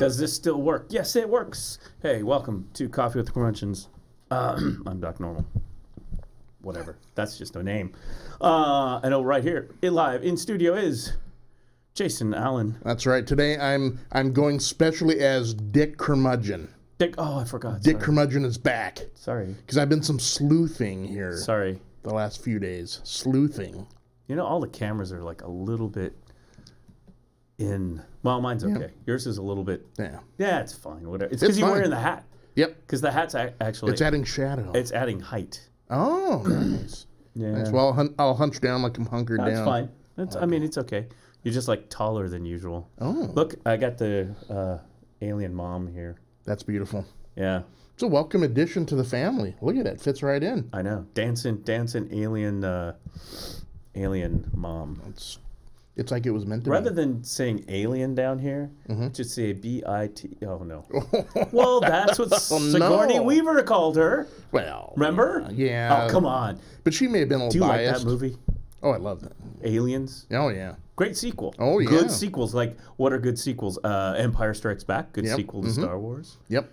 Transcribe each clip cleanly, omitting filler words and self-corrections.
Does this still work? Yes, it works. Hey, welcome to Coffee with the Curmudgeons. I'm Doc Normal. Whatever. That's just a name. I know right here, live in studio is Jason Allen. That's right. Today I'm going specially as Dick Curmudgeon. Dick. Oh, I forgot. Dick Curmudgeon is back. Sorry. Because I've been some sleuthing here. Sorry. The last few days. Sleuthing. You know, all the cameras are like a little bit in. Well, mine's okay. Yours is a little bit. Yeah. Yeah, it's fine. Whatever. It's because you're wearing the hat. Yep. Because the hat's actually. It's adding shadow. It's adding height. Oh, nice. Yeah. Nice. Well, I'll hunch down like I'm hunkered down. That's fine. That's, okay. I mean, it's okay. You're just like taller than usual. Oh. Look, I got the alien mom here. That's beautiful. Yeah. It's a welcome addition to the family. Look at it. Fits right in. I know. Dancing alien mom. It's like it was meant to Rather be. than saying alien down here, just say B-I-T. Oh, no. Well, that's what Sigourney Weaver called her. Well. Remember? Yeah. Oh, come on. But she may have been a little biased. Do you biased. like that movie? Oh, I love that. Aliens? Oh, yeah. Great sequel. Oh, yeah. Good sequels. Like, what are good sequels? Empire Strikes Back. Good sequel to Star Wars. Yep.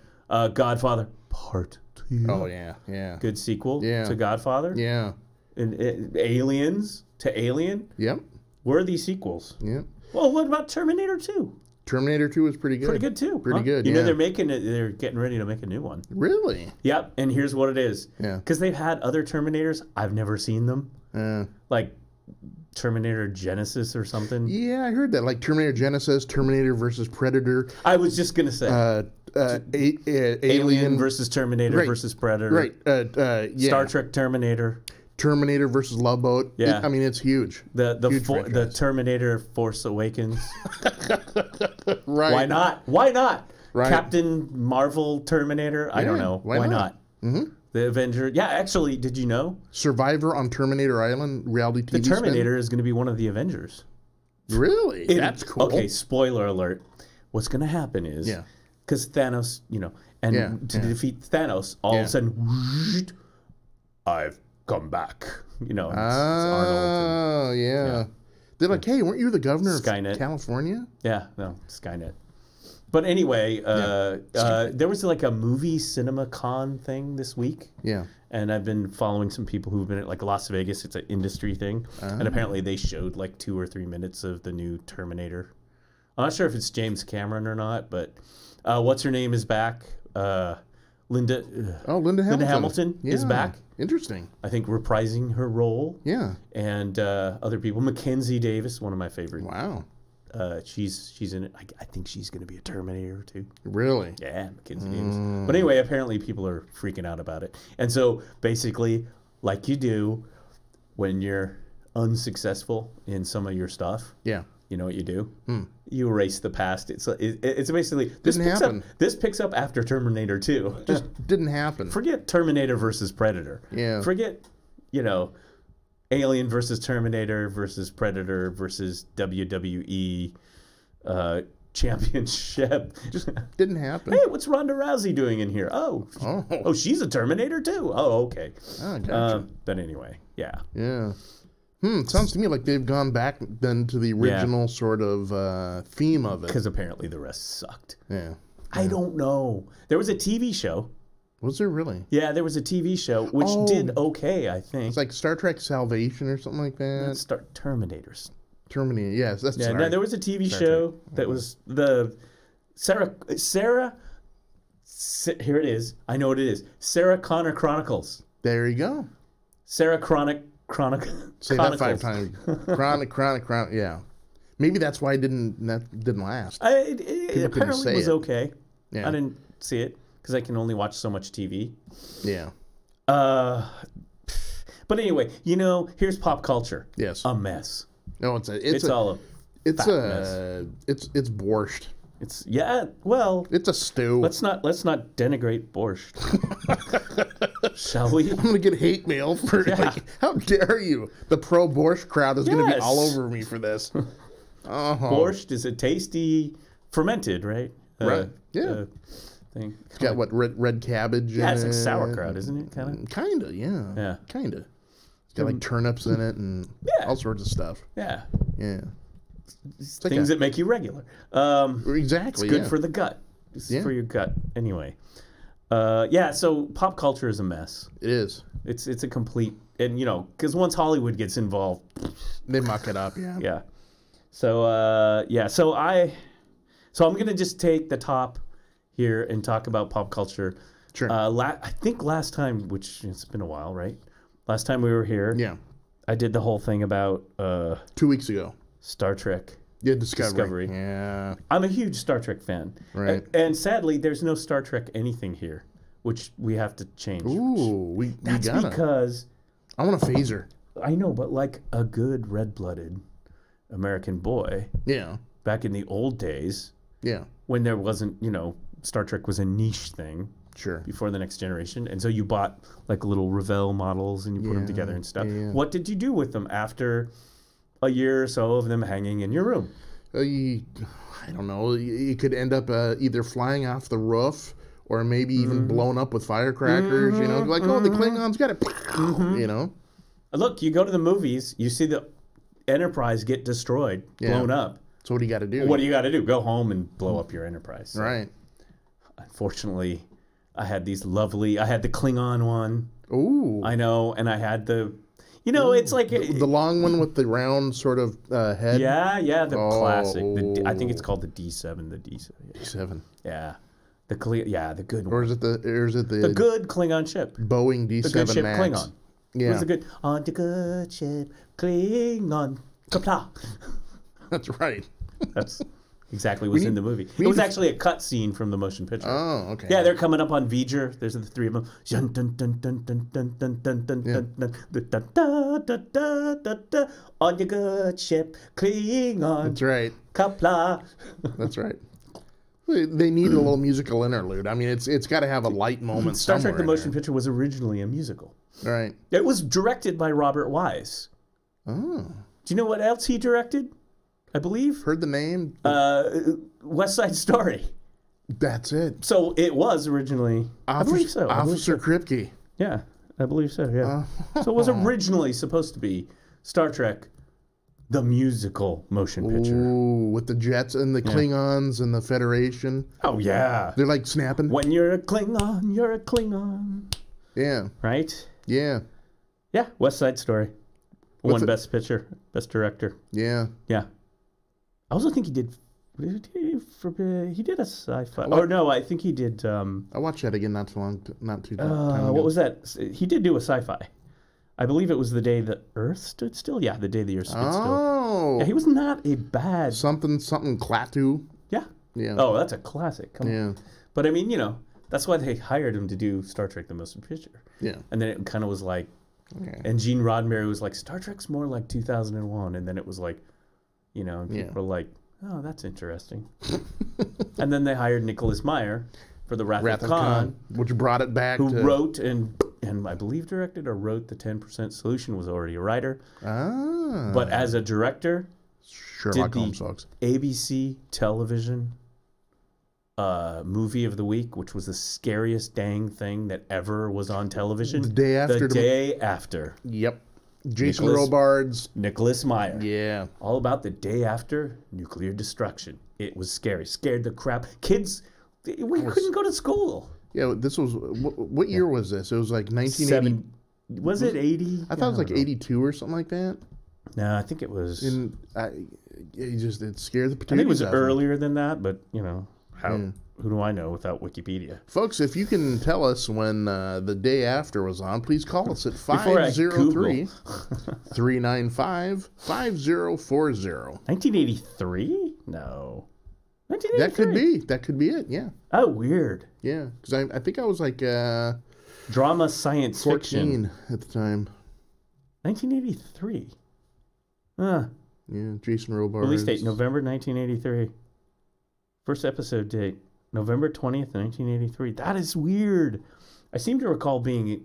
Godfather Part 2. Oh, yeah. Yeah. Good sequel to Godfather. Yeah. And Aliens to Alien. Yep. Where are these sequels? Yep. Well, what about Terminator 2? Terminator 2 is pretty good. Pretty good, too. Pretty good, You know, they're getting ready to make a new one. Really? Yep, and here's what it is. Yeah. Because they've had other Terminators. I've never seen them. Like Terminator Genesis or something. Yeah, I heard that. Like Terminator Genesis, Terminator versus Predator. I was just going to say. Alien versus Terminator versus Predator. Right. Yeah. Star Trek Terminator. Terminator versus Love Boat. Yeah. I mean, it's huge. The Terminator Force Awakens. Right. Why not? Why not? Right. Captain Marvel Terminator. I don't know. Why not? The Avenger. Yeah, actually, did you know? Survivor on Terminator Island, reality TV. The Terminator is going to be one of the Avengers. Really? That's cool. Okay, spoiler alert. What's going to happen is, because Thanos, and to defeat Thanos, all of a sudden, whoosh, I've come back. It's Arnold. Oh, yeah. They're like, hey, weren't you the governor of California? Yeah, no, Skynet. But anyway, there was like a movie cinema con thing this week. Yeah. And I've been following some people who've been at like Las Vegas. It's an industry thing. And apparently they showed like 2 or 3 minutes of the new Terminator. I'm not sure if it's James Cameron or not, but what's her name is back. Linda Hamilton is back. Interesting. I think reprising her role. Yeah. And other people. Mackenzie Davis, one of my favorites. Wow. She's in it. I think she's going to be a Terminator too. Really? Yeah, Mackenzie Davis. But anyway, apparently people are freaking out about it. And so basically, like you do when you're unsuccessful in some of your stuff. Yeah. You know what you do? You erase the past. It's basically this picks up after Terminator 2. Just didn't happen. Forget Terminator versus Predator. Yeah. Forget, Alien versus Terminator versus Predator versus WWE championship. Just didn't happen. Hey, what's Ronda Rousey doing in here? Oh, she's a Terminator too. Oh, okay. Oh, gotcha. But anyway, yeah. Yeah. It sounds to me like they've gone back then to the original sort of theme of it. Because apparently the rest sucked. Yeah. I don't know. There was a TV show. Was there really? Yeah, there was a TV show which did okay, I think. It's like Star Trek Salvation or something like that. Let's start Terminators. Terminator, yes. That's no, there was a TV show that was the Sarah. Here it is. I know what it is. Sarah Connor Chronicles. There you go. Sarah Chronic. Say that 5 times. Chronic. Yeah. Maybe that's why that didn't last. It apparently was okay. Yeah. I didn't see it because I can only watch so much TV. Yeah. But anyway, here's pop culture. Yes. A mess. No, it's mess. It's borscht. It's it's a stew. Let's not denigrate borscht. Shall we? I'm gonna get hate mail for how dare you? The pro borscht crowd is gonna be all over me for this. Borscht is a tasty fermented, right? Right. Yeah. Thing. It's got what red cabbage. Yeah, it's like sauerkraut, isn't it? Kinda, yeah. Yeah. Kinda. It's got like turnips in it and all sorts of stuff. Yeah. Yeah. things that make you regular. Exactly. It's good for the gut. It's for your gut. Anyway. So pop culture is a mess. It is. It's a complete, and because once Hollywood gets involved, they muck it up. Yeah. Yeah. So I'm gonna just take the top here and talk about pop culture. Sure. I think last time, which it's been a while, right? Last time we were here, I did the whole thing about 2 weeks ago. Star Trek. Yeah, Discovery. Yeah. I'm a huge Star Trek fan. Right. And sadly, there's no Star Trek anything here, which we have to change. Ooh, That's because I want a phaser. I know, but like a good red-blooded American boy. Yeah. Back in the old days. Yeah. When there wasn't, Star Trek was a niche thing. Sure. Before the Next Generation. And so you bought like little Revell models and you put them together and stuff. Yeah. What did you do with them after a year or so of them hanging in your room? I don't know. You could end up either flying off the roof or maybe even blown up with firecrackers. Like, oh, the Klingons got it. Look, you go to the movies, you see the Enterprise get destroyed, blown up. So what do you got to do? What do you got to do? Go home and blow up your Enterprise. So, right. Unfortunately, I had the Klingon one. Ooh. I know, and I had the... it's like... The long one with the round sort of head? Yeah, the classic. I think it's called the D7, the D7. Yeah. D7. Yeah. The good one. Or is it the good Klingon ship. Boeing D7 the good ship Max. Klingon. Yeah. It was on the good ship Klingon. Kapla. That's right. That's exactly what's in the movie. It was actually a cut scene from the motion picture. Oh, okay. Yeah, they're coming up on V'ger. There's the three of them. On your good ship, Klingon. That's right. Kapla. That's right. They need a little musical interlude. I mean, it's got to have a light moment. Star Trek: The Motion Picture was originally a musical. Right. It was directed by Robert Wise. Oh. Do you know what else he directed? I believe. Heard the name. West Side Story. That's it. So it was originally. I believe so. Officer Kripke. Yeah, I believe so. Yeah. So it was originally supposed to be Star Trek, the musical motion picture. Ooh, with the jets and the Klingons and the Federation. Oh yeah. They're like snapping. When you're a Klingon, you're a Klingon. Yeah. Right. Yeah. Yeah. West Side Story. Won Best Picture, Best Director. Yeah. Yeah. I also think he did a sci-fi. I think he did. I watched that again not too time ago. What was that? He did do a sci-fi. I believe it was The Day the Earth Stood Still. Yeah, The Day the Earth Stood Still. Oh. Yeah, he was not a bad... Something Klaatu. Yeah. Yeah. Oh, that's a classic. Come on. But I mean, that's why they hired him to do Star Trek: The Motion Picture. Yeah. And then it kind of was like... Okay. And Gene Roddenberry was like, Star Trek's more like 2001. And then it was like, and people were like, oh, that's interesting. And then they hired Nicholas Meyer for the Wrath of Khan, which brought it back. Who wrote and I believe directed or wrote the 10% Solution, was already a writer. Ah. But as a director, Sherlock Holmes folks. ABC television movie of the week, which was the scariest dang thing that ever was on television. The day after. The day after. Yep. Jason Robards. Nicholas Meyer. Yeah. All about the day after nuclear destruction. It was scary. Scared the crap. Kids, we couldn't go to school. Yeah, this was, what year was this? It was like 1980. Was it 80? I thought it was like 82 or something like that. No, I think it was. It scared the potatoes. I think it was earlier than that, but, who do I know without Wikipedia? Folks, if you can tell us when the day after was on, please call us at 503-395-5040. 1983? No. 1983? That could be it, yeah. Oh, weird. Yeah, because I think I was like... drama science 14 fiction. At the time. 1983. Yeah, Jason Robards. Release date, November 1983. First episode date, November 20th, 1983. That is weird. I seem to recall being,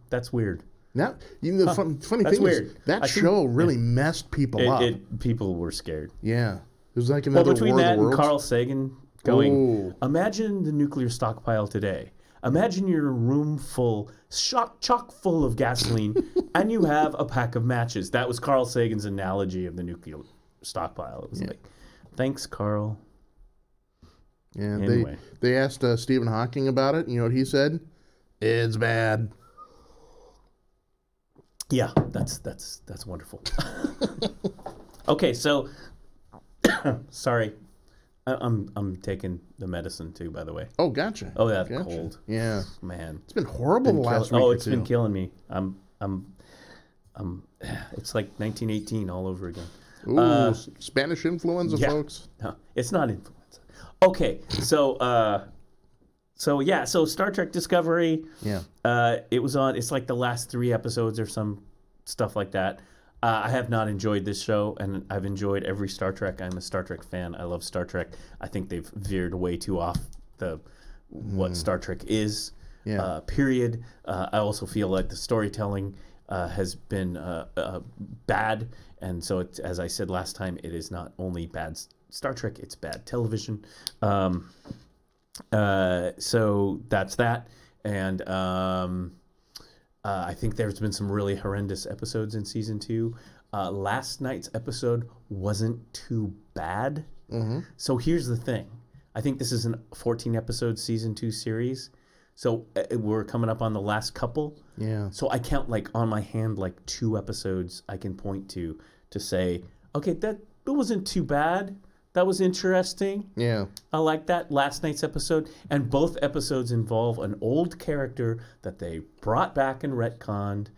that's weird. Now, the funny thing is, that show really messed people up. People were scared. Yeah. It was like another between War that of the Worlds. and Carl Sagan going, imagine the nuclear stockpile today. Imagine you're in a room chock full of gasoline, and you have a pack of matches. That was Carl Sagan's analogy of the stockpile. It was like, thanks, Carl. Yeah, anyway. they asked Stephen Hawking about it. You know what he said? It's bad. Yeah, that's wonderful. Okay, so sorry, I'm taking the medicine too. By the way. Oh, gotcha. Oh, that's cold. Yeah, man, it's been horrible the last week. Oh, it's been killing me. It's like 1918 all over again. Ooh, Spanish influenza, folks. No, it's not influenza. Okay, so Star Trek Discovery. Yeah. It was on. It's like the last 3 episodes or some stuff like that. I have not enjoyed this show, and I've enjoyed every Star Trek. I'm a Star Trek fan. I love Star Trek. I think they've veered way too off what Star Trek is. Yeah. Period. I also feel like the storytelling has been bad, and so it's, as I said last time, it is not only bad Star Trek, it's bad television. So that's that, and I think there's been some really horrendous episodes in season 2. Last night's episode wasn't too bad. Mm-hmm. So here's the thing. I think this is a 14-episode season 2 series. So we're coming up on the last couple. Yeah. So I count like on my hand like 2 episodes I can point to say, okay, that wasn't too bad. That was interesting. Yeah. I like that. Last night's episode. And both episodes involve an old character that they brought back and retconned.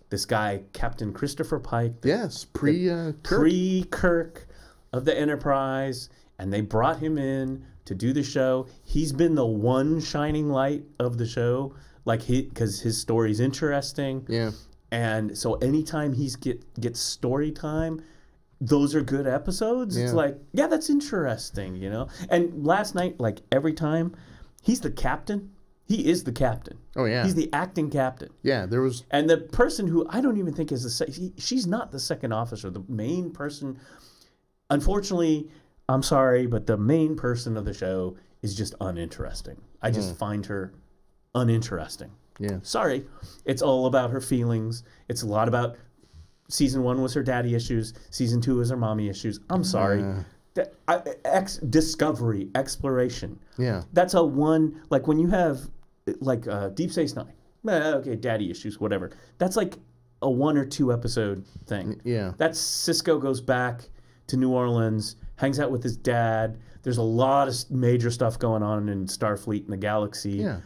This guy, Captain Christopher Pike. Yes, pre-Kirk of the Enterprise. And they brought him in to do the show. He's been the one shining light of the show, because his story's interesting. Yeah. And so anytime he's gets story time, those are good episodes. Yeah. It's like, yeah, that's interesting, you know? And last night, like every time, he's the captain. He is the captain. Oh, yeah. He's the acting captain. Yeah, there was... And the person who I don't even think is she's not the second officer. The main person, unfortunately, I'm sorry, but the main person of the show is just uninteresting. I just find her uninteresting. Yeah. Sorry. It's all about her feelings. It's a lot about... Season 1 was her daddy issues. Season 2 was her mommy issues. I'm sorry. Discovery, exploration. Yeah. That's a one, like when you have like Deep Space Nine. Okay, daddy issues, whatever. That's like a 1 or 2 episode thing. Yeah. That's Cisco goes back to New Orleans, hangs out with his dad. There's a lot of major stuff going on in Starfleet and the galaxy. Yeah.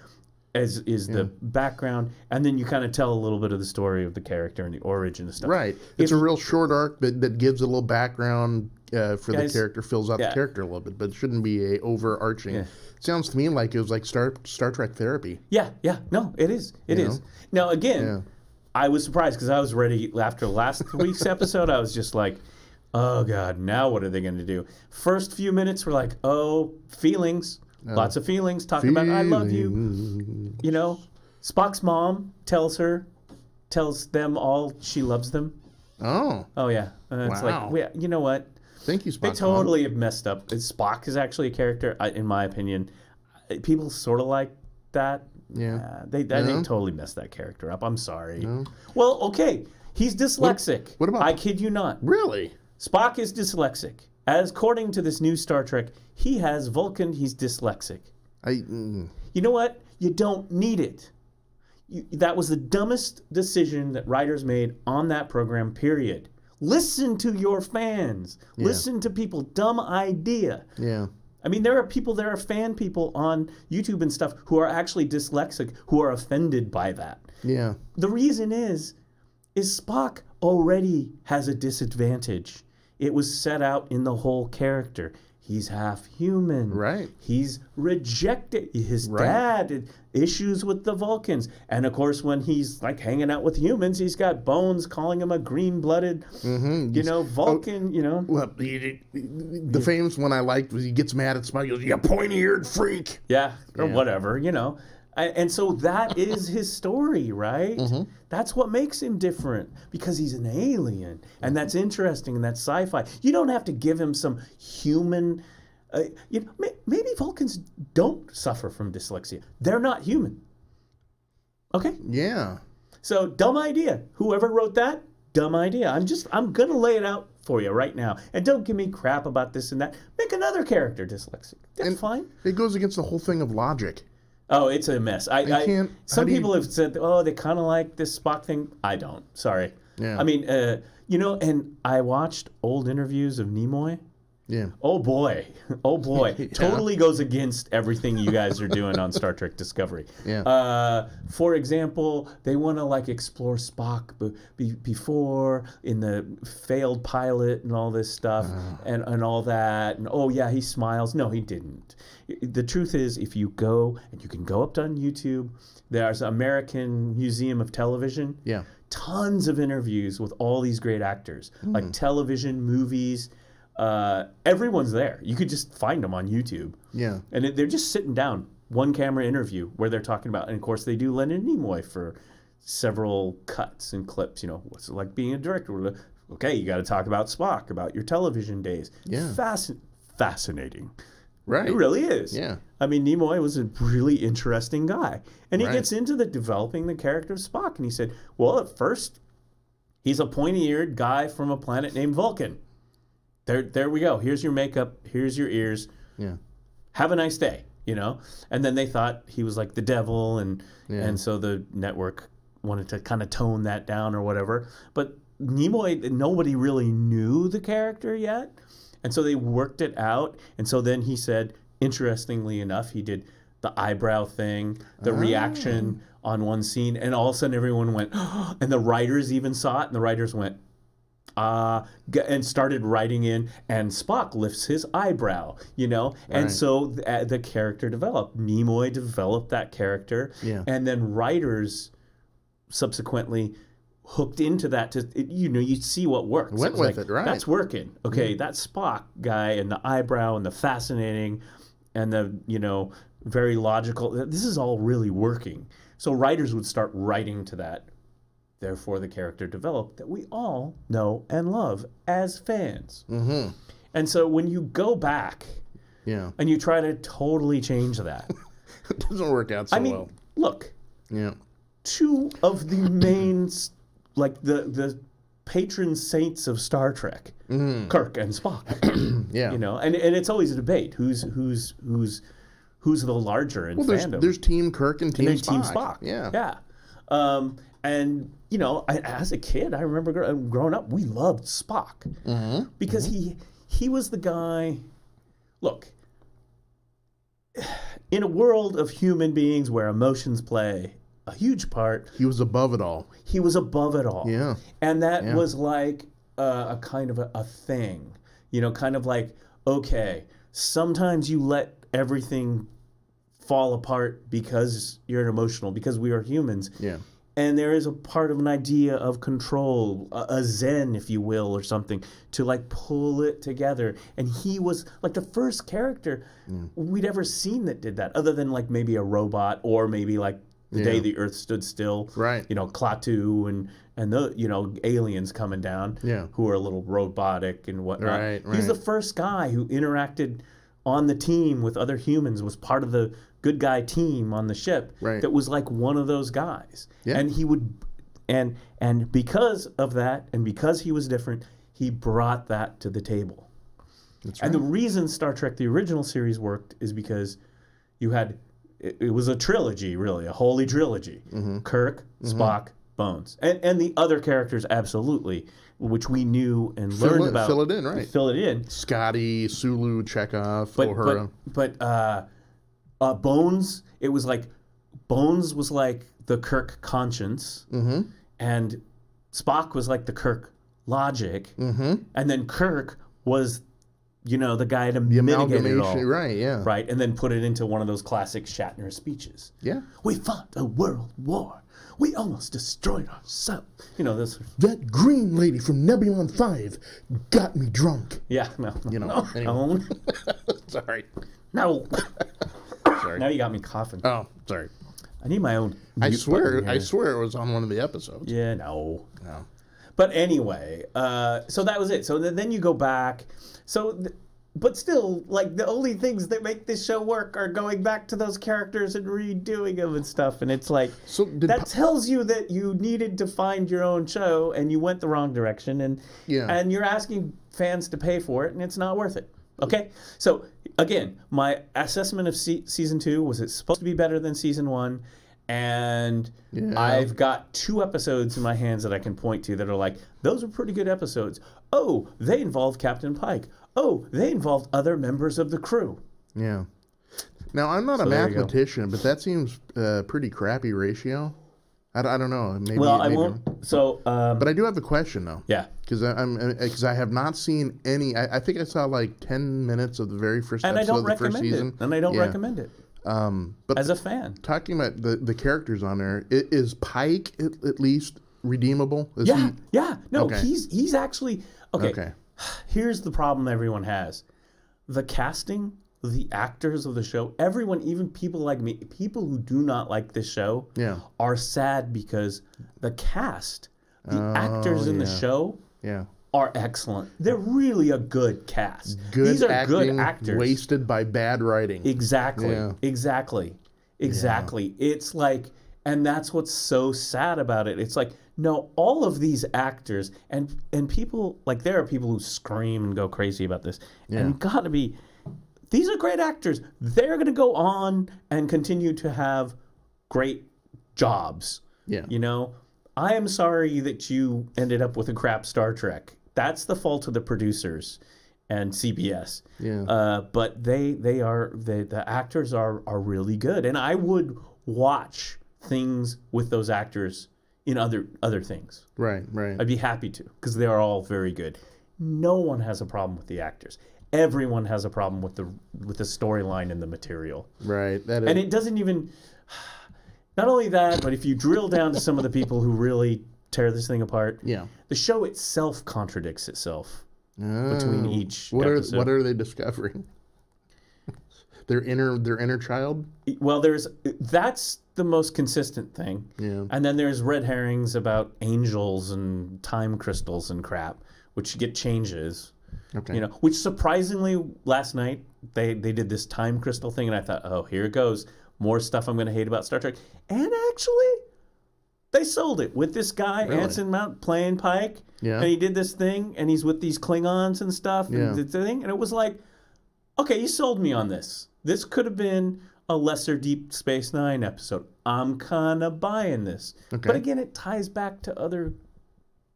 As is the background, and then you kind of tell a little bit of the story of the character and the origin and stuff. Right. It's a real short arc that gives a little background for the character, fills out the character a little bit, but it shouldn't be a overarching. Yeah. Sounds to me like it was like Star Trek therapy. Yeah. No, it is. It is. Now, again, I was surprised because I was ready after last week's episode. I was just like, oh, God, now what are they going to do? First few minutes were like, oh, feelings. Lots of feelings. Talking about, I love you. You know, Spock's mom tells them all she loves them. Oh. Oh, yeah. It's like, you know what? Thank you, Spock. They totally have messed up. Spock is actually a character, in my opinion. People sort of like that. Yeah. They totally messed that character up. I'm sorry. No. Well, okay. He's dyslexic. What about... I kid you not. Really? Spock is dyslexic. As according to this new Star Trek, he has Vulcan. He's dyslexic. You know what? You don't need it. That was the dumbest decision that writers made on that program, period. Listen to your fans. Yeah. Listen to people. Dumb idea. Yeah. I mean, there are fan people on YouTube and stuff who are actually dyslexic, who are offended by that. Yeah. The reason is Spock already has a disadvantage. It was set out in the whole character. He's half human. Right. He's rejected. His dad had issues with the Vulcans. And, of course, when he's, like, hanging out with humans, he's got Bones calling him a green-blooded, Vulcan, Well, the famous one I liked was he gets mad at Spock. He goes, you pointy-eared freak. Yeah, or whatever, And so that is his story, right? Mm-hmm. That's what makes him different, because he's an alien, and that's interesting, and that's sci-fi. You don't have to give him some human... maybe Vulcans don't suffer from dyslexia. They're not human. Okay? Yeah. So, dumb idea. Whoever wrote that, dumb idea. I'm going to lay it out for you right now. And don't give me crap about this and that. Make another character dyslexic. That's fine. It goes against the whole thing of logic. Oh, it's a mess. Some people have said, oh, they kind of like this Spock thing. I don't. Sorry. Yeah. I mean, and I watched old interviews of Nimoy. Yeah. Oh boy. Yeah. Totally goes against everything you guys are doing on Star Trek Discovery. Yeah. For example, they want to like explore Spock before in the failed pilot and all this stuff and all that. And oh yeah, he smiles. No, he didn't. The truth is, if you go, and you can go up on YouTube, there's American Museum of Television. Yeah. Tons of interviews with all these great actors, like television, movies. Everyone's there. You could just find them on YouTube. Yeah. And they're just sitting down, one camera interview where they're talking about, and of course they do Leonard Nimoy for several cuts and clips. You know, what's it like being a director? Okay, you got to talk about Spock, about your television days. Yeah. Fascinating. Right. It really is. Yeah. I mean, Nimoy was a really interesting guy. And he Right. gets into developing the character of Spock. And he said, well, at first, he's a pointy-eared guy from a planet named Vulcan. There we go. Here's your makeup. Here's your ears. Yeah. Have a nice day, you know? And then they thought he was like the devil, and so the network wanted to kind of tone that down or whatever. But Nimoy, nobody really knew the character yet. And so they worked it out. And so then he said, interestingly enough, he did the eyebrow thing, the reaction on one scene. And all of a sudden everyone went, oh, and the writers even saw it. And the writers went, and started writing in, and Spock lifts his eyebrow, you know? And Right. so the character developed. Nimoy developed that character. Yeah. And then writers subsequently hooked into that you see what works. Went with it, right. That's working. Okay, that Spock guy and the eyebrow and the fascinating and the, very logical. This is all really working. So writers would start writing to that. Therefore, the character developed that we all know and love as fans. Mm-hmm. And so when you go back and you try to totally change that. It doesn't work out so well. Look. Yeah. Two of the main, like the patron saints of Star Trek, Kirk and Spock. Yeah. And it's always a debate. Who's the larger in fandom? There's Team Kirk and Team Spock. Team Spock. Yeah. Yeah. And, as a kid, I remember growing up, we loved Spock. Mm-hmm. Because he was the guy, look, in a world of human beings where emotions play a huge part. He was above it all. He was above it all. Yeah. And that was like a kind of a thing. Kind of like, okay, sometimes you let everything fall apart because you're emotional, because we are humans. Yeah. And there is a part of an idea of control, a zen, if you will, or something, to like pull it together. And he was like the first character we'd ever seen that did that, other than like maybe a robot or maybe like the day the Earth stood still. Right. Klaatu and the aliens coming down who are a little robotic and whatnot. Right. He's the first guy who interacted on the team with other humans, was part of the good guy team on the ship that was like one of those guys. Yeah. And he would and because of that, and because he was different, he brought that to the table. That's right. And the reason Star Trek the original series worked is because you had it was a trilogy, really, a holy trilogy. Mm-hmm. Kirk, Spock, Bones. And the other characters, absolutely, which we knew and learned about. Fill it in, right. Fill it in. Scotty, Sulu, Chekhov, O'Hara. But Bones, it was like, Bones was like the Kirk conscience, and Spock was like the Kirk logic, and then Kirk was, the guy to mitigate it all. Right, yeah. Right, and then put it into one of those classic Shatner speeches. Yeah. We fought a world war. We almost destroyed ourselves. This. That green lady from Nebulon 5 got me drunk. Yeah, no. Anyway. No. Sorry. No. Sorry. Now you got me coughing. Oh, sorry. I need my own. I swear it was on one of the episodes. Yeah, no. But anyway, so that was it. So then you go back. So but still, like, the only things that make this show work are going back to those characters and redoing them and stuff. And it's like, that tells you that you needed to find your own show and you went the wrong direction. And you're asking fans to pay for it, and it's not worth it. Okay? So, again, my assessment of season 2 was it's supposed to be better than season 1. And I've got 2 episodes in my hands that I can point to that are like, those are pretty good episodes. Oh, they involved Captain Pike. Oh, they involved other members of the crew. Yeah. Now, I'm not a mathematician, but that seems pretty crappy ratio. I don't know. Maybe, I won't. So, but I do have a question, though. Yeah. Because I have not seen any. I think I saw like 10 minutes of the very first episode of the first season. And I don't recommend it. But as a fan, talking about the characters on there, is Pike at least redeemable? No, he's actually okay. Here's the problem everyone has: the casting, the actors of the show. Everyone, even people like me, people who do not like this show, are sad because the cast, the actors in the show, are excellent. They're really a good cast. These are good actors. Wasted by bad writing. Exactly. It's like, and that's what's so sad about it. It's like, no, all of these actors and people, like, there are people who scream and go crazy about this. And gotta be, these are great actors. They're going to go on and continue to have great jobs. You know, I am sorry that you ended up with a crap Star Trek. That's the fault of the producers and CBS. But the actors are really good, and I would watch things with those actors in other things. Right. I'd be happy to, because they are all very good. No one has a problem with the actors. Everyone has a problem with the storyline and the material. Right. And it doesn't even. Not only that, but if you drill down to some of the people who really tear this thing apart. The show itself contradicts itself between each episode. What are they discovering? their inner child? Well, that's the most consistent thing. And then there's red herrings about angels and time crystals and crap, which get changes. You know, which surprisingly last night they did this time crystal thing, and I thought, oh, here it goes. More stuff I'm going to hate about Star Trek. And actually, they sold it with this guy, Anson Mount, playing Pike. And he did this thing, and he's with these Klingons and stuff. And the thing, and it was like, okay, you sold me on this. This could have been a lesser Deep Space Nine episode. I'm kind of buying this. But again, it ties back to other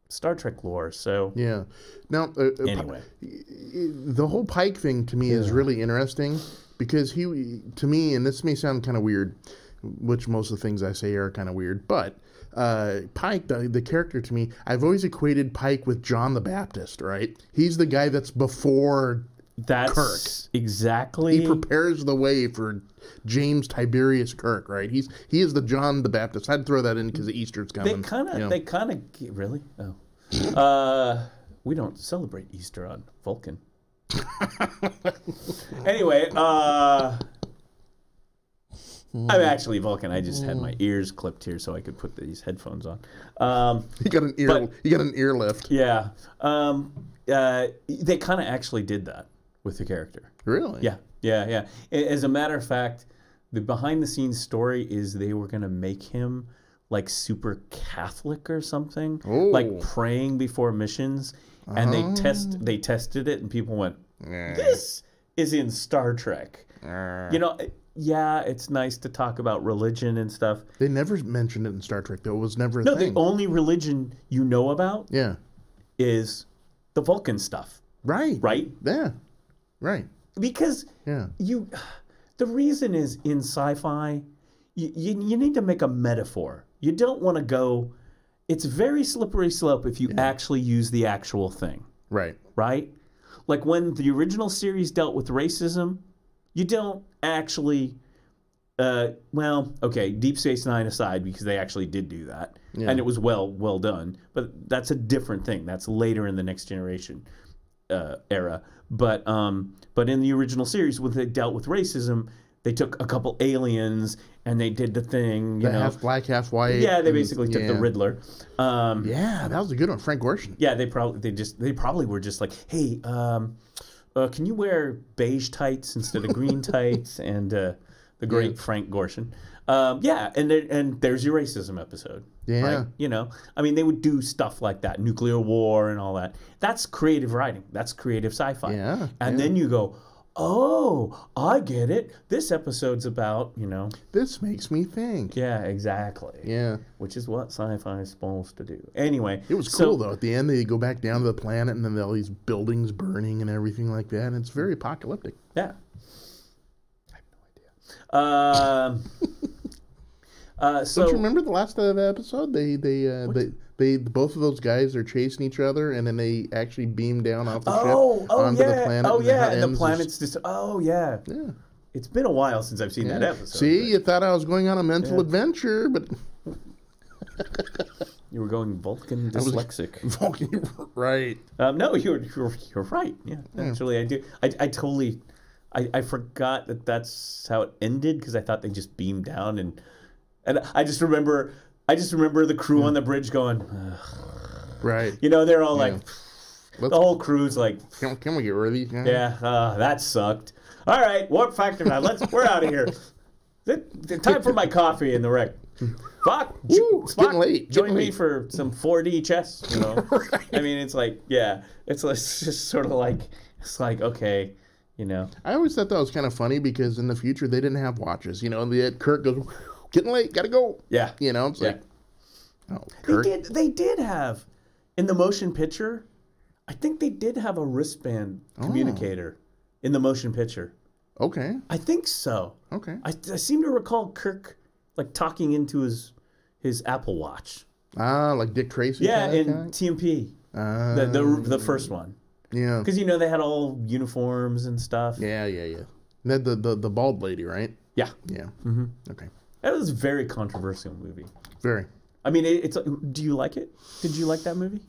Star Trek lore. So now, anyway, the whole Pike thing to me is really interesting because to me, and this may sound kind of weird, which most of the things I say are kind of weird, but Pike, the character to me, I've always equated Pike with John the Baptist, right? He's the guy that's before Kirk. Exactly. He prepares the way for James Tiberius Kirk, right? He is the John the Baptist. I'd throw that in because Easter's coming. They kind of really? Oh. We don't celebrate Easter on Vulcan. Anyway, I'm actually Vulcan. I just had my ears clipped here so I could put these headphones on. You got an ear lift. Yeah. They kind of actually did that with the character. Really? Yeah. As a matter of fact, the behind-the-scenes story is they were going to make him like super Catholic or something, like praying before missions, and they tested it, and people went, "This is in Star Trek." You know, it's nice to talk about religion and stuff. They never mentioned it in Star Trek, though. It was never a thing. No, the only religion you know about is the Vulcan stuff. Right. Right? Yeah. Right. Because the reason is in sci-fi, you need to make a metaphor. You don't want to go, it's very slippery slope if you actually use the actual thing. Right. Right? Like when the original series dealt with racism, you don't actually, Deep Space Nine aside, because they actually did do that. Yeah. And it was well done. But that's a different thing. That's later in the Next Generation era. But in the original series, when they dealt with racism, they took a couple aliens and they did the thing. Half black, half white. Yeah, they basically took the Riddler. That was a good one, Frank Gorshin. Yeah, they probably were just like, hey, can you wear beige tights instead of green tights? And the great Frank Gorshin. And there's your racism episode. Yeah. Right? You know, I mean, they would do stuff like that, nuclear war and all that. That's creative writing. That's creative sci-fi. Yeah. And then you go, oh, I get it. This episode's about, you know. This makes me think. Yeah, exactly. Yeah. Which is what sci-fi is supposed to do. Anyway. It was cool, though. At the end, they go back down to the planet, and then all these buildings burning and everything like that. And it's very apocalyptic. Yeah. So don't you remember the last episode? They both of those guys are chasing each other, and then they actually beam down off the ship onto the planet. Oh yeah, and the planet's just. Oh yeah. Yeah. It's been a while since I've seen that episode. See, you thought I was going on a mental adventure, but you were going Vulcan dyslexic. Vulcan, right? No, you're right. Yeah, actually, I do. I totally. I forgot that's how it ended because I thought they just beamed down and I just remember the crew on the bridge going, ugh. Right. You know, they're all like, the whole crew's like, can we get rid of these guys? Yeah, that sucked. All right, warp factor now. We're out of here. Time for my coffee in the wreck. Spock, getting late. Join me for some 4D chess. You know, right. I mean, it's like, it's just sort of like, it's like, okay. You know, I always thought that was kind of funny because in the future they didn't have watches. You know, Kirk goes, getting late, gotta go. Yeah, you know, it's like, oh, Kirk. They did have in the motion picture. I think they did have a wristband communicator in the motion picture. Okay, I think so. Okay, I seem to recall Kirk like talking into his Apple Watch. Like Dick Tracy. Yeah, in TMP, the first one. Yeah, because you know they had all uniforms and stuff. Yeah. The bald lady, right? Yeah. Mm-hmm. Okay. That was a very controversial movie. Very. I mean, it's. Do you like it? Did you like that movie?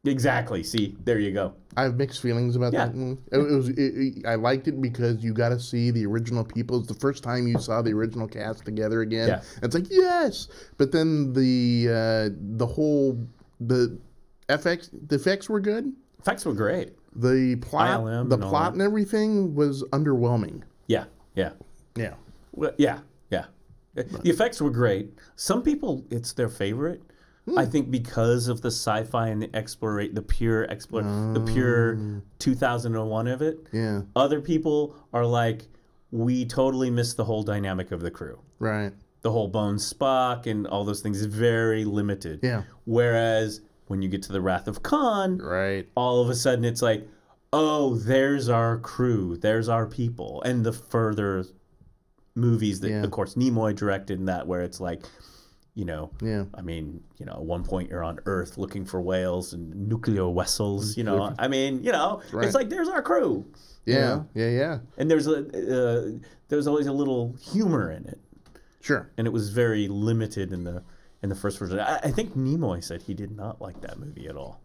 Exactly. See, there you go. I have mixed feelings about that movie. I liked it because you got to see the original people. It's the first time you saw the original cast together again. Yeah. It's like yes, but then the effects were good. Effects were great. The plot and everything was underwhelming. Yeah. Well, yeah. The effects were great. Some people, it's their favorite. I think because of the sci-fi and the pure 2001 of it. Yeah. Other people are like, we totally missed the whole dynamic of the crew. Right. The whole Bones Spock and all those things is very limited. Yeah. Whereas when you get to the Wrath of Khan, right, all of a sudden it's like, oh, there's our crew, there's our people. And the further movies that, of course, Nimoy directed and that, where it's like, you know, I mean, you know, at one point you're on Earth looking for whales and nuclear vessels, you know. I mean, you know, it's like, there's our crew. Yeah, you know? yeah. And there's always a little humor in it. Sure. And it was very limited in the first version. I think Nimoy said he did not like that movie at all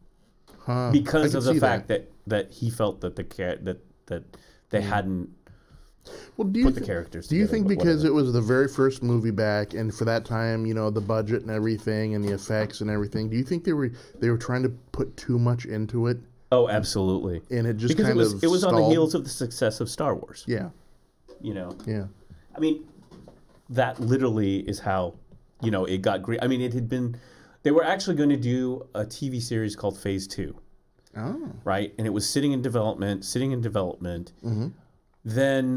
because of the fact that he felt that that they hadn't put the characters together. Do you think because it was the very first movie back, and for that time, you know, the budget and everything, and the effects and everything, do you think they were trying to put too much into it? Oh, absolutely. And it just because it was stalled. On the heels of the success of Star Wars. Yeah. You know. Yeah. I mean, that literally is how, you know, it got great. I mean, it had been. They were actually going to do a TV series called Phase 2. Oh. Right, and it was sitting in development. Mm-hmm. Then,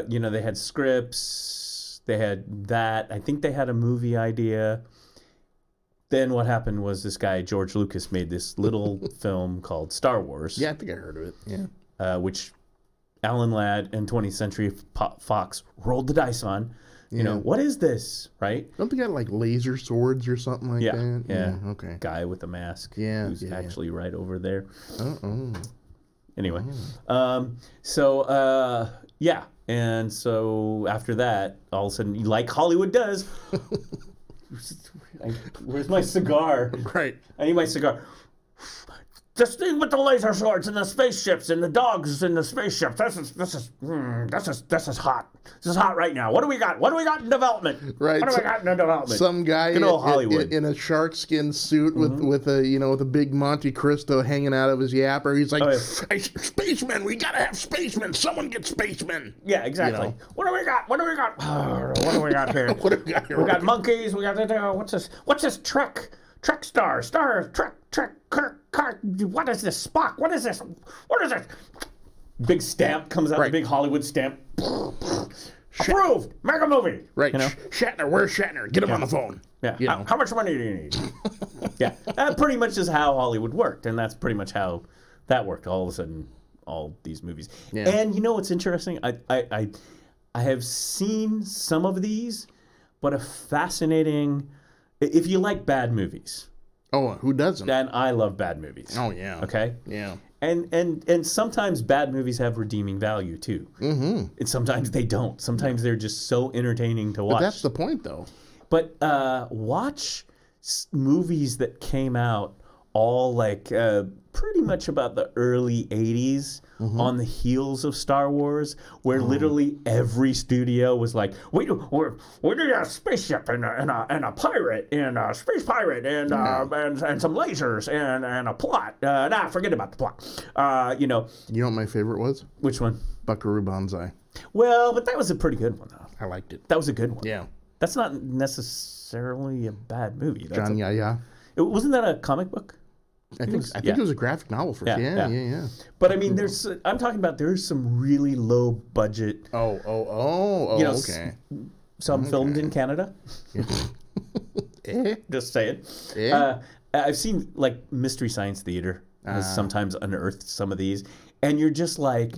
you know, they had scripts, they had that. I think they had a movie idea. Then what happened was this guy, George Lucas, made this little film called Star Wars. Yeah, I think I heard of it, yeah. Which Alan Ladd and 20th Century Fox rolled the dice on. You know, what is this, right? Don't they got like laser swords or something like that? Yeah, okay. Guy with a mask who's actually right over there. Uh-oh. Anyway, and so after that, all of a sudden, like Hollywood does, where's my cigar? Right. I need my cigar. This thing with the laser swords and the spaceships and the dogs in the spaceships. This is hot. This is hot right now. What do we got? What do we got in development? Right. What do we got in development? Some guy in a shark skin suit with a big Monte Cristo hanging out of his yapper. He's like, hey, spacemen, we gotta have spacemen. Someone get spacemen. Yeah, exactly. You know? What do we got? What do we got? What do we got here? What do we got here? We got monkeys. We got what's this? What's this Trek Star what is this? Spock? What is this? What is this? Big stamp comes out, the big Hollywood stamp. Approved! Make a movie! Right. You know? Shatner, where's Shatner? Get him on the phone. Yeah. You know? How much money do you need? Yeah. That pretty much is how Hollywood worked, and that's pretty much how that worked. All of a sudden, all these movies. Yeah. And you know what's interesting? I have seen some of these, but a fascinating... If you like bad movies... Oh, who doesn't? And I love bad movies. Oh, yeah. Okay? Yeah. And sometimes bad movies have redeeming value, too. Mm-hmm. And sometimes they don't. Sometimes they're just so entertaining to watch. But that's the point, though. But watch movies that came out all like pretty much about the early 80s on the heels of Star Wars, where literally every studio was like, we need a spaceship and a pirate and a space pirate and some lasers and a plot. Forget about the plot. You know what my favorite was? Which one? Buckaroo Banzai. Well, but that was a pretty good one, though. I liked it. That was a good one. Yeah. That's not necessarily a bad movie. John Yahya. Wasn't that a comic book? I think it was a graphic novel first. Yeah. But I mean, I'm talking about there's some really low budget. Okay. Some filmed in Canada. Just saying. I've seen like Mystery Science Theater has sometimes unearthed some of these, and you're just like,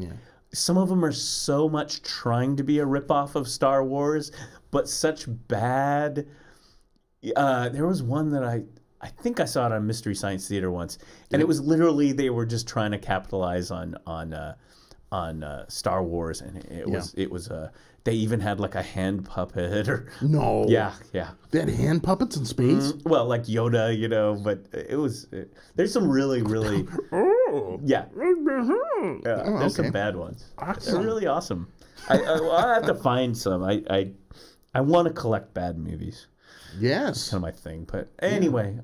some of them are so much trying to be a ripoff of Star Wars, but such bad. There was one that I think I saw it on Mystery Science Theater once, and it was literally they were just trying to capitalize on Star Wars, and it was they even had like a hand puppet or yeah they had hand puppets in space. Well, like Yoda, you know, but there's some really there's some bad ones. Awesome. They're really awesome. I have to find some. I want to collect bad movies. Yes, that's kind of my thing. But anyway,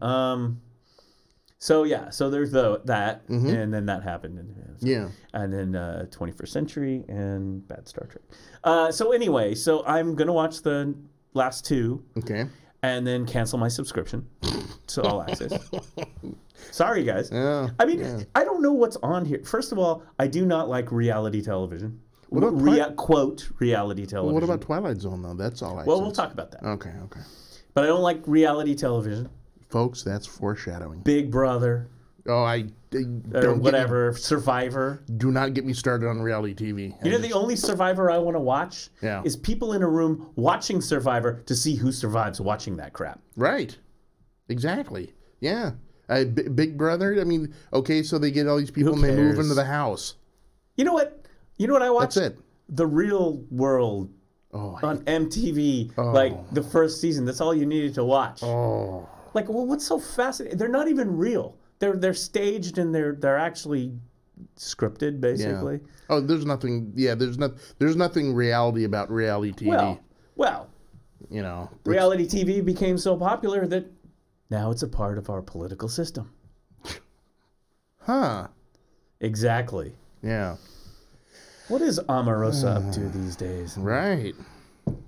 so there's that, and then that happened, and then 21st Century and bad Star Trek. So anyway, I'm gonna watch the last two, and then cancel my subscription to All Access. Sorry, guys. Yeah, I mean, I don't know what's on here. First of all, I do not like reality television. What about quote reality television? What about Twilight Zone though? That's All Access. Well, we'll talk about that. Okay. But I don't like reality television. Folks, that's foreshadowing. Big Brother. Oh, whatever. Survivor. Do not get me started on reality TV. You know, the only Survivor I want to watch is people in a room watching Survivor to see who survives watching that crap. Right. Exactly. Yeah. Big Brother, I mean, okay, so they get all these people and they move into the house. You know what I watched? That's it. The Real World. On MTV, like the first season. That's all you needed to watch. Like, well, what's so fascinating? They're not even real. They're staged and they're actually scripted, basically. Yeah. Oh, there's nothing. Yeah, there's nothing reality about reality TV. Well, you know, reality TV became so popular that now it's a part of our political system. Huh. Exactly. Yeah. What is Omarosa up to these days? Right.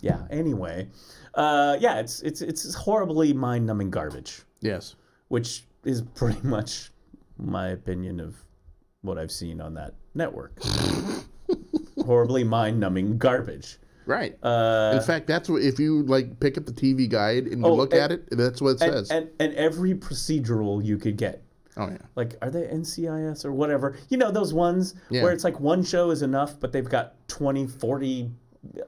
Yeah. Anyway, it's horribly mind-numbing garbage. Yes. Which is pretty much my opinion of what I've seen on that network. Horribly mind-numbing garbage. Right. In fact, that's what, if you like pick up the TV guide and you look at it, that's what it says. And every procedural you could get. Oh, yeah. Like, are they NCIS or whatever? You know, those ones where it's like one show is enough, but they've got 20, 40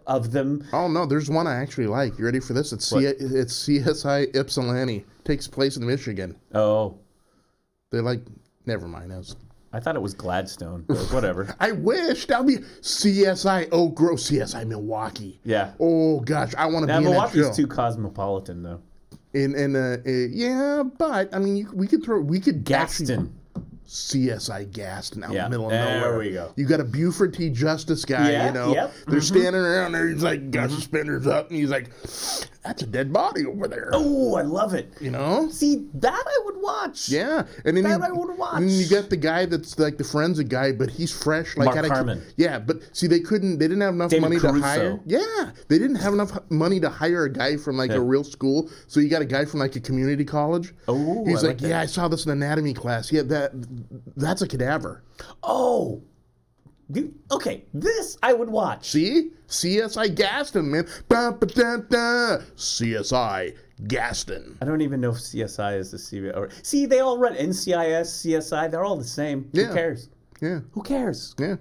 of them. Oh, no, there's one I actually like. You ready for this? It's CSI Ypsilanti. Takes place in Michigan. Oh. They're like, never mind. I thought it was Gladstone, but whatever. I wish. That would be CSI Oak Grove, CSI Milwaukee. Yeah. Oh, gosh. I want to be in that show. Milwaukee's too cosmopolitan, though. Yeah, but I mean, we could Gaston. CSI Gaston out in the middle of nowhere. nowhere. There we go. You got a Buford T. Justice guy, They're standing around there. He's like, got suspenders up, and he's like, that's a dead body over there. Oh, I love it. See, that I would watch. Yeah. And then I would watch. And then you got the guy that's like the forensic guy, but he's fresh. Like Mark Harmon. Yeah, but see, they didn't have enough money to hire. Yeah. They didn't have enough money to hire a guy from like a real school. So you got a guy from like a community college. Oh, he's like, I saw this in anatomy class. Yeah, that's a cadaver. Oh. Okay, this I would watch. See? CSI Gaston, man. CSI Gaston. I don't even know if CSI is the CBI. Or, see, they all run NCIS, CSI. They're all the same. Yeah. Who cares? Yeah. Who cares? Yeah.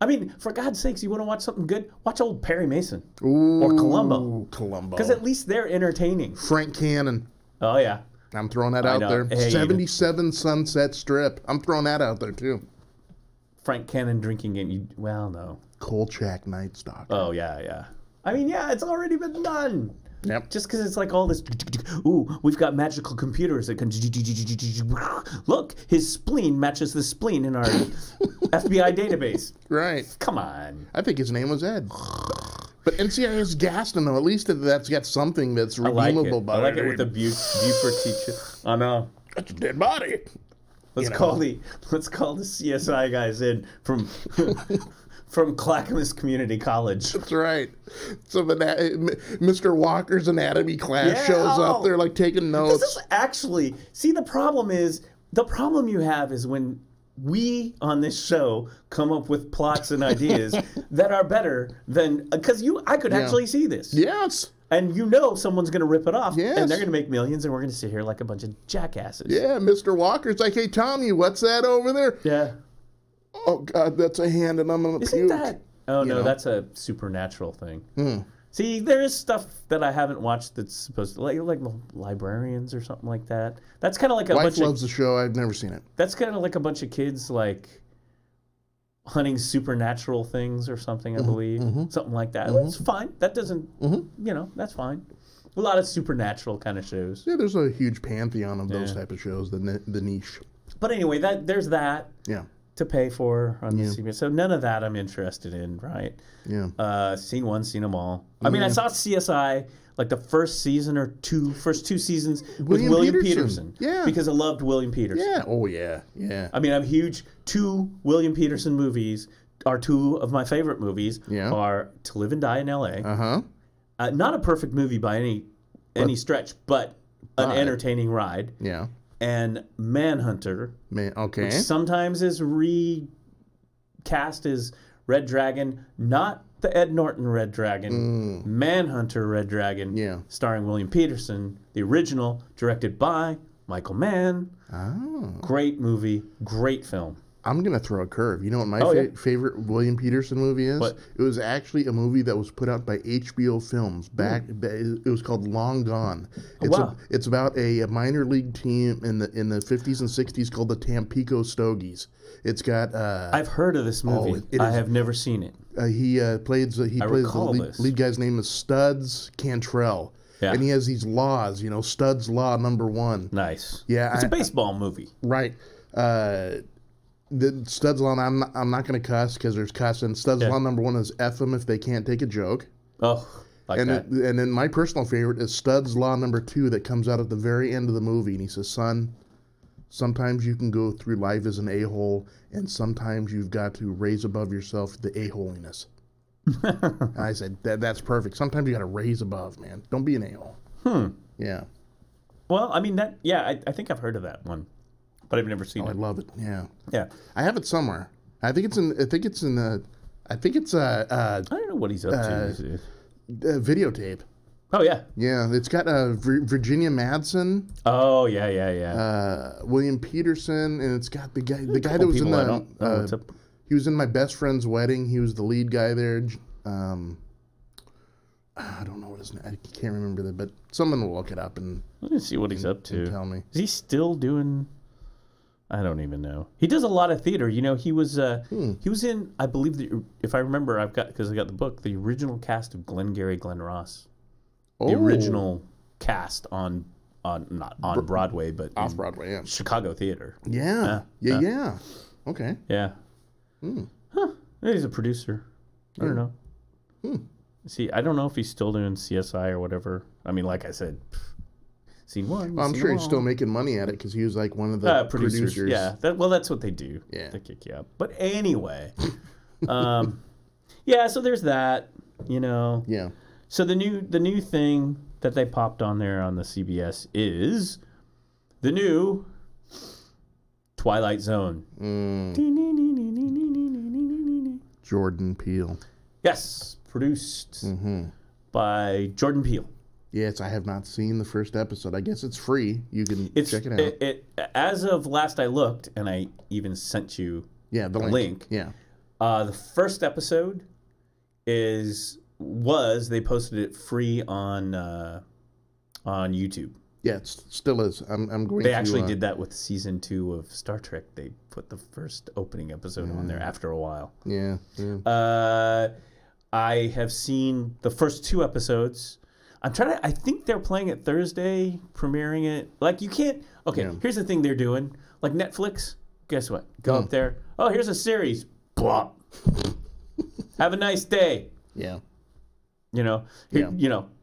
I mean, for God's sakes, you want to watch something good? Watch old Perry Mason. Ooh, or Columbo. Columbo. Because at least they're entertaining. Frank Cannon. Oh, yeah. I'm throwing that out there. Hey, 77 Sunset Strip. I'm throwing that out there, too. Frank Cannon drinking game. Well, no. Kolchak Night Stalker. Oh, yeah. I mean, yeah, it's already been done. Yep. Just because it's like all this, ooh, we've got magical computers that can, look, his spleen matches the spleen in our FBI database. Right. Come on. I think his name was Ed. But NCIS Gaston, though, at least that's got something that's redeemable about it. I like it with the Buford teacher. I know. That's a dead body. Let's call the CSI guys in from Clackamas Community College. That's right. So Mr. Walker's anatomy class shows up. They're like taking notes. This is actually, see, the problem you have is when we on this show come up with plots and ideas that are better than, because I could actually see this. Yes. And someone's going to rip it off, and they're going to make millions, and we're going to sit here like a bunch of jackasses. Yeah, Mr. Walker's like, hey, Tommy, what's that over there? Yeah. Oh, God, that's a hand, and I'm going to puke. Isn't that? Oh, no, that's a supernatural thing. See, there is stuff that I haven't watched that's supposed to, like Librarians or something like that. That's kind of like a bunch of... Wife loves the show. I've never seen it. That's kind of like a bunch of kids, like, hunting supernatural things or something, I believe. Something like that. It's fine. That doesn't, that's fine. A lot of supernatural kind of shows. Yeah, there's a huge pantheon of those type of shows, the niche. But anyway, there's that. Yeah. To pay for on the CBS. So none of that I'm interested in, right? Yeah. Seen one, seen them all. I mean, I saw CSI like the first two seasons with William Peterson. Yeah. Because I loved William Peterson. Yeah. Oh, yeah. Yeah. I mean, I'm huge. Two William Peterson movies are two of my favorite movies. Yeah. Are To Live and Die in L.A. Uh-huh. Not a perfect movie by any stretch, but an entertaining ride. Yeah. And Manhunter, which sometimes is recast as Red Dragon, not the Ed Norton Red Dragon, Manhunter Red Dragon, starring William Peterson, the original, directed by Michael Mann. Oh. Great movie, great film. I'm going to throw a curve. You know what my favorite William Peterson movie is? What? It was actually a movie that was put out by HBO Films. It was called Long Gone. It's about a minor league team in the 50s and 60s called the Tampico Stogies. It's got... I've heard of this movie. I have never seen it. The lead guy's name is Studs Cantrell. Yeah. And he has these laws, Studs Law number 1. Nice. Yeah. It's a baseball movie. Right. The Studs Law, I'm not going to cuss because there's cussing. Studs Law number 1 is F them if they can't take a joke. Oh, that. And then my personal favorite is Studs Law number 2 that comes out at the very end of the movie. And he says, son, sometimes you can go through life as an a-hole, and sometimes you've got to raise above yourself the a-holiness. I said, that's perfect. Sometimes you got to raise above, man. Don't be an a-hole. Yeah. Well, I mean, I think I've heard of that one. But I've never seen it. I love it. Yeah. Yeah. I have it somewhere. I think it's I don't know what he's up to. Videotape. Oh yeah. Yeah, it's got Virginia Madsen. Oh yeah. William Peterson, and it's got the guy that was in the. He was in My Best Friend's Wedding. He was the lead guy there. I don't know what his name. I can't remember that, but someone will look it up and. Let's see what he's up to. Tell me. Is he still doing? I don't even know. He does a lot of theater. He was in, I believe, if I remember, because I got the book, the original cast of Glengarry Glen Ross. The original cast on not on Broadway, but off Broadway, yeah. Chicago theater. Yeah. Okay. Yeah. Huh. He's a producer. I don't know. See, I don't know if he's still doing CSI or whatever. I mean, like I said, scene one. Well, I'm sure he's still making money at it because he was like one of the producers. Yeah. That's what they do. Yeah. They kick you out. But anyway, yeah. So there's that. Yeah. So the new thing that they popped on there on the CBS is the new Twilight Zone. Jordan Peele. Yes, produced by Jordan Peele. Yes, I have not seen the first episode. I guess it's free. You can check it out. As of last I looked, and I even sent you the link. Yeah. The first episode they posted it free on YouTube. Yeah, it still is. I'm going. They actually did that with season 2 of Star Trek. They put the first opening episode on there after a while. Yeah. I have seen the first 2 episodes. I think they're playing it Thursday, premiering it. Like, you can't. Okay, here's the thing they're doing. Like Netflix, guess what? Go up there. Oh, here's a series. Blah. Have a nice day. Yeah.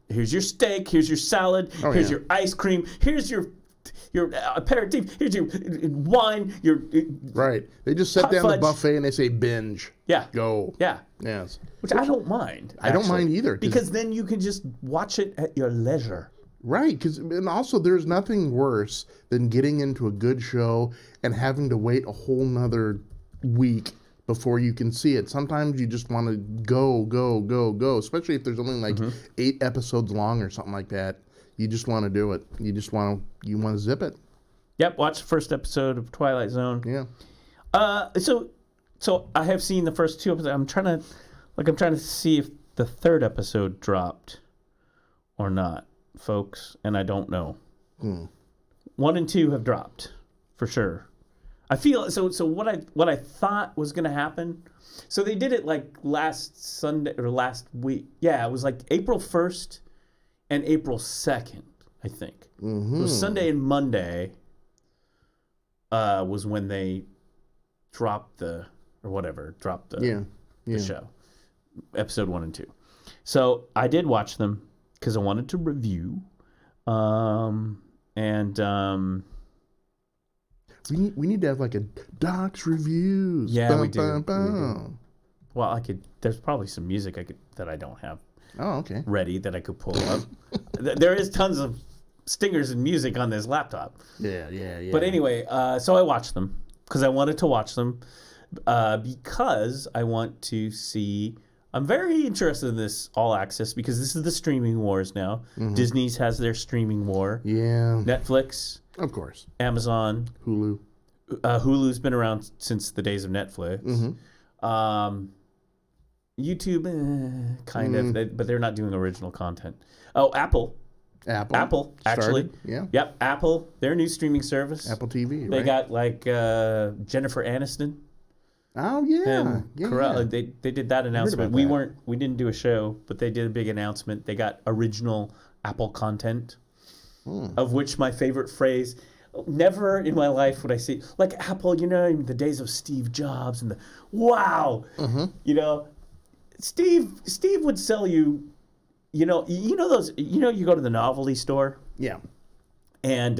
Here's your steak. Here's your salad. Here's your ice cream. Here's your aperitif. Here's your wine. Right. They just set down the buffet and they say binge. Yeah. Go. Yeah. Yes. Which I don't mind. I don't mind either. Because then you can just watch it at your leisure. Right. And also there's nothing worse than getting into a good show and having to wait a whole nother week before you can see it. Sometimes you just want to go, especially if there's only like 8 episodes long or something like that. You just want to do it. You want to zip it. Yep, watch the first episode of Twilight Zone. Yeah. So I have seen the first 2 episodes. I'm trying to see if the 3rd episode dropped or not, folks, and I don't know. 1 and 2 have dropped for sure. I feel so. What I thought was going to happen. So they did it like last Sunday or last week. Yeah, it was like April 1st and April 2nd, I think. So Sunday and Monday was when they dropped the show, episode 1 and 2. So I did watch them because I wanted to review, We need to have like a Doc's reviews. Yeah, we do. Well, there's probably some music that I don't have. Oh, okay. Ready that I could pull up. There is tons of stingers and music on this laptop. Yeah. But anyway, so I watched them because I wanted to watch them because I want to see. I'm very interested in this all access because this is the streaming wars now. Disney's has their streaming war. Yeah. Netflix. Of course. Amazon. Hulu. Hulu's been around since the days of Netflix. YouTube, kind of, but they're not doing original content. Oh, Apple, actually. Started, yeah. Yep, Apple, their new streaming service. Apple TV, They right? got like Jennifer Aniston. Oh, yeah. And they did that announcement. We didn't do a show, but they did a big announcement. They got original Apple content, of which my favorite phrase, never in my life would I see, like Apple, the days of Steve Jobs and Steve would sell you, you go to the novelty store. Yeah. And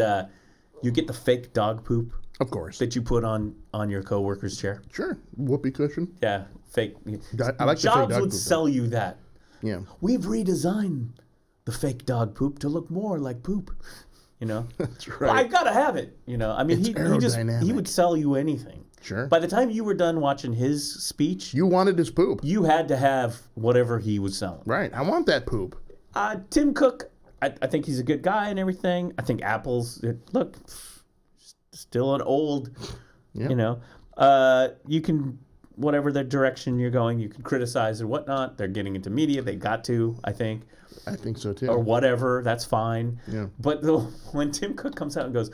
you get the fake dog poop. Of course. That you put on your coworker's chair. Sure. Whoopee cushion. Yeah. Fake. I like the fake dog Jobs would poop, sell you that. Yeah. We've redesigned the fake dog poop to look more like poop. That's right. Well, I gotta have it. I mean, he would sell you anything. Sure. By the time you were done watching his speech, you wanted his poop. You had to have whatever he was selling. Right. I want that poop. Tim Cook, I think he's a good guy and everything. I think Apple's still an old. You can, whatever the direction you're going, you can criticize or whatnot. They're getting into media. They got to, I think. I think so too. Or whatever. That's fine. Yeah. But when Tim Cook comes out and goes,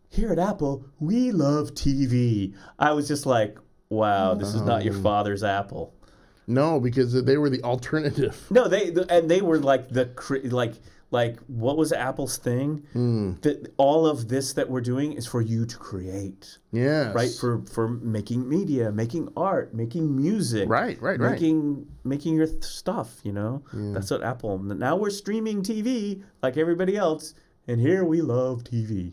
"Here at Apple, we love TV," I was just like, wow, this is not your father's Apple. No, because they were the alternative. No, they were like Like, what was Apple's thing? That all of this that we're doing is for you to create. Yes. Right? For making media, making art, making music. Right. Making your stuff, you know? Yeah. That's what Apple... Now we're streaming TV like everybody else, and here we love TV.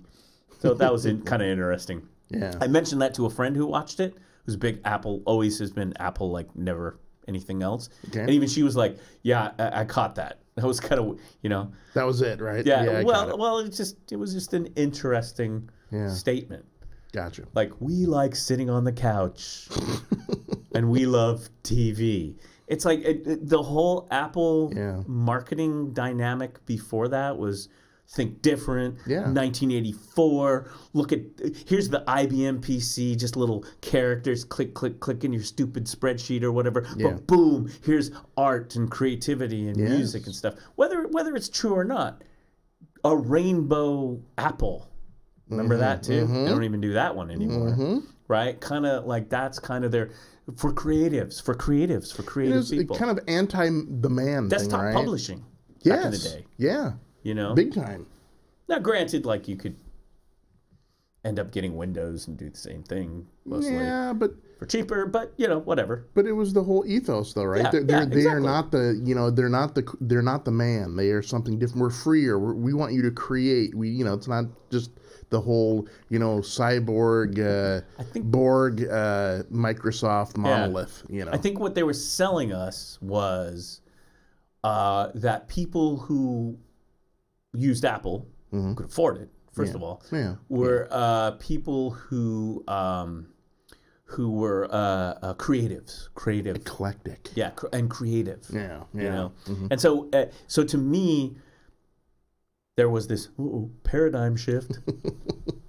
So that was kind of interesting. Yeah. I mentioned that to a friend who watched it, who's a big Apple, always has been Apple, like never anything else. Okay. And even she was like, yeah, I caught that. That was kind of, you know. That was it, right? Yeah. Well, it was just an interesting statement. Gotcha. Like, we like sitting on the couch and we love TV. It's like the whole Apple marketing dynamic before that was think different. Yeah. 1984. Look at, here's the IBM PC, just little characters, click, click, click in your stupid spreadsheet or whatever. Yeah. But boom, here's art and creativity and music and stuff. Whether it's true or not, a rainbow apple. Remember that too? They don't even do that one anymore. Right? Kind of like that's kind of their, for creatives, for creative people. It's kind of anti the man desktop thing, right? publishing back in the day. Yeah. You know? Big time. Now, granted, like, you could end up getting Windows and do the same thing mostly. Yeah, but... for cheaper, but, you know, whatever. But it was the whole ethos, though, right? Yeah, they are not the, you know, they're not the man. They are something different. We're freer. We want you to create. You know, it's not just the whole, you know, cyborg, Borg, Microsoft monolith, you know. I think what they were selling us was that people who used Apple could afford it. First of all, were people who were creatives, eclectic, and creative, you know, and so to me, there was this paradigm shift.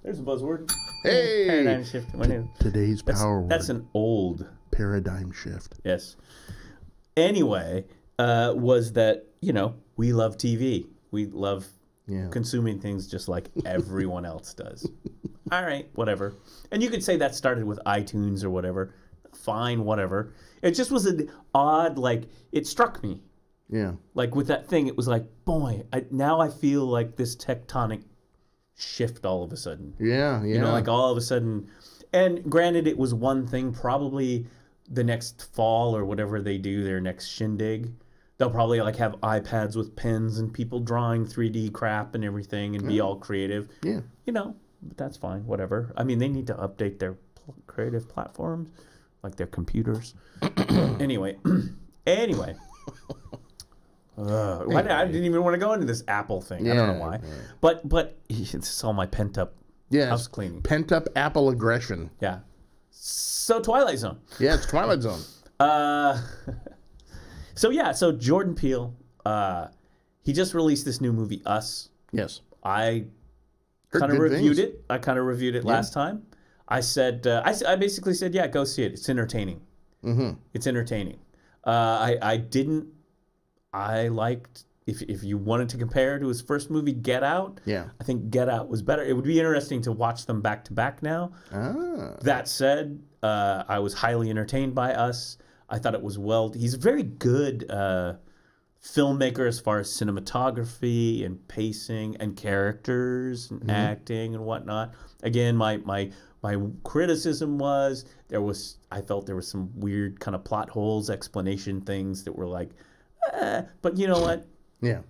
There's a buzzword. Hey, paradigm shift. Today's power word. That's an old paradigm shift. Yes. Anyway, was that, you know, we love TV. We love consuming things just like everyone else does. All right, whatever. And you could say that started with iTunes or whatever. Fine, whatever. It just was an odd, like, it struck me. Yeah. Like with that thing, it was like, boy, now I feel like this tectonic shift all of a sudden. Yeah. You know, like all of a sudden. And granted, it was one thing, probably the next fall or whatever they do, their next shindig. They'll probably like have iPads with pens and people drawing 3D crap and everything and be all creative. Yeah. You know, but that's fine, whatever. I mean, they need to update their creative platforms, like their computers. Anyway. I didn't even want to go into this Apple thing. I don't know why. Yeah. But it's all my pent up house cleaning. Pent up Apple aggression. Yeah. So Twilight Zone. Yeah, it's Twilight Zone. So Jordan Peele, he just released this new movie, Us. Yes. I kind of reviewed it. I kind of reviewed it last time. I said, I basically said, yeah, go see it. It's entertaining. It's entertaining. I liked, if you wanted to compare to his first movie, Get Out. Yeah. I think Get Out was better. It would be interesting to watch them back to back now. That said, I was highly entertained by Us. I thought it was he's a very good filmmaker as far as cinematography and pacing and characters and acting and whatnot. Again, my criticism was I felt there was some weird kind of plot holes, explanation things that were like, but you know what? Yeah.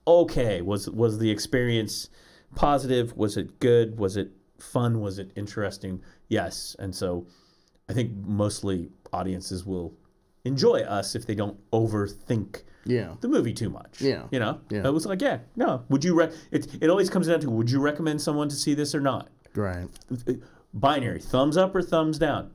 Okay. Was the experience positive? Was it good? Was it fun? Was it interesting? Yes. And so I think mostly audiences will enjoy Us if they don't overthink the movie too much. Yeah. You know? Yeah. It was like, would you it always comes down to, would you recommend someone to see this or not? Right. Binary, thumbs up or thumbs down.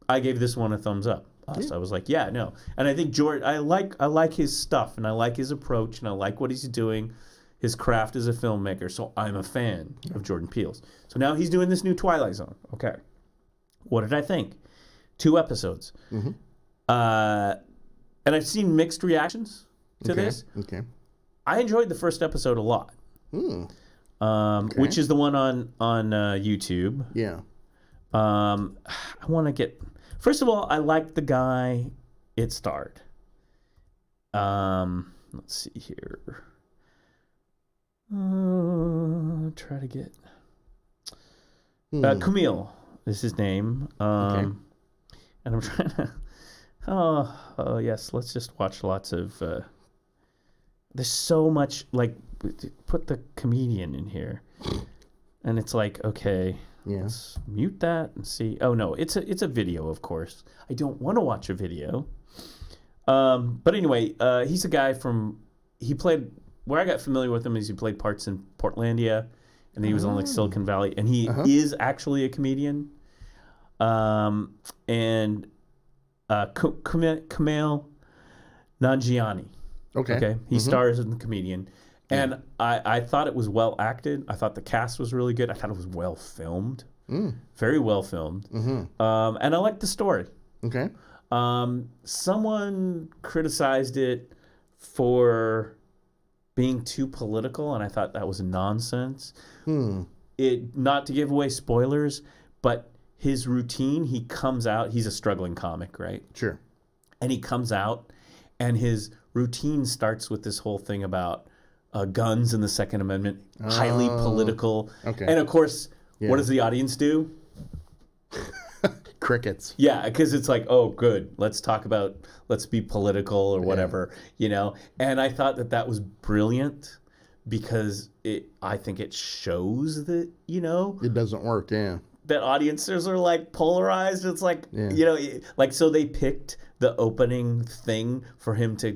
I gave this one a thumbs up. Us. I was like, no. And I think George, I like his stuff and I like his approach and I like what he's doing, his craft as a filmmaker. So I'm a fan of Jordan Peele's. So now he's doing this new Twilight Zone. Okay. What did I think? 2 episodes. And I've seen mixed reactions to this. Okay. I enjoyed the first episode a lot. Which is the one on YouTube. Yeah. I want to get... First of all, I liked the guy it starred. Let's see here. Try to get Camille is his name. Okay. And I'm trying to. Oh yes, let's just watch lots of. There's so much, like, put the comedian in here, and it's like, okay, let's mute that and see. Oh no, it's a video, of course. I don't want to watch a video. But anyway, he's a guy he played, where I got familiar with him is he played parts in Portlandia, and then he was on like Silicon Valley, and he is actually a comedian. And Kumail Nanjiani. Okay. He stars in The Comedian. And I thought it was well acted. I thought the cast was really good. I thought it was well filmed. Very well filmed. And I liked the story. Okay. Someone criticized it for being too political, and I thought that was nonsense. Not to give away spoilers, but his routine, he comes out, he's a struggling comic, right? Sure. And he comes out, and his routine starts with this whole thing about guns and the Second Amendment, highly political. Okay. And of course, what does the audience do? Crickets. Yeah, because it's like, oh, good. Let's be political or whatever, you know? And I thought that was brilliant because I think it shows that, you know. It doesn't work, that audiences are like polarized. It's like, you know, like, so they picked the opening thing for him to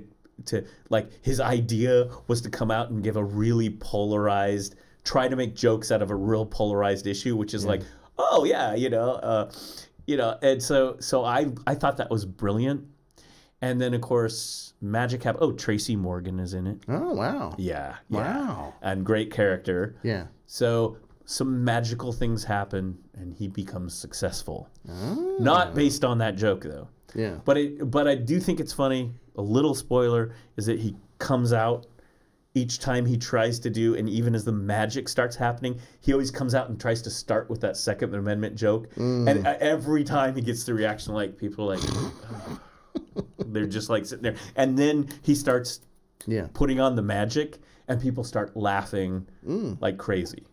like, his idea was to come out and give a really polarized, try to make jokes out of a real polarized issue, which is like, oh yeah, you know, and so I thought that was brilliant. And then of course magic happened. Oh, Tracy Morgan is in it. Oh wow. Yeah. Wow. And great character. Yeah. So some magical things happen, and he becomes successful. Not based on that joke, though. Yeah. But I do think it's funny. A little spoiler is that he comes out each time he tries to do, and even as the magic starts happening, he always comes out and tries to start with that Second Amendment joke. And every time he gets the reaction, like, people are like, they're just like sitting there. And then he starts putting on the magic, and people start laughing like crazy.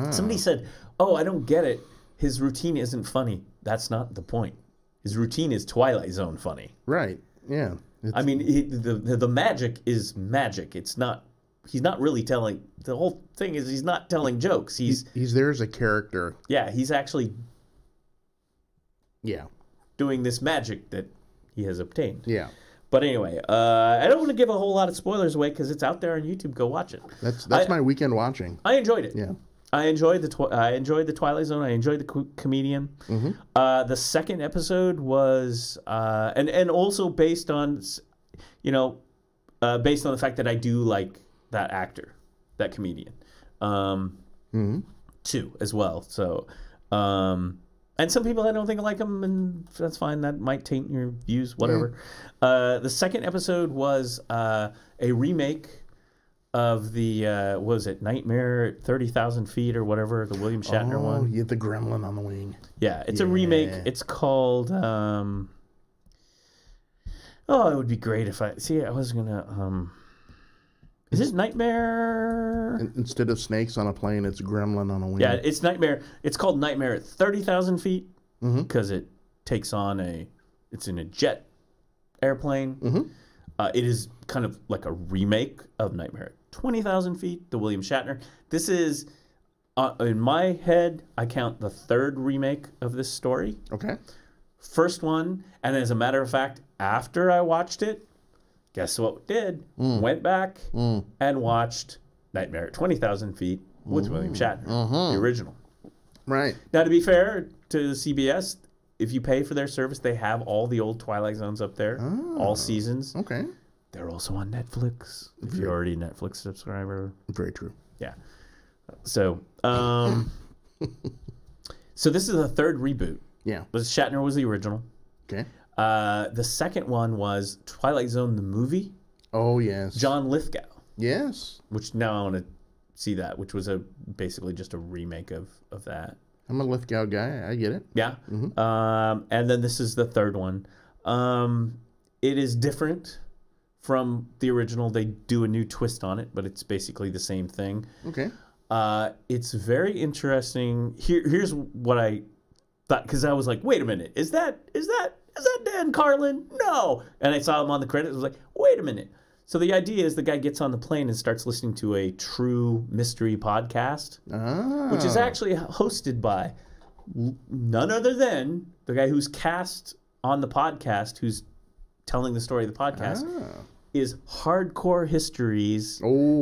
Somebody said, oh, I don't get it. His routine isn't funny. That's not the point. His routine is Twilight Zone funny. Right. Yeah. I mean, the magic is magic. It's not. He's not really telling. The whole thing is he's not telling jokes. He's there as a character. Yeah. He's actually. Yeah. Doing this magic that he has obtained. Yeah. But anyway, I don't want to give a whole lot of spoilers away because it's out there on YouTube. Go watch it. That's my weekend watching. I enjoyed it. Yeah. I enjoyed the Twilight Zone. I enjoyed the Comedian. The second episode was and also based on, you know, based on the fact that I do like that actor, that comedian, too as well. So, and some people I don't think like him, and that's fine. That might taint your views, whatever. The second episode was a remake of the what was it, Nightmare at 30,000 Feet or whatever, the William Shatner one. Oh, yeah, the gremlin on the wing. Yeah, it's a remake. It's called it would be great if I was gonna is it Nightmare? Instead of snakes on a plane, it's gremlin on a wing. Yeah, it's Nightmare. It's called Nightmare at 30,000 Feet because it takes on it's in a jet airplane. It is kind of like a remake of Nightmare at 20,000 Feet, the William Shatner. This is, in my head, I count the third remake of this story. Okay. First one, and as a matter of fact, after I watched it, guess what did? Went back and watched Nightmare at 20,000 Feet with William Shatner, the original. Right. Now, to be fair to CBS, if you pay for their service, they have all the old Twilight Zones up there, all seasons. Okay. They're also on Netflix, if you're already a Netflix subscriber. Very true. Yeah. So, so this is the third reboot. Yeah. Shatner was the original. Okay. The second one was Twilight Zone, the movie. Oh, yes. John Lithgow. Yes. Which now I want to see that, which was basically just a remake of that. I'm a Lithgow guy. I get it. Yeah. And then this is the third one. It is different from the original. They do a new twist on it, but it's basically the same thing. Okay. It's very interesting. Here's what I thought, because I was like, wait a minute, is that Dan Carlin? No. And I saw him on the credits. I was like, wait a minute. So the idea is the guy gets on the plane and starts listening to a true mystery podcast, which is actually hosted by none other than the guy who's cast on the podcast, who's telling the story of the podcast, is Hardcore History's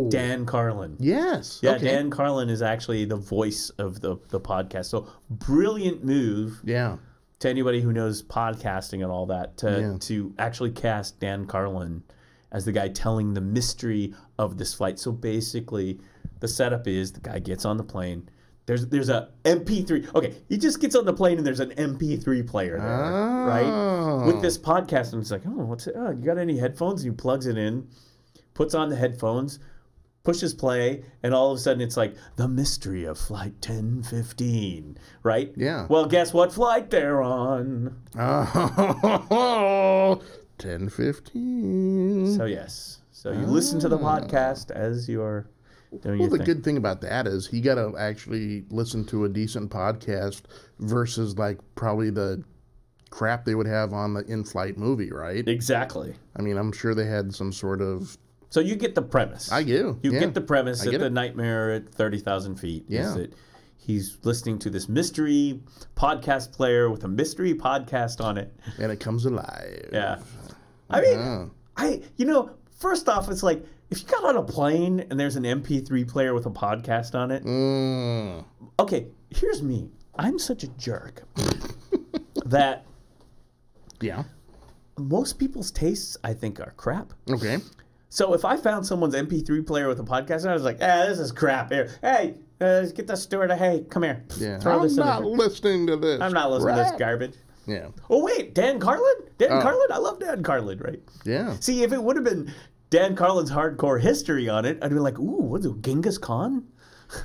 Dan Carlin. Yes. Yeah, okay. Dan Carlin is actually the voice of the podcast. So brilliant move. Yeah. To anybody who knows podcasting and all that, to actually cast Dan Carlin as the guy telling the mystery of this flight. So basically, the setup is the guy gets on the plane. There's a MP3. Okay, he just gets on the plane and there's an MP3 player there, right? With this podcast, and it's like, what's it? Oh, you got any headphones? And he plugs it in, puts on the headphones, pushes play, and all of a sudden it's like, the mystery of flight 1015, right? Yeah. Well, guess what flight they're on? 1015. So yes. So you listen to the podcast as you're doing your thing. The good thing about that is he got to actually listen to a decent podcast versus like probably the crap they would have on the in-flight movie, right? Exactly. I mean, I'm sure they had some sort of... So you get the premise. I do. You get the premise that the nightmare at 30,000 feet is that he's listening to this mystery podcast player with a mystery podcast on it. And it comes alive. Yeah. I mean, first off, it's like, if you got on a plane and there's an MP3 player with a podcast on it, okay, here's me. I'm such a jerk that most people's tastes, I think, are crap. Okay. So if I found someone's MP3 player with a podcast, and I was like, this is crap. Here, hey, get the steward. Hey, come here. Yeah. I'm not listening to this. I'm not listening to this garbage. Yeah. Oh, wait, Dan Carlin? Dan Carlin? I love Dan Carlin, right? Yeah. See, if it would have been Dan Carlin's Hardcore History on it, I'd be like, ooh, what's it, Genghis Khan?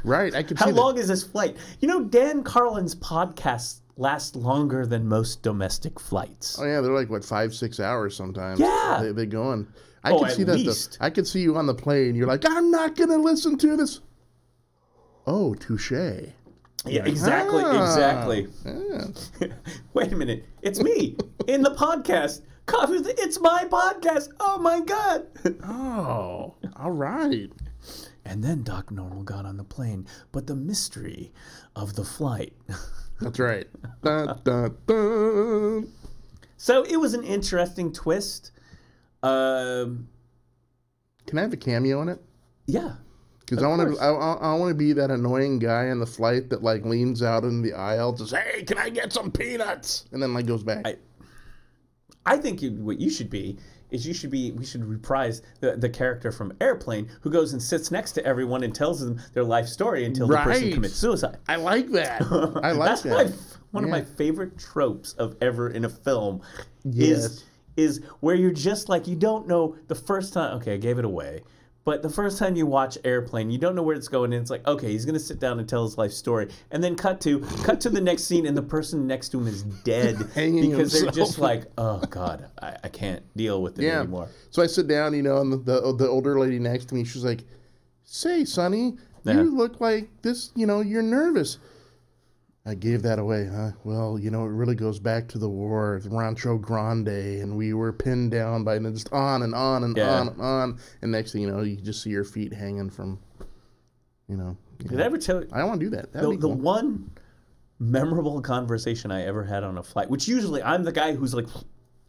Right, I could see How long is this flight? You know, Dan Carlin's podcasts last longer than most domestic flights. Oh, yeah, they're like, 5-6 hours sometimes. Yeah. They go on. I could see that. I could see you on the plane. You're like, I'm not going to listen to this. Oh, touche. Yeah, exactly. Yeah. Wait a minute. It's me in the podcast. It's my podcast. Oh, my God. Oh, all right. And then Doc Normal got on the plane. But the mystery of the flight. That's right. Dun, dun, dun. So it was an interesting twist. Can I have a cameo in it? Yeah. Because I want to be that annoying guy on the flight that like leans out in the aisle, says, "Hey, can I get some peanuts?" and then like goes back. I think what you should be is we should reprise the character from Airplane who goes and sits next to everyone and tells them their life story until the person commits suicide. I like that. I like that. One of my favorite tropes of ever in a film is where you're just like, you don't know the first time. Okay, I gave it away. But the first time you watch Airplane, you don't know where it's going, and it's like, okay, he's going to sit down and tell his life story, and then cut to the next scene, and the person next to him is dead because they're just like, oh God, I can't deal with it anymore. So I sit down, and the older lady next to me, she's like, "Say, Sonny, you look like this. You're nervous." I gave that away, huh? Well, it really goes back to the war, Rancho Grande, and we were pinned down by just on and on and on and on. And next thing you know, you just see your feet hanging from, Did I ever tell you? I don't want to do that. The one memorable conversation I ever had on a flight, which usually I'm the guy who's like,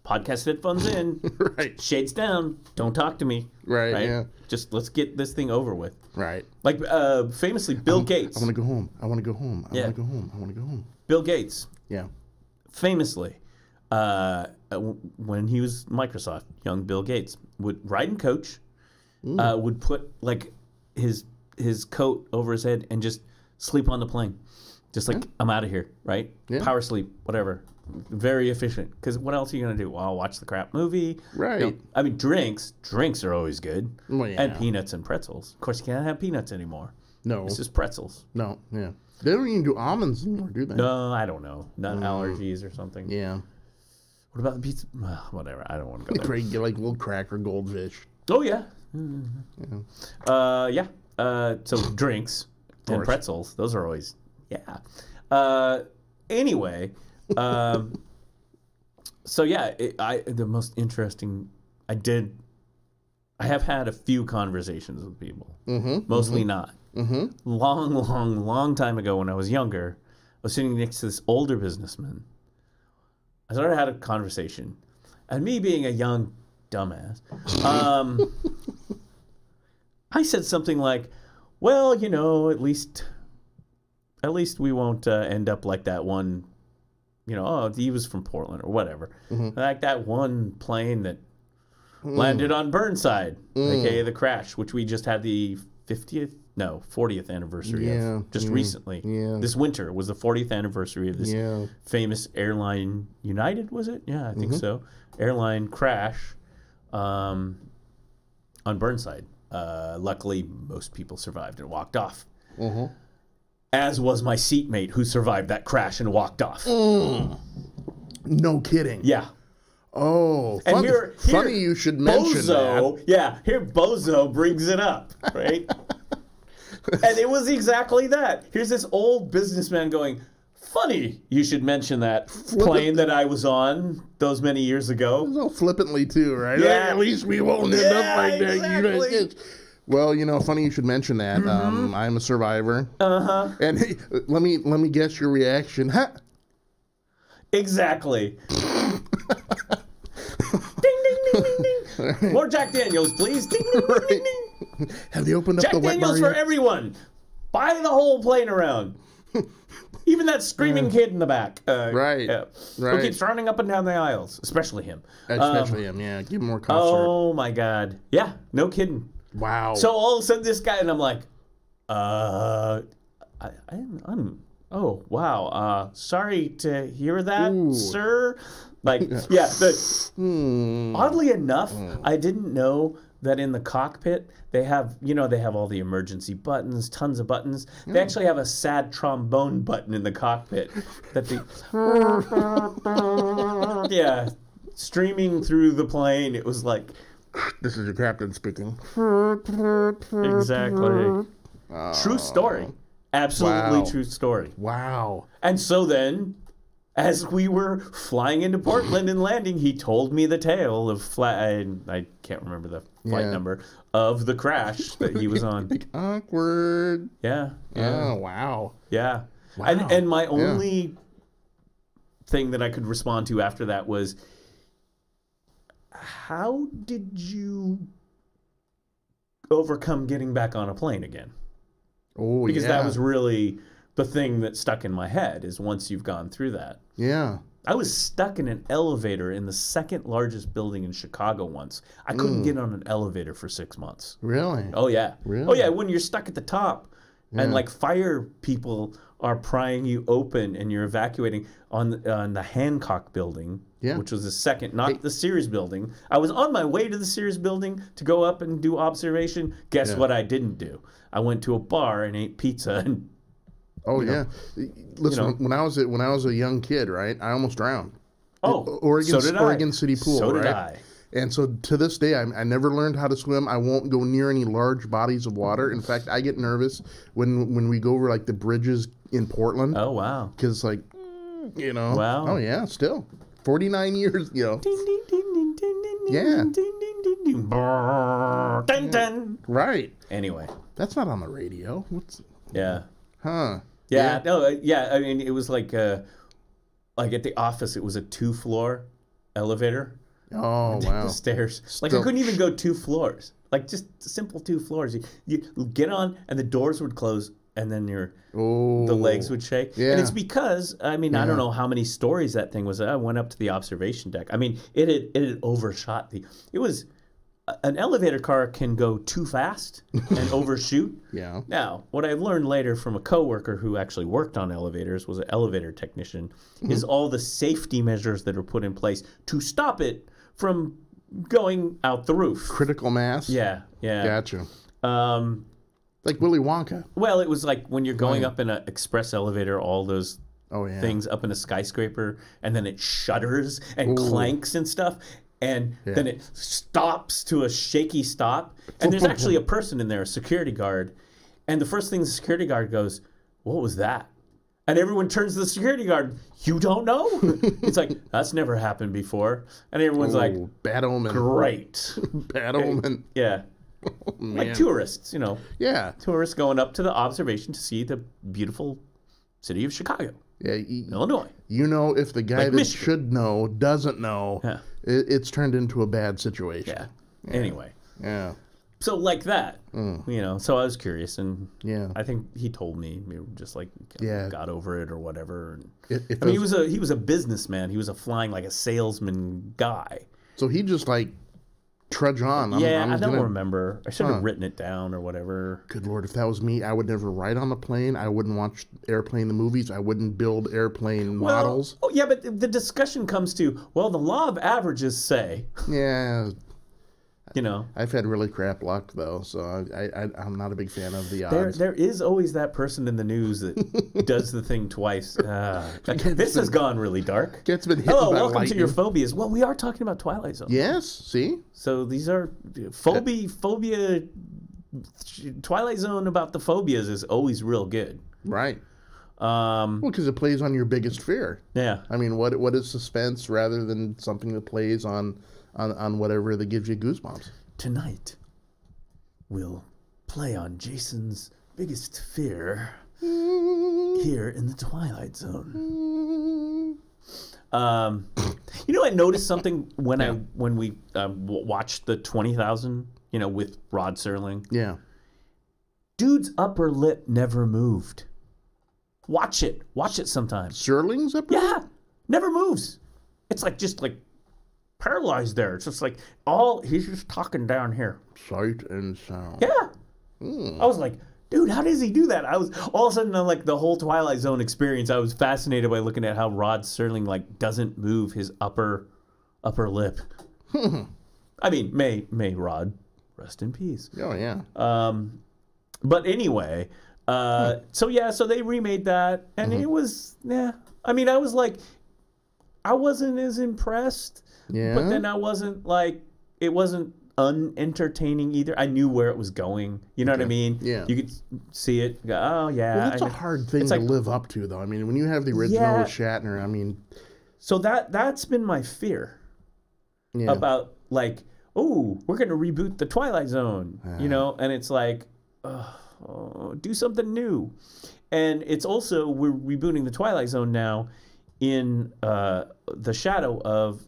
podcast headphones in, right, shades down, don't talk to me. Right, yeah. Just let's get this thing over with. Right. Like famously, Bill Gates. I want to go home. I want to go home. I want to go home. I want to go home. Bill Gates. Yeah. Famously, when he was Microsoft, young Bill Gates would ride in coach, would put like his coat over his head and just sleep on the plane. Just like, I'm out of here, right? Yeah. Power sleep, whatever. Very efficient. Because what else are you going to do? Well, I'll watch the crap movie. Right. I mean, drinks are always good. Well, yeah. And peanuts and pretzels. Of course, you can't have peanuts anymore. No. It's just pretzels. No, yeah. They don't even do almonds anymore, do they? No, I don't know. Not allergies or something. Yeah. What about the pizza? Whatever. I don't want to go there. Great, like little cracker goldfish. Oh yeah. Yeah. So drinks and pretzels. Those are always Anyway. So yeah, the most interesting. I have had a few conversations with people. Mostly not. Long time ago when I was younger, I was sitting next to this older businessman. I started to have a conversation, and me being a young dumbass, I said something like, "Well, at least we won't end up like that one. He was from Portland or whatever, like that one plane that landed on Burnside, aka the crash, which we just had the 40th anniversary of just recently. This winter was the 40th anniversary of this famous airline, United, was it? Yeah, I think so. Airline crash on Burnside. Luckily, most people survived and walked off. As was my seatmate who survived that crash and walked off. No kidding. Yeah. Oh, funny you should mention Bozo, that. Yeah, here Bozo brings it up, right? And it was exactly that. Here's this old businessman going, funny you should mention that plane that I was on those many years ago. So flippantly too, right? Yeah. At least we won't end up like that. Exactly. Well, funny you should mention that. I'm a survivor. And hey, let me guess your reaction. Huh? Exactly. Ding, ding, ding, ding, ding. Right. More Jack Daniels, please. Ding, ding, ding, ding, ding. Have you opened up Jack the wet Daniels for everyone. Buy the whole plane around. Even that screaming kid in the back. Right. Who keeps running up and down the aisles. Especially him. Especially him, yeah. Give him more concert. Oh, my God. Yeah, no kidding. Wow. So all of a sudden this guy, and I'm like, oh, wow. Sorry to hear that, sir. Like, yeah. Oddly enough, I didn't know that in the cockpit, they have all the emergency buttons, tons of buttons. They actually have a sad trombone button in the cockpit that streaming through the plane. It was like, this is your captain speaking. Exactly. True story. Absolutely true story. Wow. And so then, as we were flying into Portland and landing, he told me the tale of I can't remember the flight number of the crash that he was on. Awkward. Yeah. Oh, wow. Yeah. Wow. And my only thing that I could respond to after that was, how did you overcome getting back on a plane again? Oh, because that was really the thing that stuck in my head, is once you've gone through that. Yeah. I was stuck in an elevator in the second largest building in Chicago once. I couldn't get on an elevator for 6 months. Really? Oh, yeah. Really? Oh, yeah, when you're stuck at the top and like fire people are prying you open and you're evacuating on the Hancock building, which was the second, not the Sears building. I was on my way to the Sears building to go up and do observation. Guess what I didn't do? I went to a bar and ate pizza and listen, when I was a young kid, right, I almost drowned. Oh, Oregon City pool, so right? did I. And so to this day, I never learned how to swim. I won't go near any large bodies of water. In fact, I get nervous when we go over like the bridges in Portland. Oh, wow. Because like, Wow. Oh yeah, still 49 years, Ding, ding, ding, ding, ding, ding, Yeah. ding, ding, ding, ding. Brrr, dun, dun. Right. Anyway. That's not on the radio. What's? Yeah. Huh. Yeah. No. Yeah. I mean, it was like at the office, it was a 2-floor elevator. Oh, wow. The stairs. Like I couldn't even go 2 floors. Like just simple 2 floors. You get on and the doors would close and then the legs would shake. Yeah. And it's because, I mean, I don't know how many stories that thing was. I went up to the observation deck. I mean, it had overshot it was, an elevator car can go too fast and overshoot. Yeah. Now, what I learned later from a coworker who actually worked on elevators, was an elevator technician, is all the safety measures that are put in place to stop it from going out the roof. Critical mass? Yeah. Gotcha. Like Willy Wonka. Well, it was like when you're going up in an express elevator, all those things up in a skyscraper, and then it shudders and clanks and stuff, and then it stops to a shaky stop, and there's actually a person in there, a security guard, and the first thing the security guard goes, "What was that?" And everyone turns to the security guard. "You don't know?" It's like, "That's never happened before." And everyone's like, "Bad omen." Great. Bad omen. Yeah. Oh, like tourists, you know. Yeah. Tourists going up to the observation to see the beautiful city of Chicago. Yeah. Illinois. You know, if the guy that should know doesn't know, it's turned into a bad situation. Yeah. Anyway. Yeah. So like that, you know, so I was curious, and I think he told me, just like got over it or whatever. And, I mean, he was a businessman. He was flying like a salesman guy. So he just like trudge on. I don't remember. I should have written it down or whatever. Good Lord, if that was me, I would never ride on a plane. I wouldn't watch airplane the movies. I wouldn't build airplane models. Oh yeah, but the discussion comes to, well, the law of averages say. Yeah. You know, I've had really crap luck though, so I'm not a big fan of the odds. There is always that person in the news that does the thing twice. This has gone really dark. Gets been hit Hello, by welcome lightning. to your phobias. Well, we are talking about Twilight Zone. Yes, see? So these are phobia. Twilight Zone about the phobias is always real good. Right. Well, because it plays on your biggest fear. Yeah. I mean, what is suspense rather than something that plays on whatever that gives you goosebumps? Tonight, we'll play on Jason's biggest fear here in the Twilight Zone. You know, I noticed something when we watched the 20,000, you know, with Rod Serling. Yeah. Dude's upper lip never moved. Watch it sometimes. Serling's upper lip? Yeah, never moves. It's like just like paralyzed there. It's just like he's just talking down here. Sight and sound. Yeah. I was like, dude, how does he do that? I was all of a sudden, like the whole Twilight Zone experience, I was fascinated by looking at how Rod Serling like doesn't move his upper lip. I mean, may Rod rest in peace. Oh yeah. But anyway, so they remade that, and it was I mean, I was like, I wasn't as impressed. Yeah. But then I wasn't like, it wasn't unentertaining either. I knew where it was going. You know what I mean? Yeah. You could see it. Go, oh yeah. Well, that's a hard thing to live up to, though. I mean, when you have the original with Shatner, I mean. So that's been my fear. Yeah. About like, oh, we're gonna reboot the Twilight Zone, you know, and it's like, do something new, and it's also we're rebooting the Twilight Zone now in the shadow of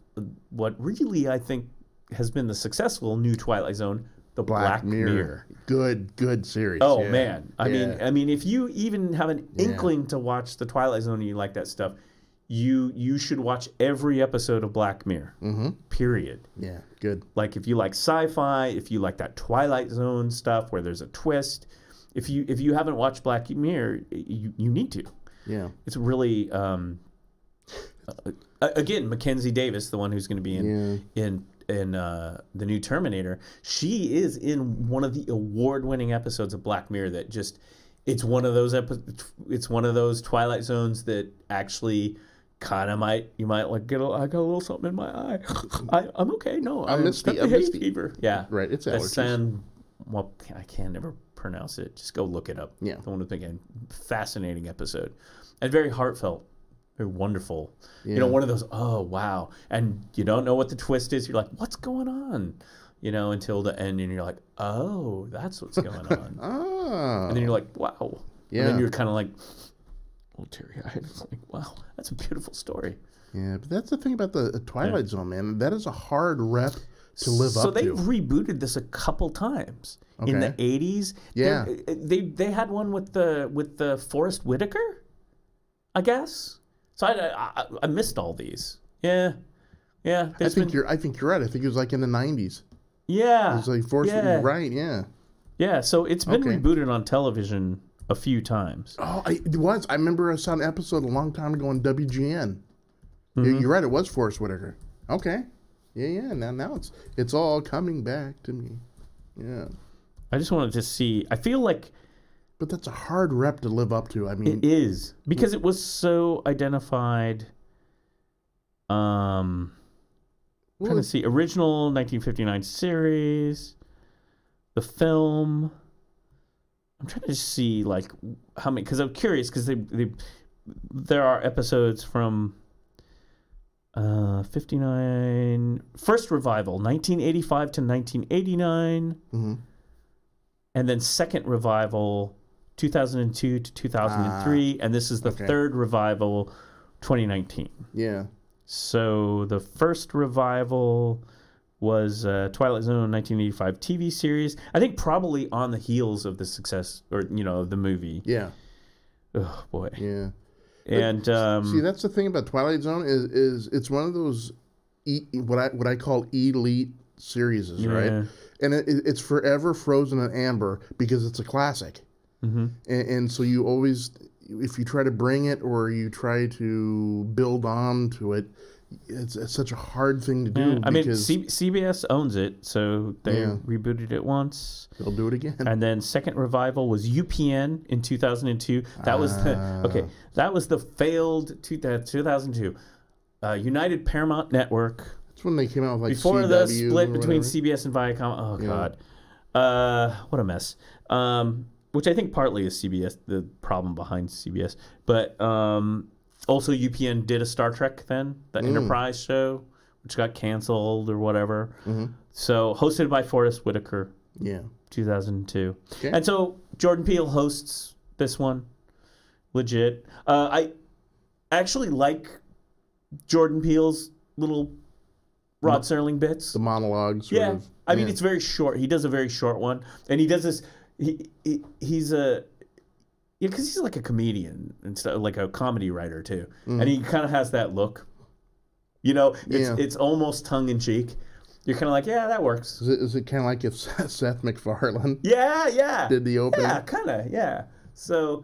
what really I think has been the successful new Twilight Zone, the Black Mirror. Good series. Oh man, I mean, if you even have an inkling to watch the Twilight Zone and you like that stuff, you should watch every episode of Black Mirror. Period. Yeah, good. Like if you like sci-fi, if you like that Twilight Zone stuff where there's a twist, if you haven't watched Black Mirror, you need to. Yeah, it's really. Again, Mackenzie Davis, the one who's going to be in the new Terminator, she is in one of the award-winning episodes of Black Mirror that just it's one of those Twilight Zones that actually kind of you might like I got a little something in my eye. I'm okay. No, I missed the hay fever. Yeah, right. It's allergies. Well, I can never pronounce it. Just go look it up. Yeah, the one with again, fascinating episode and very heartfelt. Very wonderful. Yeah. You know, one of those, oh, wow. And you don't know what the twist is. You're like, what's going on? You know, until the end. And you're like, oh, that's what's going on. And then you're like, wow. Yeah. And then you're kind of like, oh, teary-eyed. It's like, wow, that's a beautiful story. Yeah, but that's the thing about the Twilight Zone, man. That is a hard rep to live up to. So they've rebooted this a couple times. Okay. In the 80s. Yeah. They had one with the Forrest Whitaker, I guess. So I missed all these. Yeah. I think you're right. I think it was like in the 90s. Yeah. It was like Forrest. Right. Yeah. Yeah. So it's been rebooted on television a few times. Oh, it was. I remember I saw an episode a long time ago on WGN. You're right. It was Forrest Whitaker. Okay. Yeah. Now it's all coming back to me. Yeah. I just wanted to see. I feel like But that's a hard rep to live up to. I mean, it is because it was so identified. Trying to see original 1959 series, the film. I'm trying to see like how many because I'm curious because there are episodes from 59 first revival 1985 to 1989, and then second revival 2002 to 2003, and this is the third revival 2019. Yeah. So the first revival was Twilight Zone 1985 TV series. I think probably on the heels of the success, or of the movie. Yeah. Oh boy. Yeah. And see, that's the thing about Twilight Zone is it's one of those what I call elite series, right? And it's forever frozen in amber because it's a classic. And so you always, if you try to bring it or you try to build on to it, it's such a hard thing to do. I mean, CBS owns it, so they rebooted it once. They'll do it again. And then second revival was UPN in 2002. That was that was the failed 2002 United Paramount Network. That's when they came out with like before CW the split between CBS and Viacom. Oh god, what a mess. Which I think partly is CBS, the problem behind CBS. But also UPN did a Star Trek then, the Enterprise show, which got canceled or whatever. So hosted by Forrest Whitaker. Yeah. 2002. Okay. And so Jordan Peele hosts this one. Legit. I actually like Jordan Peele's little Rod Serling bits. The monologues. Yeah. I mean, it's very short. He does a very short one. And he does this... He's a because he's like a comedian and stuff, like a comedy writer too, and he kind of has that look. It's almost tongue in cheek. You're kind of like, yeah, that works. Is it kind of like if Seth MacFarlane? Yeah. Did the opening? Yeah, kind of. Yeah. So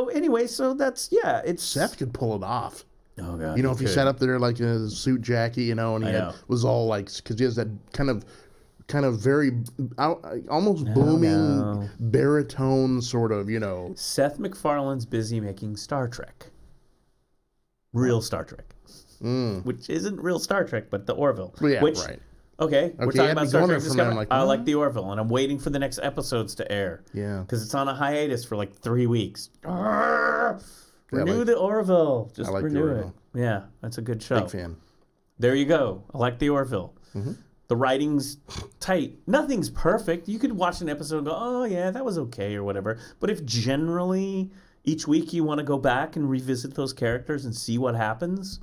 anyway, so that's it's Seth could pull it off. Oh god. If he sat up there like in a suit jacket, and he was all like, because he has that kind of very almost booming baritone sort of, Seth MacFarlane's busy making Star Trek. Real Star Trek. Which isn't real Star Trek, but the Orville. Yeah, right. Okay, we're talking about Star Trek Discovery. I like the Orville, and I'm waiting for the next episodes to air. Yeah. Because it's on a hiatus for like 3 weeks. Renew the Orville. Just renew it. Yeah, that's a good show. Big fan. There you go. I like the Orville. The writing's tight. Nothing's perfect. You could watch an episode and go, oh, yeah, that was okay or whatever. But if generally each week you want to go back and revisit those characters and see what happens,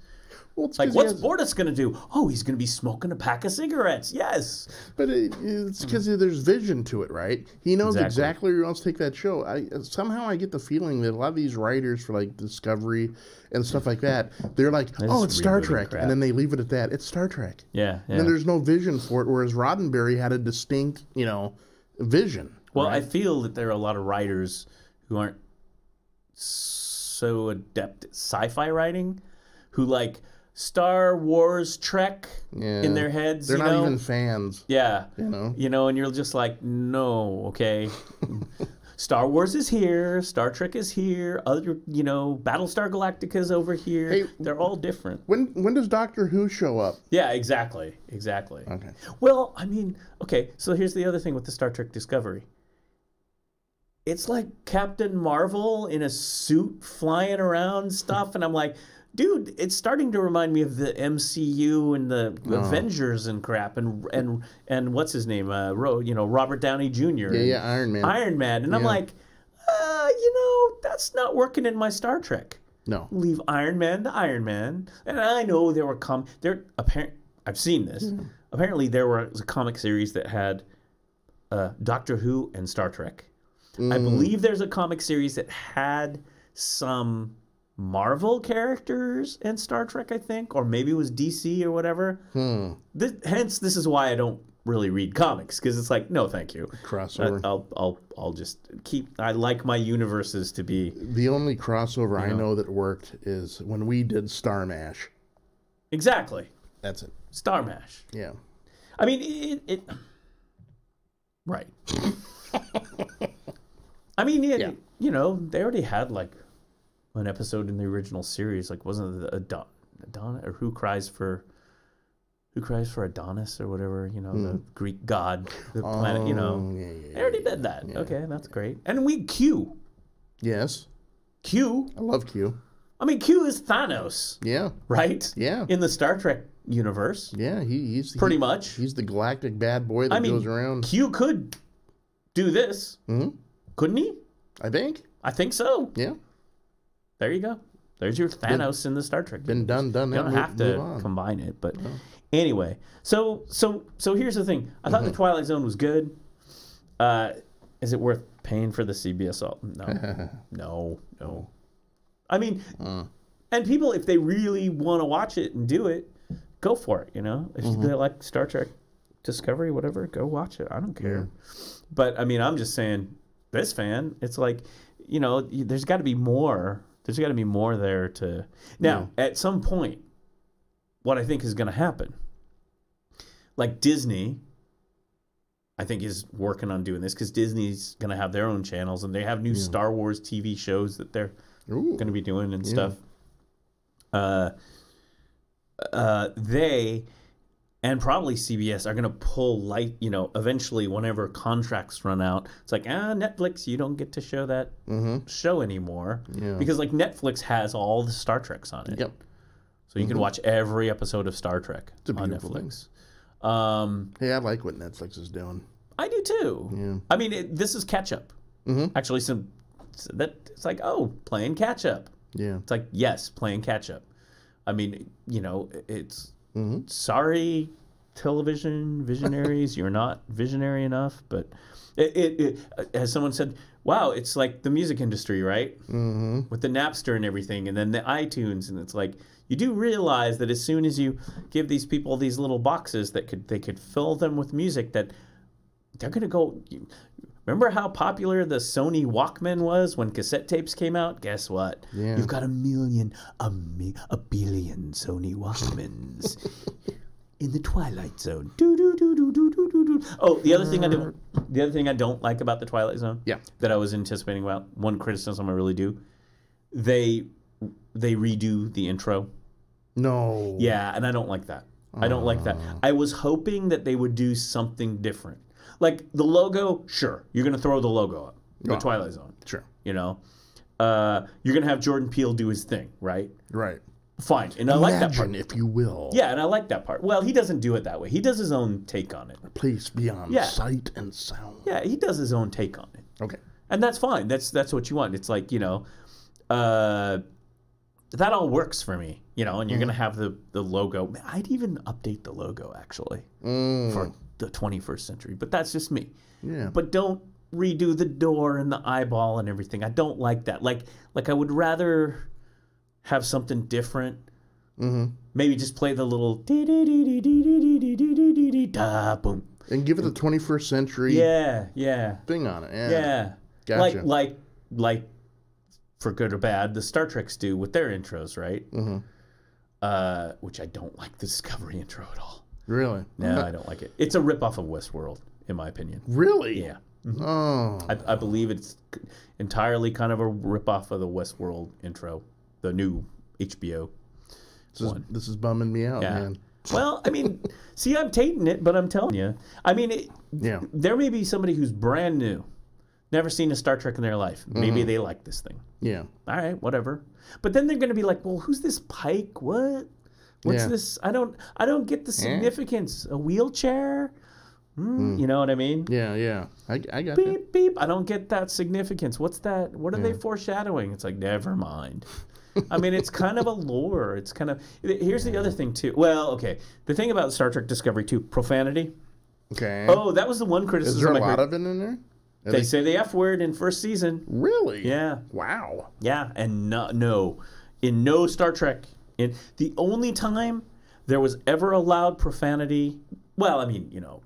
like, what's Bortus going to do? Oh, he's going to be smoking a pack of cigarettes. Yes. But it's because there's vision to it, right? He knows exactly where he wants to take that show. Somehow I get the feeling that a lot of these writers for like Discovery and stuff like that, they're like, it's Star Trek. Crap. And then they leave it at that. It's Star Trek. Yeah. And then there's no vision for it, whereas Roddenberry had a distinct, vision. Well, right? I feel that there are a lot of writers who aren't so adept at sci-fi writing who like Star Wars Trek in their heads. They're not even fans. Yeah. And you're just like, no, okay. Star Wars is here. Star Trek is here. Other, Battlestar Galactica's over here. Hey, they're all different. When does Doctor Who show up? Yeah, exactly. Okay. Well, I mean, okay, so here's the other thing with the Star Trek Discovery. It's like Captain Marvel in a suit flying around stuff, and I'm like, dude, it's starting to remind me of the MCU and the Avengers and crap, and what's his name, Robert Downey Jr. Yeah, Iron Man. And I'm like, that's not working in my Star Trek. No, leave Iron Man to Iron Man. And I know there were I've seen this. Apparently, there was a comic series that had Doctor Who and Star Trek. I believe there's a comic series that had some Marvel characters and Star Trek, I think, or maybe it was DC or whatever. Hence, this is why I don't really read comics, because it's like, no, thank you. Crossover. I'll just keep. I like my universes to be. The only crossover I know that worked is when we did Star Mash. Exactly. That's it. Star Mash. Yeah. I mean, it right. I mean, you know, they already had like an episode in the original series. Like, wasn't it Adonis or Who Cries for Adonis or whatever? You know, the Greek god, the planet. You know, they already did that. Yeah. Okay, that's great. And Q. Yes. Q. I love Q. I mean, Q is Thanos. Yeah. Right? Yeah. In the Star Trek universe. Yeah, he's pretty much. He's the galactic bad boy that goes around. Q could do this. Mm-hmm. Couldn't he? I think so. Yeah. There you go. There's your Thanos in the Star Trek universe. Been done. You don't have to combine it, but anyway. So here's the thing. I thought the Twilight Zone was good. Is it worth paying for the CBS? No. I mean, and people, if they really want to watch it and do it, go for it. You know, if they like Star Trek Discovery, whatever, go watch it. I don't care. But I mean, I'm just saying, this fan, it's like, you know, there's got to be more. There's got to be more there to. Now, at some point, what I think is going to happen, like Disney, I think is working on doing this because Disney's going to have their own channels and they have new Star Wars TV shows that they're going to be doing and stuff. They and probably CBS are going to pull eventually whenever contracts run out. It's like, Netflix, you don't get to show that show anymore because like Netflix has all the Star Treks on it. Yep. So you can watch every episode of Star Trek on Netflix. Hey, I like what Netflix is doing. I do too. Yeah. I mean, this is catch up. Actually, it's like, playing catch up. Yeah. It's like, yes, playing catch up. I mean, you know, it's sorry, television visionaries, you're not visionary enough. But it as someone said, wow, it's like the music industry, right? With the Napster and everything, and then the iTunes, and it's like, you do realize that as soon as you give these people these little boxes that they could fill them with music, that they're going to go. Remember how popular the Sony Walkman was when cassette tapes came out? Guess what? Yeah. You've got a billion Sony Walkmans in the Twilight Zone. Oh, the other thing I don't like about the Twilight Zone, that I was anticipating about, one criticism I really do, they redo the intro. No. Yeah, and I don't like that. I don't like that. I was hoping that they would do something different. Like the logo, sure, you're going to throw the logo up, the Twilight Zone. Sure. You know, you're going to have Jordan Peele do his thing, right? Right. Fine. And I like that part. If you will. Yeah, and I like that part. Well, he doesn't do it that way. He does his own take on it. Place beyond sight and sound. Yeah, he does his own take on it. Okay. And that's fine. That's what you want. It's like, you know, that all works for me, you know, and you're going to have the logo. I'd even update the logo, actually, for the 21st century. But that's just me. Yeah. But don't redo the door and the eyeball and everything. I don't like that. Like I would rather have something different. Maybe just play the little boom. And give it a 21st century thing on it. Yeah. Gotcha. Like for good or bad, the Star Treks do with their intros, right? Which I don't like the Discovery intro at all. Really? No, I don't like it. It's a ripoff of Westworld, in my opinion. Really? Yeah. Oh. I believe it's entirely kind of a ripoff of the Westworld intro, the new HBO one. This is bumming me out, man. Well, I mean, see, I'm tating it, but I'm telling you. I mean, there may be somebody who's brand new, never seen a Star Trek in their life. Maybe they like this thing. Yeah. All right, whatever. But then they're going to be like, well, who's this Pike? What's this? I don't get the significance. A wheelchair? You know what I mean? Yeah. I got beep, you. Beep. I don't get that significance. What's that? What are they foreshadowing? It's like, never mind. I mean, it's kind of a lore. It's kind of... Here's the other thing, too. Well, okay. The thing about Star Trek Discovery, too, profanity. Okay. Oh, that was the one criticism. Is there a lot of it in there? They say the F word in first season. Really? Yeah. Wow. Yeah, and in no Star Trek, the only time there was ever allowed profanity, well, I mean, you know,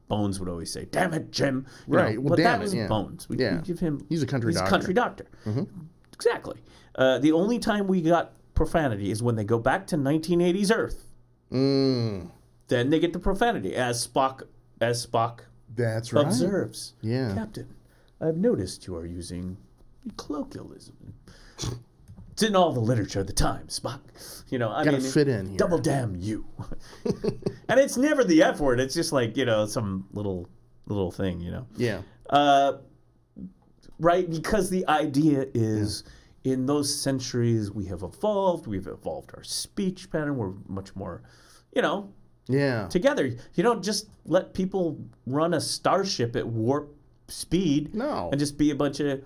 Bones would always say, "Damn it, Jim!" Right. But that was Bones. We give him. He's a country doctor. Exactly. The only time we got profanity is when they go back to 1980s Earth. Then they get the profanity as Spock. That's right. Observes. Yeah. Captain, I've noticed you are using colloquialism. It's in all the literature of the time, Spock. You know, I mean, fit in here. Double damn you. And it's never the F word. It's just like, you know, some little thing, you know. Yeah. Right? Because the idea is in those centuries we have evolved. We've evolved our speech pattern. We're much more, you know, together. You don't just let people run a starship at warp speed. No. And just be a bunch of,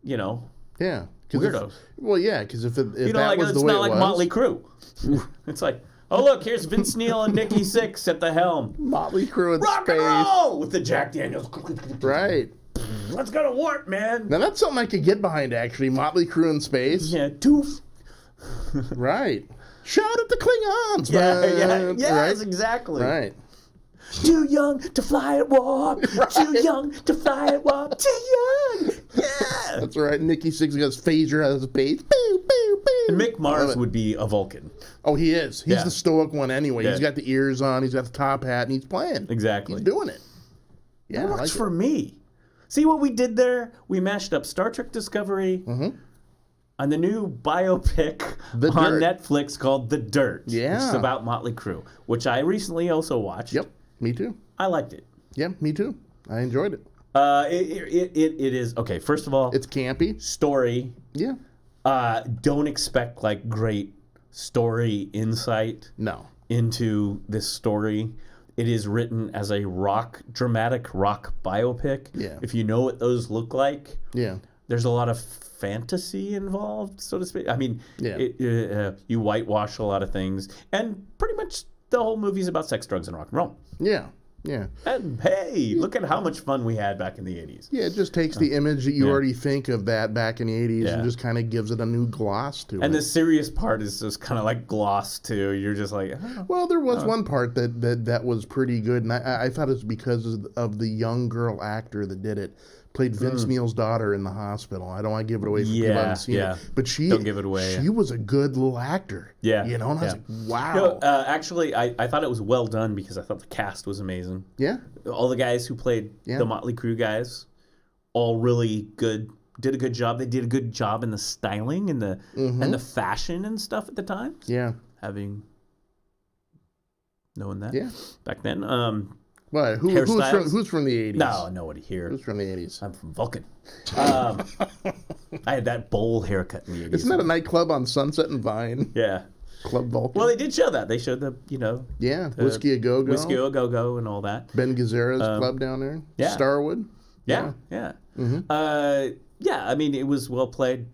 you know, weirdos. Because if that like, was the it's way not it like was, Motley Crue. It's like, oh look, here's Vince Neil and Nikki Sixx at the helm. Motley Crue in Rock space. and roll with the Jack Daniels. Right. Let's go to warp, man. Now that's something I could get behind. Actually, Motley Crue in space. Yeah, toof. Right. Shout at the Klingons, man. Yes, right? Exactly. Right. Too young to fly at warp. Right. Too young to fly at warp. Too young. Yeah. That's right. Nikki Sixx got his phaser out of space. Boo, boo, boo. And Mick Mars would be a Vulcan. Oh, he is. He's the stoic one anyway. He's got the ears on. He's got the top hat, and he's playing. Exactly. He's doing it. Yeah, that works for me. See what we did there? We mashed up Star Trek Discovery and the new biopic on Netflix called The Dirt. Yeah. Which is about Motley Crue, which I recently also watched. Yep, me too. I liked it. Yeah, me too. I enjoyed it. It is, okay, first of all. It's campy. Story. Yeah. Don't expect like great story insight into this story. It is written as a dramatic rock biopic. Yeah. If you know what those look like, there's a lot of fantasy involved, so to speak. I mean, you whitewash a lot of things, and pretty much the whole movie's about sex, drugs, and rock and roll. Yeah. Yeah. And hey, look at how much fun we had back in the 80s. Yeah, it just takes the image that you already think of that back in the 80s and just kind of gives it a new gloss to it. And the serious part is just kind of like gloss too. You're just like, oh. Well, there was one part that was pretty good, and I thought it was because of the young girl actor that did it. Played Vince Neil's daughter in the hospital. I don't want to give it away for people who haven't seen it. But don't give it away. She was a good little actor. Yeah. You know, and I was like, wow. You know, actually, I thought it was well done because I thought the cast was amazing. Yeah. All the guys who played the Motley Crue guys, all really good, did a good job. They did a good job in the styling and the fashion and stuff at the time. Yeah. Knowing that back then. What? Who's from the 80s? No, nobody here. Who's from the 80s? I'm from Vulcan. I had that bowl haircut in the 80s. Isn't that a nightclub on Sunset and Vine? Yeah. Club Vulcan. Well, they did show that. They showed the, Whiskey A Go Go. Whiskey A Go Go and all that. Ben Gazzara's club down there. Yeah. Starwood. Yeah. I mean, it was well played.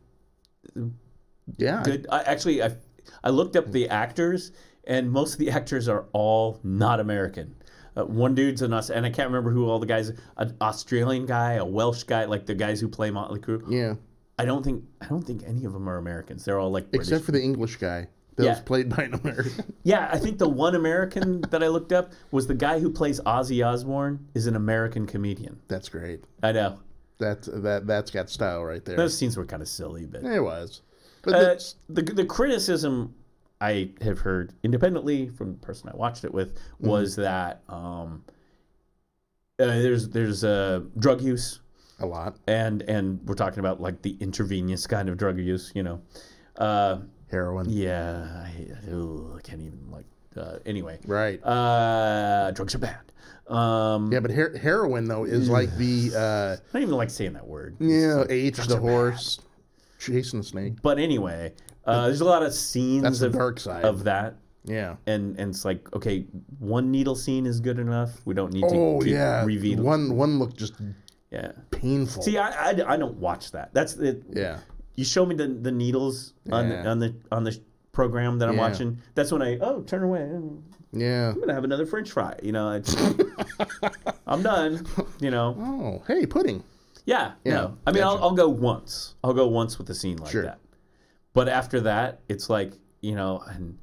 Yeah. Good. I looked up the actors, and most of the actors are all not American. One dude's and I can't remember who all the guys. An Australian guy, a Welsh guy, like the guys who play Motley Crue. Yeah. I don't think any of them are Americans. They're all like British. Except for the English guy that was played by an American. Yeah, I think the one American that I looked up was the guy who plays Ozzy Osbourne is an American comedian. That's great. I know. That's got style right there. Those scenes were kind of silly, but it was. But the criticism I have heard independently from the person I watched it with was that there's drug use a lot, and we're talking about like the intravenous kind of drug use, heroin. Yeah, I can't even anyway. Right. Drugs are bad. But heroin though is like the I don't even like saying that word. H the horse, chasing the snake. But anyway. There's a lot of scenes That's the dark side of that. Yeah. And it's like, okay, one needle scene is good enough. We don't need to keep revealing. One looked just painful. See, I don't watch that. That's it. Yeah. You show me the needles on the program that I'm watching. That's when I turn away. Yeah. I'm gonna have another French fry. I'm done. Oh, hey, pudding. Yeah. No. I mean, I'll go once. I'll go once with a scene like that. But after that, it's like, and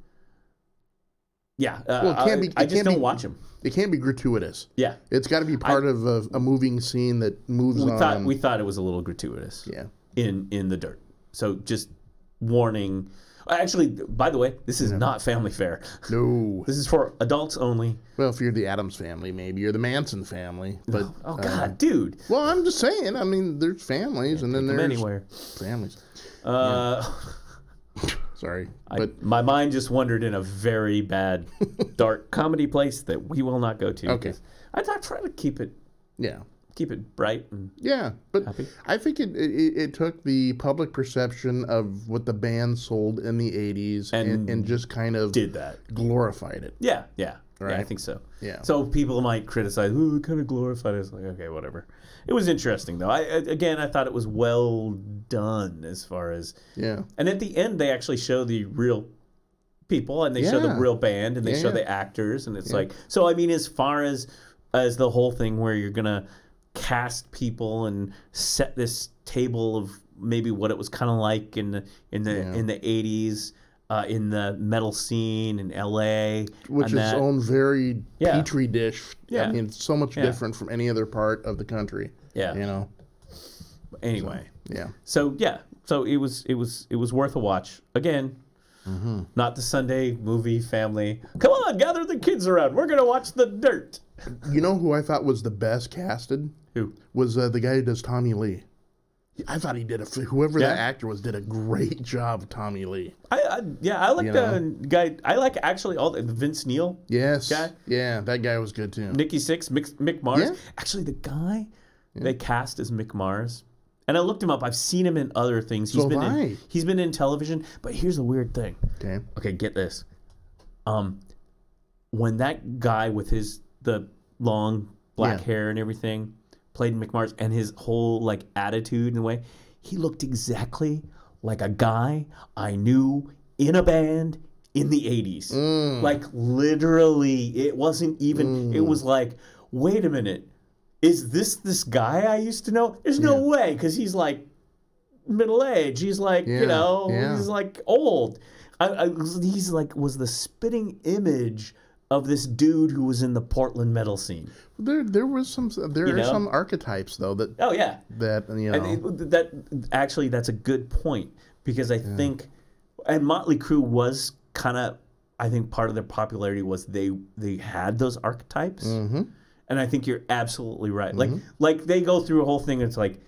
I just don't watch them. It can't be gratuitous. Yeah. It's got to be part of a moving scene that moves on. We thought it was a little gratuitous. Yeah. In The Dirt. So just warning. Actually, by the way, this is not family fare. No. This is for adults only. Well, if you're the Addams family, maybe you're the Manson family. But oh God, dude. Well, I'm just saying. I mean, there's families, and then there's anywhere. Families. Sorry, my mind just wandered in a very bad, dark comedy place that we will not go to. Okay. I try to keep it. Yeah. Keep it bright and but happy. I think it took the public perception of what the band sold in the 80s and just kind of did that, glorified it. Yeah, right? Yeah, I think so. Yeah. So people might criticize, "Ooh, it kind of glorified it." It's like, okay, whatever. It was interesting though. I thought it was well done as far as And at the end, they actually show the real people and they show the real band and they show the actors and it's like so. I mean, as far as the whole thing where you're gonna cast people and set this table of maybe what it was kind of like in the 80s in the metal scene in LA, which is its own very petri dish. I mean, it's so much different from any other part of the country. Anyway, so it was worth a watch again. Not the Sunday movie family. Come on, gather the kids around. We're gonna watch The Dirt. You know who I thought was the best casted? Who? Was the guy who does Tommy Lee. I thought he did whoever that actor was did a great job of Tommy Lee. I like the guy. I like actually all the Vince Neil. Yes. Guy. Yeah, that guy was good too. Nikki Sixx, Mick Mars. Yeah. Actually, the guy they cast as Mick Mars. And I looked him up. I've seen him in other things. He's been in television. But here's the weird thing. Okay, get this. When that guy with the long black hair and everything played Mick Mars and his whole like attitude and the way, he looked exactly like a guy I knew in a band in the 80s. Like literally, it wasn't even, it was like, wait a minute. Is this guy I used to know? There's no way, because he's like middle age. He's like, he's like old. He's like was the spitting image of this dude who was in the Portland metal scene. There are some archetypes though that that's a good point, because I think, and Motley Crue was kind of, I think part of their popularity was they had those archetypes. And I think you're absolutely right. Like they go through a whole thing. It's like,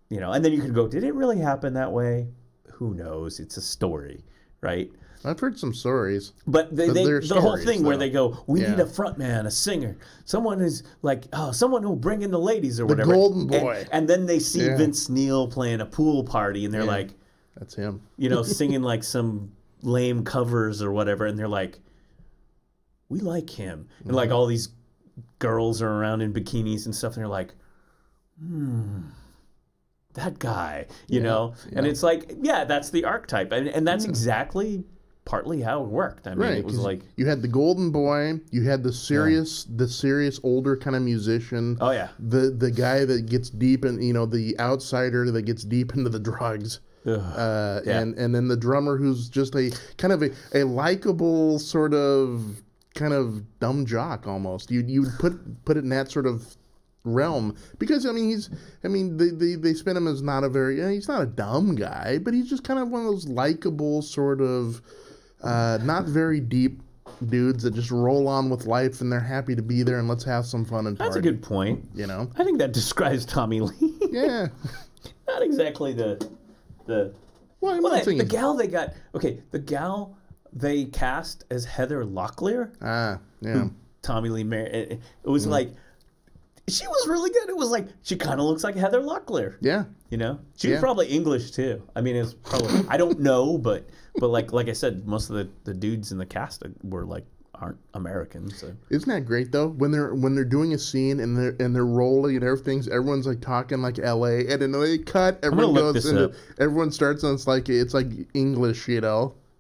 and then you could go, did it really happen that way? Who knows? It's a story, right? I've heard some stories. But the whole thing where they go, we need a front man, a singer. Someone is like, someone who'll bring in the ladies or whatever. The golden boy. And then they see Vince Neil playing a pool party and they're like, that's him. Singing like some lame covers or whatever. And they're like, we like him. And like all these girls are around in bikinis and stuff, and they're like, that guy, and it's like, that's the archetype, and that's exactly partly how it worked. I mean, it was like you had the golden boy, you had the serious older kind of musician. Oh yeah, the guy that gets deep in, the outsider that gets deep into the drugs. And then the drummer who's just a kind of a likable sort of kind of dumb jock almost. You put it in that sort of realm, because they spin him as not a very, he's not a dumb guy, but he's just kind of one of those likable sort of not very deep dudes that just roll on with life and they're happy to be there and let's have some fun and party. That's a good point. I think that describes Tommy Lee. Yeah. Not exactly the gal they got. Okay, the gal they cast as Heather Locklear. Who Tommy Lee married. It was like, she was really good. It was like, she kind of looks like Heather Locklear. Yeah. She was probably English too. I mean, it's probably, I don't know, but like I said, most of the dudes in the cast aren't Americans. So. Isn't that great though? When they're doing a scene and they're rolling and everyone's like talking like LA, and then they cut, everyone starts and it's like English,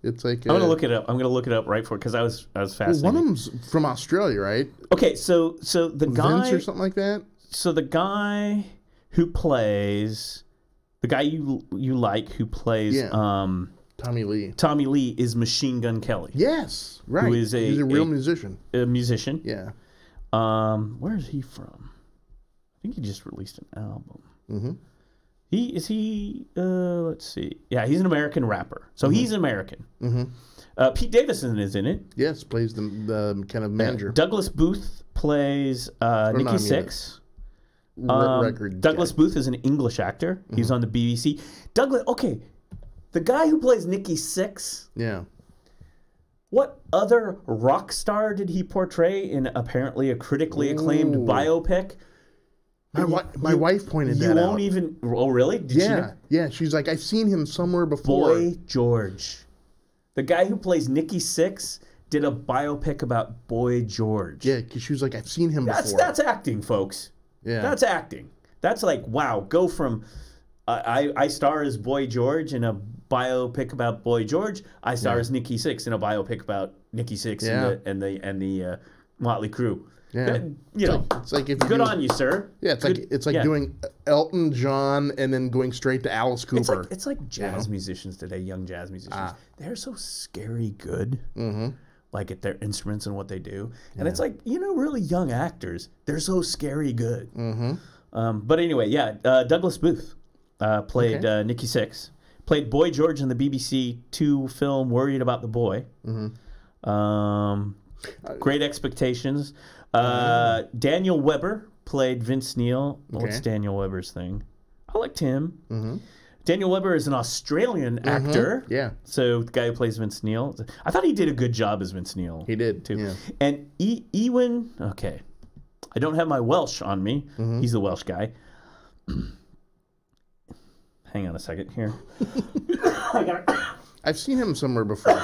It's like I'm gonna look it up. I'm gonna look it up right for it, because I was fascinated. One of them's from Australia, right? Okay, so the guy Vince or something like that. So the guy who plays the guy you like who plays Tommy Lee. Tommy Lee is Machine Gun Kelly. Yes, right. Who is he's a real musician. A musician. Yeah. Where is he from? I think he just released an album. Let's see. Yeah, he's an American rapper. So he's American. Pete Davidson is in it. Yes, plays the kind of manager. Douglas Booth plays Nikki Sixx. Douglas Booth is an English actor. He's on the BBC. The guy who plays Nikki Sixx. Yeah. What other rock star did he portray in apparently a critically acclaimed biopic? My wife pointed that out. You won't even... Oh, really? Did she know? Yeah. She's like, I've seen him somewhere before. Boy George. The guy who plays Nikki Sixx did a biopic about Boy George. Yeah, because she was like, I've seen him before. That's acting, folks. Yeah. That's acting. That's like, wow, go from... I star as Boy George in a biopic about Boy George. I star as Nikki Sixx in a biopic about Nikki Sixx and the Motley Crue. Yeah, it's like if you good on you, sir. Yeah, it's like doing Elton John and then going straight to Alice Cooper. It's like jazz musicians today, young jazz musicians. They're so scary good, like at their instruments and what they do. And it's like really young actors. They're so scary good. But anyway, Douglas Booth played Nikki Sixx. Played Boy George in the BBC Two film Worried About the Boy. Great Expectations. Daniel Webber played Vince Neil. What's Daniel Webber's thing? I liked him. Daniel Webber is an Australian actor. Yeah. So the guy who plays Vince Neil. I thought he did a good job as Vince Neil. He did, too. Yeah. And Ewan, I don't have my Welsh on me. He's the Welsh guy. Hang on a second here. I've seen him somewhere before.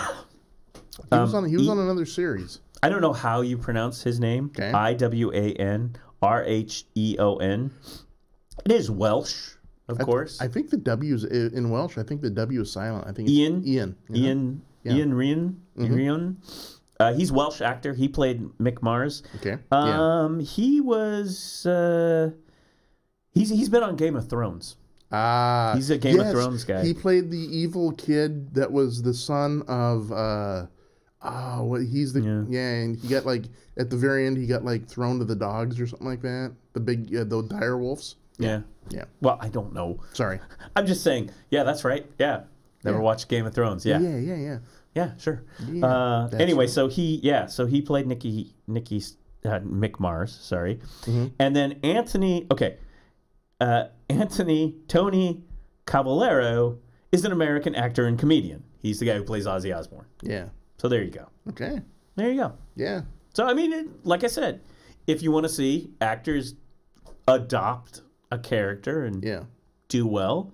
He was on another series. I don't know how you pronounce his name. Iwanrheon. It is Welsh, of course. I think the W is in Welsh. I think the W is silent. I think it's Ian Rheon. He's Welsh actor. He played Mick Mars. Okay. He was. He's been on Game of Thrones. He's a Game of Thrones guy. He played the evil kid that was the son of and he got at the very end he got thrown to the dogs or something like that. The big the dire wolves. Yeah. Well, I don't know. Sorry. I'm just saying. Yeah, that's right. Yeah. Never watched Game of Thrones. Yeah. Yeah, sure. Yeah, anyway, so he played Mick Mars, sorry. And then Anthony Tony Caballero is an American actor and comedian. He's the guy who plays Ozzy Osbourne. Yeah. So there you go. Okay. There you go. Yeah. So, I mean, like I said, if you want to see actors adopt a character and do well,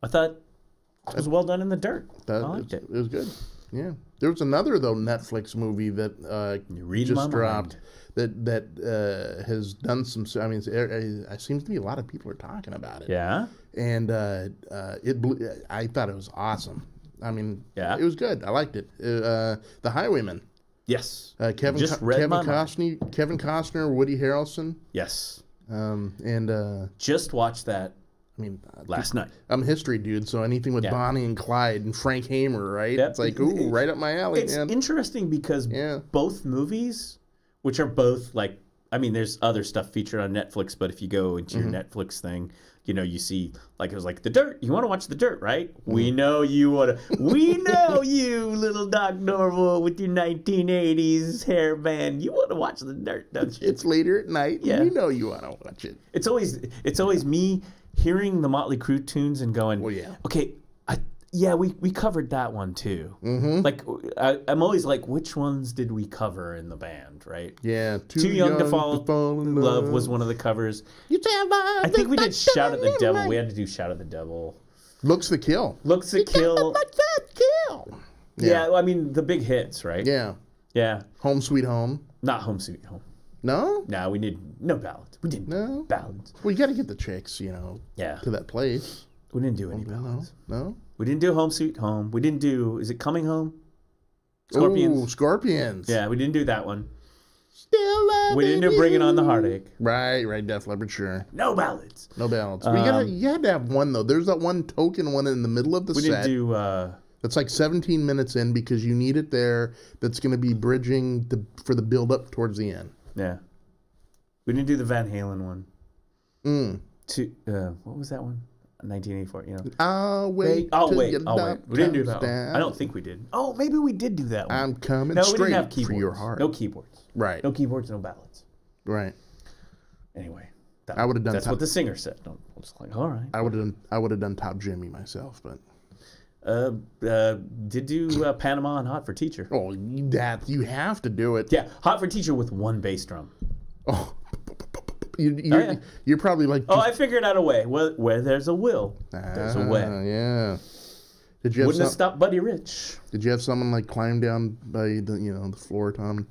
I thought it was well done in The Dirt. I liked it. It was good. Yeah. There was another, though, Netflix movie that just dropped that has done some... I mean, it seems to be a lot of people are talking about it. Yeah? And I thought it was awesome. I mean, it was good. I liked it. The Highwayman. Yes. Kevin Costner, Woody Harrelson. Yes. And just watched that. I mean, last night. I'm a history dude, so anything with Bonnie and Clyde and Frank Hamer, right? Yep. It's like, ooh, right up my alley. It's interesting because both movies, which are both there's other stuff featured on Netflix, but if you go into your Netflix thing, you see, it was The Dirt. You want to watch The Dirt, right? We know you want to. We know you, little Doc Norval, with your 1980s hairband. You want to watch The Dirt, don't you? It's later at night. Yeah. We know you want to watch it. It's always me hearing the Motley Crue tunes and going, okay, we covered that one too. I'm always like, which ones did we cover in the band, right? Yeah. Too Young to Fall in Love was one of the covers. I think we did Shout at the Devil. We had to do Shout at the Devil. Looks to Kill. Looks to Kill. Yeah, I mean, the big hits, right? Yeah. Yeah. Home Sweet Home. Not Home Sweet Home. No? No, we did no ballads. We didn't ballads. Well, you got to get the chicks, to that place. We didn't do any ballads. No? We didn't do Home Sweet Home. We didn't do, is it Coming Home? Scorpions. Ooh, Scorpions. Yeah, we didn't do that one. Still loving We didn't do Bringing on the Heartache. Right, Def Leppard, sure. No ballads. No ballads. You had to have one, though. There's that one token one in the middle of the set. We didn't do... That's 17 minutes in because you need it there. That's going to be bridging for the build-up towards the end. Yeah. We didn't do the Van Halen one. Mm. What was that one? 1984. You know. I'll wait. We didn't do that one. I don't think we did. Oh, maybe we did do that one. I'm coming straight for your heart. No keyboards. Right. No keyboards, no ballads. Right. Anywye, I would have done. That's what the singer said. I was like, all right. I would have done Top Jimmy myself, but. Did do Panama and Hot for Teacher. Oh, that you have to do it. Yeah, Hot for Teacher with one bass drum. Oh, you're probably like. I figured out a way. Where there's a will, there's a way. Yeah. Wouldn't have stopped Buddy Rich. Did you have someone like climb down by the floor, Tom,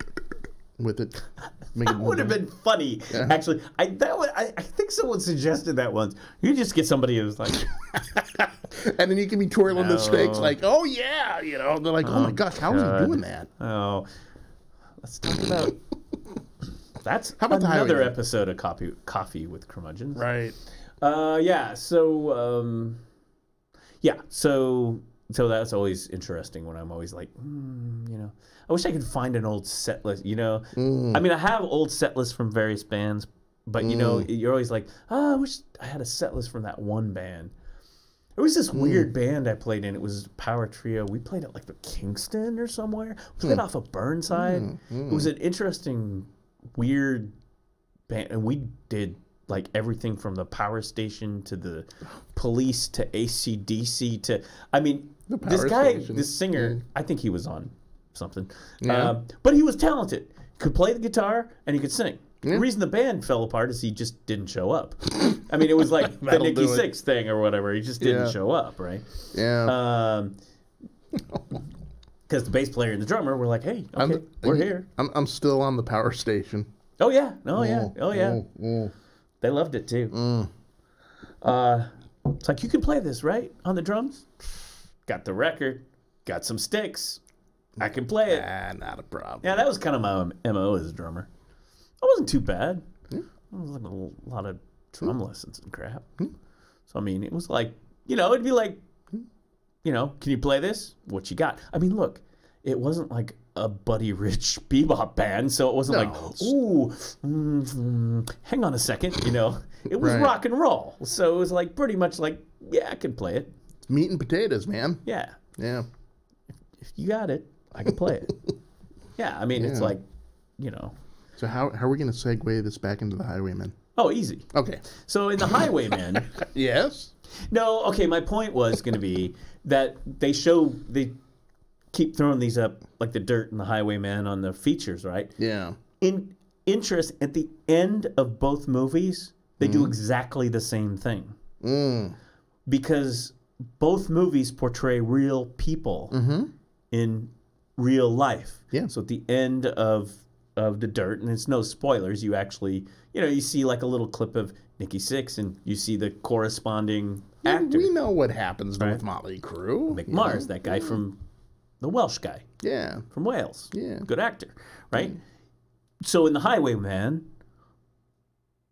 with it? That would have been funny, actually. I think someone suggested that once. You just get somebody who's like, and then you can be twirling the sticks, like, oh yeah, they're like, oh my gosh, how is he doing that? Oh, let's talk about. That's another episode of Coffee with Curmudgeons. Right. Yeah. So that's always interesting when I'm always like, I wish I could find an old set list, I mean, I have old set lists from various bands, but, you're always like, I wish I had a set list from that one band. There was this weird band I played in. It was Power Trio. We played at, like, the Kingston or somewhere. We played off of Burnside. It was an interesting, weird band. And we did, like, everything from the Power Station to the Police to AC/DC to... I mean, this guy, this singer, I think he was on something. Yeah. But he was talented. He could play the guitar and he could sing. Yeah. The reason the band fell apart is he just didn't show up. I mean, it was like the Nikki Sixx thing or whatever. He just didn't show up, right? Yeah. Because the bass player and the drummer were like, "Hey, okay, we're here." I'm still on the Power Station. Oh yeah, They loved it too. It's like, you can play this, right, on the drums? Got the record, got some sticks. I can play it. Not a problem. Yeah, that was kind of my MO as a drummer. It wasn't too bad. It was like a lot of drum lessons and crap. So, I mean, it was like, it'd be like, can you play this? What you got? I mean, look, it wasn't like a Buddy Rich bebop band, so it wasn't hang on a second, It was rock and roll. So it was like pretty much like, yeah, I can play it. It's meat and potatoes, man. Yeah. Yeah. If you got it, I can play it. Yeah, I mean, it's like, So how are we going to segue this back into the Highwaymen? Oh, easy. Okay. So in the Highwaymen... Yes? No, okay, my point was going to be that they keep throwing these up, like the Dirt and the Highwaymen on the features, right? Yeah. In interest, at the end of both movies, they do exactly the same thing. Because both movies portray real people in real life. Yeah. So at the end of the Dirt, and it's no spoilers, you actually, you see like a little clip of Nikki Sixx, and you see the corresponding actor. We know what happens with Motley Crue. McMars, that guy from the Welsh guy. Yeah. From Wales. Yeah. Good actor, right? So in the Highwayman,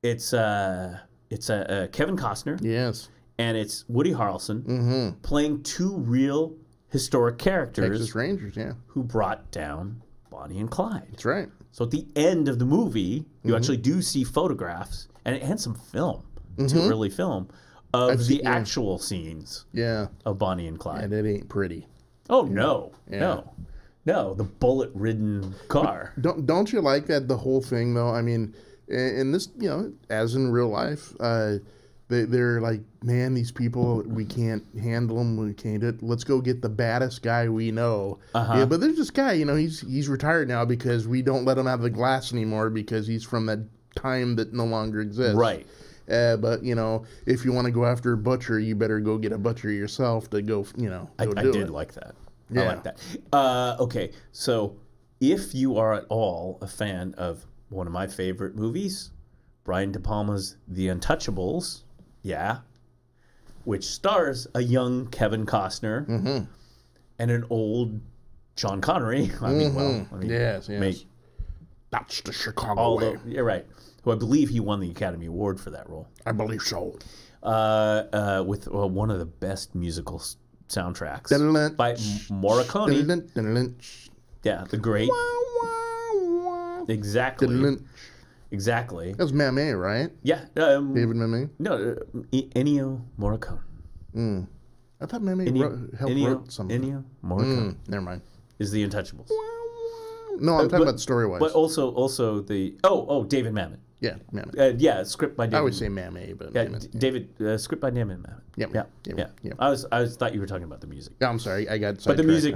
it's Kevin Costner. Yes. And it's Woody Harrelson playing two real historic characters. Texas Rangers, yeah. Who brought down Bonnie and Clyde. That's right. So at the end of the movie, you actually do see photographs and some film, to really film, of the actual scenes of Bonnie and Clyde. And it ain't pretty. Oh, no. Yeah. No, the bullet-ridden car. But don't you like that, the whole thing, though? I mean, in this, as in real life, they're like, man, these people, we can't handle them. We can't do it. Let's go get the baddest guy we know. Yeah, but there's this guy, he's retired now because we don't let him out of the glass anymore because he's from that time that no longer exists. Right. But, if you want to go after a butcher, you better go get a butcher yourself to go, I did like that. Yeah. I like that. Okay, so if you are at all a fan of one of my favorite movies, Brian De Palma's The Untouchables, which stars a young Kevin Costner and an old Sean Connery. Yes. That's the Chicago way. You're right. Who I believe he won the Academy Award for that role. I believe so. With one of the best musical soundtracks by Morricone. Yeah, the great. Exactly. Exactly. That was Mamet, right? Yeah. David Mamet? No, Ennio Morricone. I thought maybe helped wrote something. Ennio Morricone. Never mind. Is the Untouchables. No, I'm talking about story-wise. But also the... David Mamet. Yeah, Mamet. Script by David. I always say Mamet, but... Yeah, Mamet, David, script by David Mamet. Yeah. I thought you were talking about the music. Yeah, I'm sorry, I got sidetracked. But the music,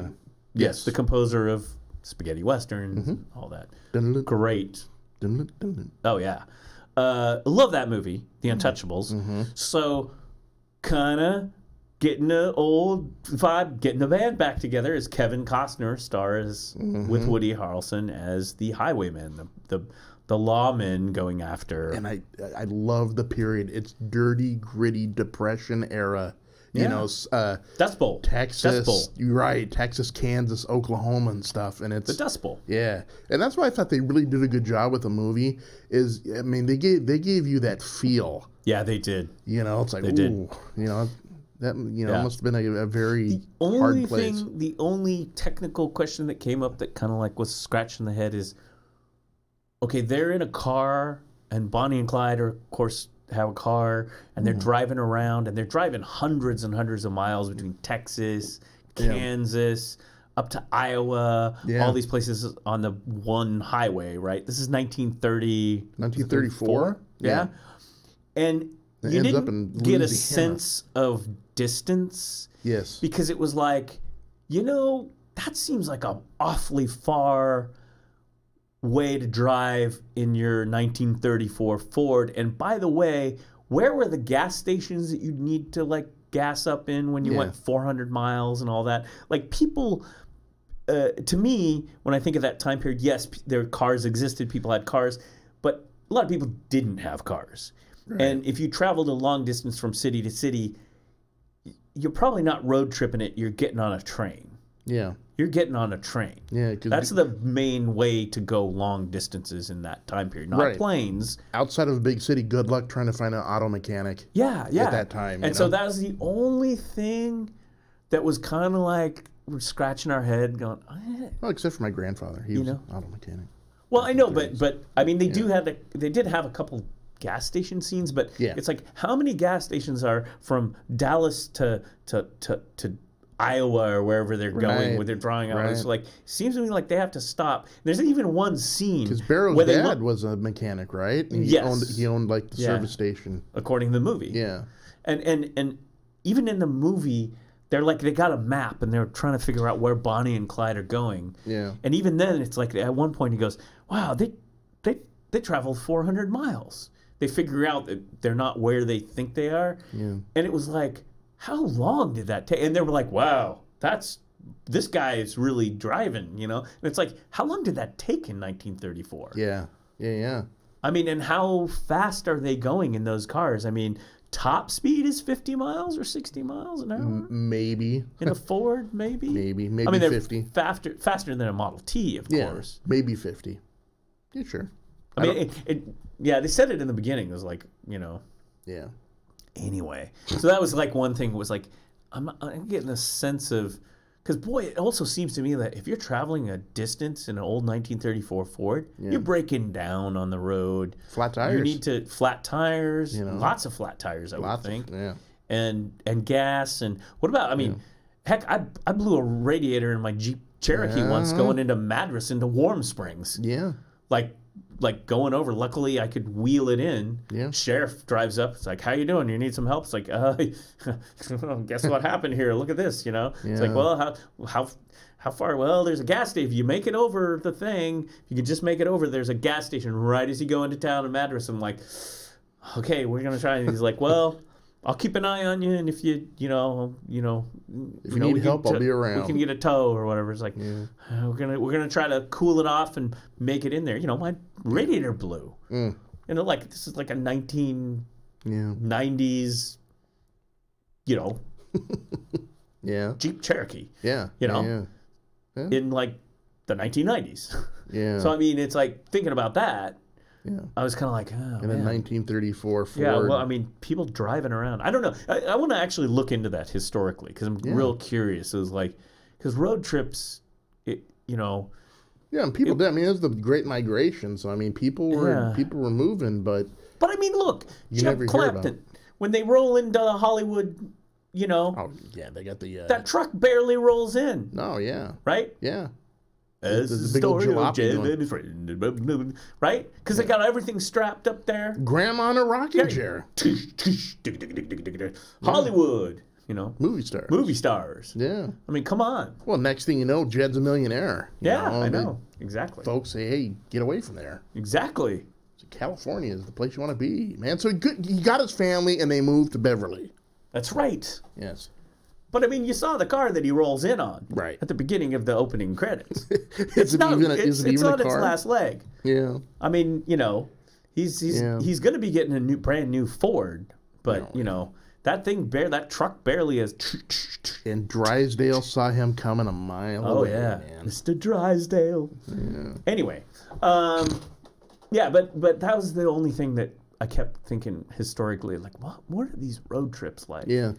yes, the composer of spaghetti westerns, all that. Great. Oh, yeah. Love that movie, The Untouchables. So, kind of getting an old vibe, getting the band back together as Kevin Costner stars with Woody Harrelson as the highwayman, the lawman going after. And I love the period. It's dirty, gritty Depression era. You know, Dust Bowl, Texas. Dust Bowl. You're right. Texas, Kansas, Oklahoma, and stuff. And it's the Dust Bowl. Yeah, and that's why I thought they really did a good job with the movie. I mean, they gave you that feel. Yeah, they did. You know, it's like they ooh, did. You know. That must have been a very hard place. The only technical question that came up that kind of like was scratching the head is, okay, they're in a car, and Bonnie and Clyde are, of course, have a car, and they're driving around, and they're driving hundreds and hundreds of miles between Texas, Kansas, up to Iowa, all these places on the one highway, right? This is 1934? Yeah. And you didn't get a sense of distance. Yes. Because it was like, that seems like an awfully far way to drive in your 1934 Ford. And by the way, where were the gas stations that you'd need to like gas up in when you went 400 miles and all that? Like people, to me, when I think of that time period, yes, their cars existed, people had cars, but a lot of people didn't have cars. Right. And if you traveled a long distance from city to city, you're probably not road tripping it. You're getting on a train. Yeah. You're getting on a train. Yeah. That's the main way to go long distances in that time period, not planes. Outside of a big city, good luck trying to find an auto mechanic. Yeah. At that time. And so that was the only thing that was kind of like we're scratching our head going, well, except for my grandfather. He was an auto mechanic. Well, I know, but I mean, they did have a couple gas station scenes, but it's like how many gas stations are from Dallas to Iowa or wherever they're going where they're drawing out. It's like seems to me like they have to stop. There's even one scene because Barrow's dad was a mechanic, right? And he owned like the service station, according to the movie. Yeah, and even in the movie, they got a map and they're trying to figure out where Bonnie and Clyde are going. Yeah, and even then, it's like at one point he goes, "Wow, they traveled 400 miles." They figure out that they're not where they think they are. Yeah. And it was like, how long did that take? And they were like, wow, this guy is really driving, And it's like, how long did that take in 1934? Yeah. I mean, and how fast are they going in those cars? I mean, top speed is 50 miles or 60 miles an hour? Maybe. In a Ford, maybe? Maybe I mean, 50. Faster than a Model T, of course. Maybe 50. Yeah, sure. I mean, they said it in the beginning. It was like, Yeah. Anyway, so that was like one thing. Was like, I'm getting a sense of, because boy, it also seems to me that if you're traveling a distance in an old 1934 Ford, you're breaking down on the road. Flat tires. You need flat tires. Lots of flat tires, I would think. And gas. And what about? I mean, heck, I blew a radiator in my Jeep Cherokee once going into Madras into Warm Springs. Yeah. Like going over. Luckily, I could wheel it in. Yeah. Sheriff drives up. It's like, how you doing? You need some help? It's like, guess what happened here? Look at this. It's like, well, how far? Well, there's a gas station. If you make it over the thing, if you could just make it over, there's a gas station right as you go into town in Madras. I'm like, okay, we're gonna try. And he's like, well, I'll keep an eye on you, and if you need help, I'll be around. We can get a tow or whatever. It's like we're gonna try to cool it off and make it in there. My radiator blew. Like this is like a 1990s, Jeep Cherokee. Yeah. In like the 1990s. Yeah. So I mean, it's like thinking about that. Yeah. I was kind of like, in a 1934 Ford. Yeah, well, I mean, people driving around. I don't know. I want to actually look into that historically because I'm real curious. It was like, because road trips, Yeah, and people did. I mean, it was the Great Migration, so I mean, people were moving, but I mean, look, Jeff never hear about Clapton, when they roll into Hollywood, you know. Oh yeah, they got the that truck barely rolls in. Oh yeah. Right? Yeah. As the story of Jed and his friend, right? Because they got everything strapped up there. Grandma on a rocking chair. Hollywood, you know. Movie stars. Movie stars. Yeah. I mean, come on. Well, next thing you know, Jed's a millionaire. I know. Exactly. Folks say, hey, get away from there. Exactly. So California is the place you want to be, man. So he got his family and they moved to Beverly. That's right. Yes. But I mean, you saw the car that he rolls in on, right, at the beginning of the opening credits. It's on its last leg. Yeah. I mean, you know, he's going to be getting a brand new Ford, but you know, that truck barely is. And Drysdale saw him coming a mile away. Oh yeah, man. Mr. Drysdale. Yeah. Anyway, yeah, but that was the only thing that I kept thinking historically, like, what are these road trips like? Yeah.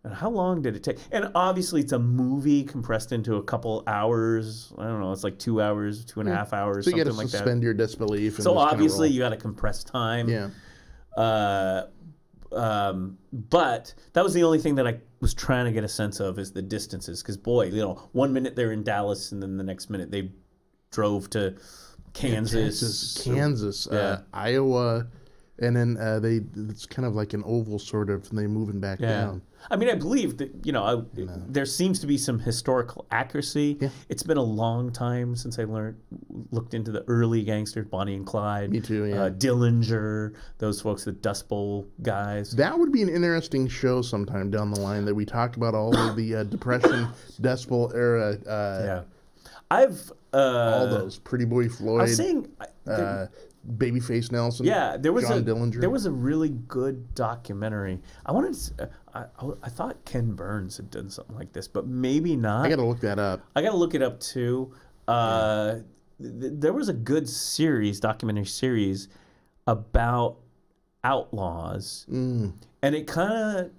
And how long did it take? And obviously, it's a movie compressed into a couple hours. I don't know. It's like 2 hours, 2.5 hours, so you something like that. So you got to suspend your disbelief. And so obviously, you got to compress time. Yeah. But that was the only thing that I was trying to get a sense of is the distances. Because, boy, you know, 1 minute they're in Dallas, and then the next minute they drove to Kansas. Iowa. And then it's kind of like an oval sort of, and they're moving back down. I mean, I believe that, you know, there seems to be some historical accuracy. Yeah. It's been a long time since I looked into the early gangsters, Bonnie and Clyde. Me too, yeah. Dillinger, those folks, the Dust Bowl guys. That would be an interesting show sometime down the line that we talk about all of the Depression, Dust Bowl era. I've... all those. Pretty Boy Floyd. I was saying... Babyface Nelson. Yeah, there was John Dillinger. There was a really good documentary. I thought Ken Burns had done something like this, but maybe not. I got to look that up. I got to look it up too. There was a good documentary series about outlaws, and it kind of,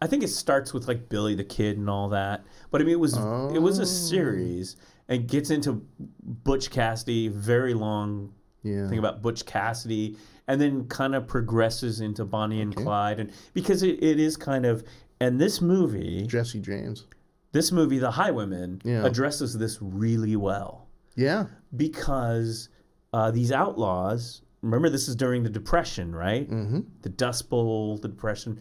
I think it starts with like Billy the Kid and all that. But I mean, it was a series and gets into Butch Cassidy, very long. Yeah. Thing about Butch Cassidy, and then kind of progresses into Bonnie and Clyde, and because it is kind of, and this movie, Jesse James, The Highwaymen, addresses this really well. Yeah, because these outlaws, remember this is during the Depression, right? Mm-hmm. The Dust Bowl, the Depression.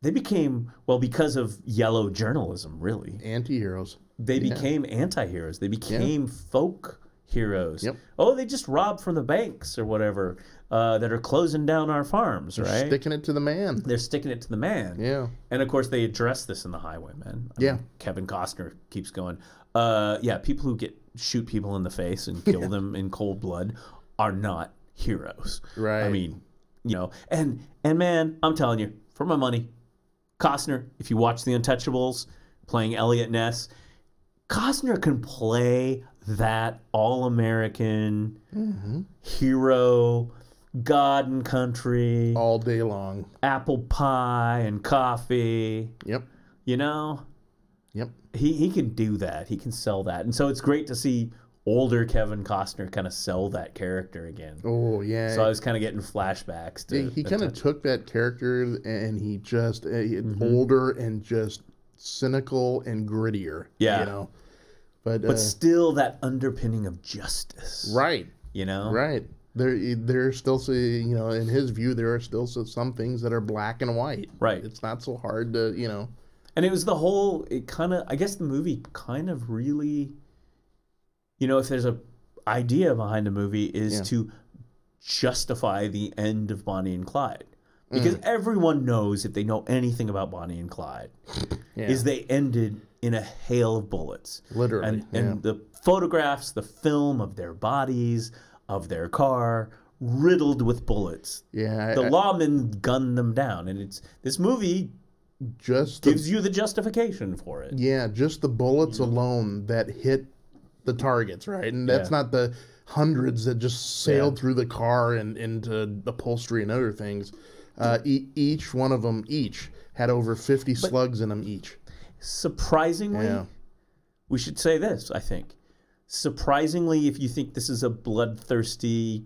They became, well, because of yellow journalism, really, anti-heroes. They became anti-heroes. They became folk heroes. Yep. Oh, they just robbed from the banks or whatever that are closing down our farms, They're sticking it to the man. They're sticking it to the man. Yeah. And, of course, they address this in The Highwaymen. I mean, Kevin Costner keeps going. People who shoot people in the face and kill them in cold blood are not heroes. Right. I mean, you know, and man, I'm telling you, for my money, Costner, if you watch The Untouchables, playing Elliot Ness, Costner can play that all-American hero, God and country. All day long. Apple pie and coffee. Yep. You know? Yep. He can do that. He can sell that. And so it's great to see older Kevin Costner kind of sell that character again. Oh, yeah. So I was kind of getting flashbacks to he kind of took that character and he just older and just cynical and grittier. Yeah. You know? But still that underpinning of justice. Right. You know? Right. There's still, you know, in his view, there are still some things that are black and white. Right. It's not so hard to, you know. And it was I guess the movie kind of really, you know, if there's a idea behind the movie is to justify the end of Bonnie and Clyde. Because everyone knows, if they know anything about Bonnie and Clyde, is they ended in a hail of bullets. Literally. And the photographs, the film of their bodies, of their car, riddled with bullets. Yeah. The lawmen gunned them down. And this movie just gives you the justification for it. Yeah, just the bullets alone that hit the targets, right? And that's not the hundreds that just sailed through the car and into upholstery and other things. Each one of them had over 50 slugs in them each. Surprisingly, we should say this, I think. Surprisingly, if you think this is a bloodthirsty,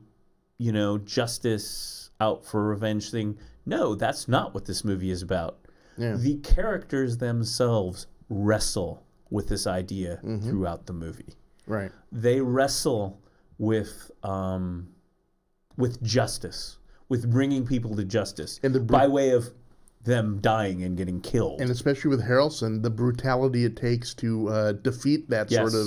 you know, justice out for revenge thing, no, that's not what this movie is about. The characters themselves wrestle with this idea throughout the movie. Right. They wrestle with justice, with bringing people to justice, and by way of them dying and getting killed. And especially with Harrelson, the brutality it takes to defeat that sort of,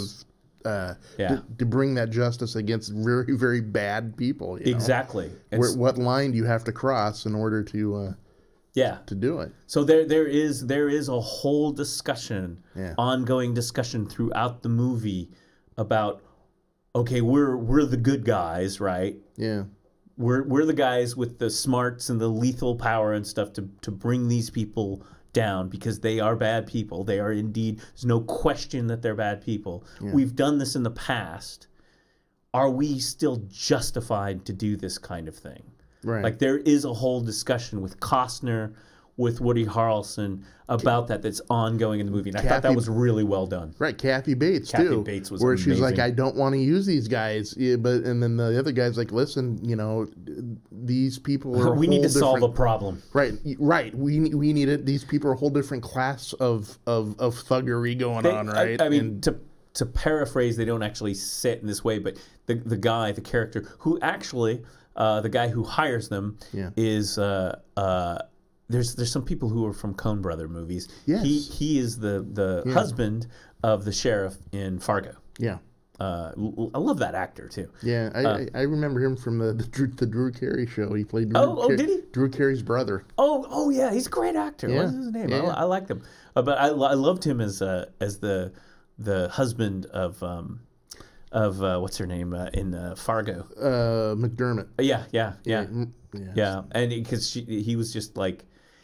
to bring that justice against very, very bad people. You exactly. know? What line do you have to cross in order to do it? So there is a whole discussion, ongoing discussion throughout the movie about, okay, we're the good guys, right? Yeah. We're the guys with the smarts and the lethal power and stuff to bring these people down because they are bad people. They are indeed, there's no question that they're bad people. Yeah. We've done this in the past. Are we still justified to do this kind of thing? Right. Like there is a whole discussion with Costner, with Woody Harrelson about that's ongoing in the movie. And I thought that was really well done. Right, Kathy Bates too. Kathy Bates was where amazing. She's like, I don't want to use these guys, and then the other guy's like, listen, you know, these people are. We need to solve a problem. Right. We need it. These people are a whole different class of thuggery going on, right? I mean, to paraphrase, they don't actually say it in this way, but the character who actually, the guy who hires them is. There's some people who are from Coen Brother movies. Yes. He is the husband of the sheriff in Fargo. Yeah. I love that actor too. Yeah, I remember him from the Drew Carey show. He played did he? Drew Carey's brother. Oh yeah, he's a great actor. Yeah. What's his name? Yeah. I liked him. But I loved him as the husband of what's her name in Fargo? McDermott. Yeah. And because he was just like.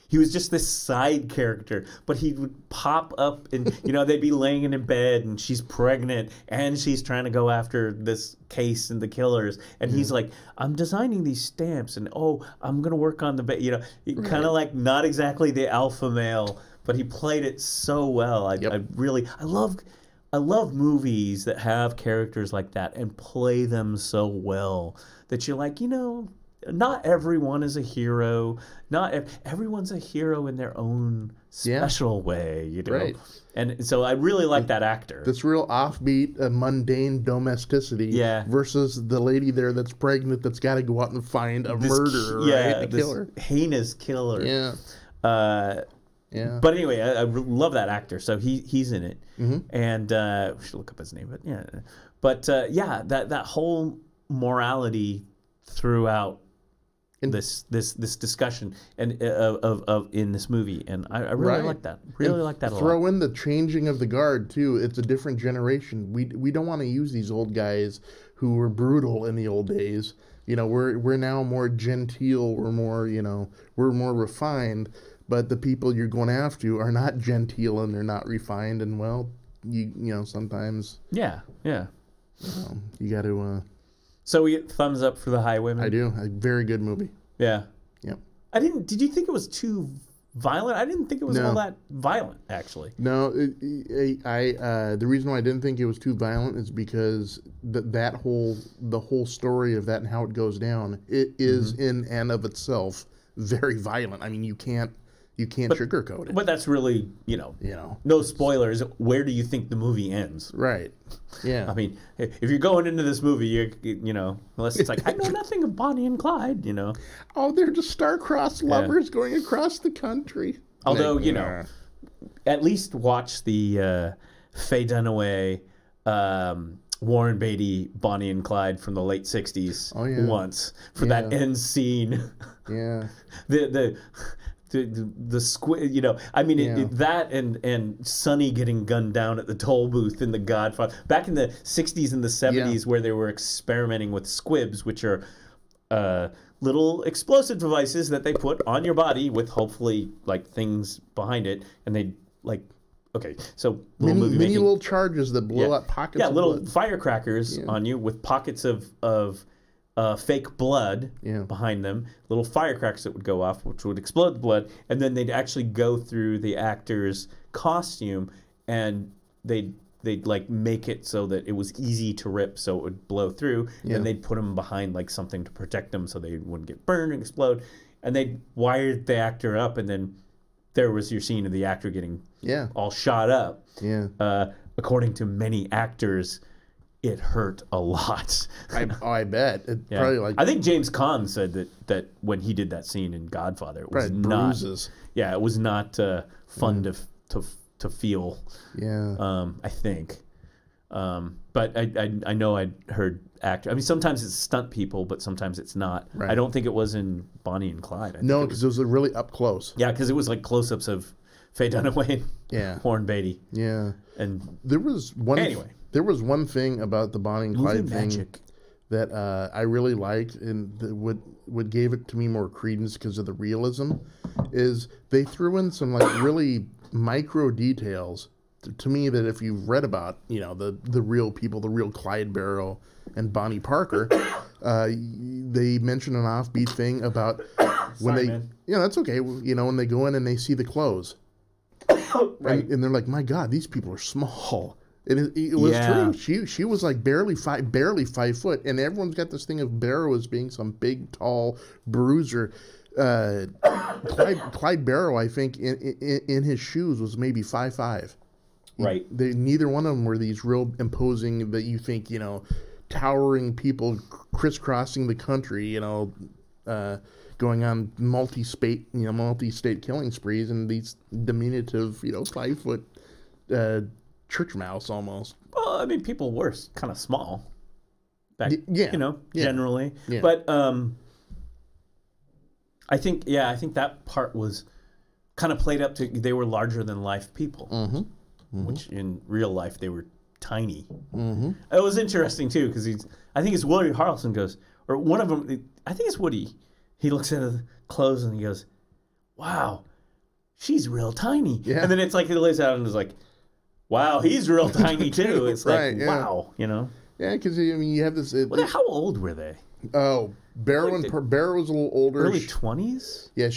He was just this side character, but he would pop up and, you know, they'd be laying in bed and she's pregnant and she's trying to go after this case and the killers. And he's like, I'm designing these stamps and, I'm going to work on the, you know, kind of like not exactly the alpha male, but he played it so well. I love movies that have characters like that and play them so well that you're like, you know, not everyone is a hero. Not everyone's a hero in their own special way, you know. Right. And so I really like that actor. This real offbeat, mundane domesticity versus the lady there that's pregnant that's got to go out and find a murderer, right? The killer. Heinous killer. Yeah. But anyway, I love that actor. So he's in it. And we should look up his name. But that whole morality throughout this discussion and of in this movie, and I really like that. Really like that a lot. Throw in the changing of the guard too. It's a different generation. We don't want to use these old guys who were brutal in the old days. You know, we're now more genteel. We're more we're more refined. But the people you're going after are not genteel and they're not refined. And well, you know sometimes you got to. So we get thumbs up for The Highwayman? I do. A very good movie. Yeah. Yep. Did you think it was too violent? I didn't think it was all that violent, actually. No, the reason why I didn't think it was too violent is because the whole story of that and how it goes down, it is in and of itself very violent. I mean, you can't sugarcoat it. But that's really, no spoilers. Where do you think the movie ends? Right. Yeah. I mean, if you're going into this movie, unless it's like, I know nothing of Bonnie and Clyde, Oh, they're just star-crossed lovers going across the country. Although, at least watch the Faye Dunaway, Warren Beatty, Bonnie and Clyde from the late 60s once for that end scene. Yeah. The squid, that and Sonny getting gunned down at the toll booth in The Godfather back in the 60s and the 70s where they were experimenting with squibs, which are little explosive devices that they put on your body with hopefully like things behind it, and they so many little charges that blow up pockets. Of little blood. Firecrackers on you with pockets of fake blood behind them, little firecrackers that would go off, which would explode the blood, and then they'd actually go through the actor's costume, and they'd like make it so that it was easy to rip, so it would blow through, and they'd put them behind like something to protect them so they wouldn't get burned and explode, and they'd wire the actor up, and then there was your scene of the actor getting all shot up. Yeah. According to many actors, it hurt a lot. I bet. It probably like. I think James Caan said that when he did that scene in Godfather, it was not bruises. Yeah, it was not fun to feel. Yeah. I think. But I know I'd heard actor. I mean, sometimes it's stunt people, but sometimes it's not. Right. I don't think it was in Bonnie and Clyde. No, because it was really up close. Yeah, because it was like close-ups of Faye Dunaway and Warren Beatty. Yeah. And there was one. Anyway. There was one thing about the Bonnie and Clyde thing that I really liked, and what gave it to me more credence because of the realism, is they threw in some like really micro details to me that if you've read about, the real people, the real Clyde Barrow and Bonnie Parker, they mention an offbeat thing about when that's okay. When they go in and they see the clothes, right, and they're like, my God, these people are small. It was true. She was like barely 5 foot, and everyone's got this thing of Barrow as being some big, tall bruiser. Clyde Barrow, I think, in his shoes was maybe 5'5". Right. Neither one of them were these real imposing that you think towering people crisscrossing the country. Going on multi-state killing sprees, and these diminutive 5 foot. Church mouse almost. Well, I mean, people were kind of small back, generally. Yeah. But I think that part was kind of played up to, they were larger than life people, which in real life they were tiny. It was interesting too, because I think it's Woody Harrelson goes, or one of them, I think it's Woody. He looks at the clothes and he goes, "Wow, she's real tiny." Yeah. And then it's like he lays out and is like, "Wow, he's real tiny too." It's like, wow, Yeah, because you have this. How old were they? Oh, Barrow was a little older. Early 20s? Yeah,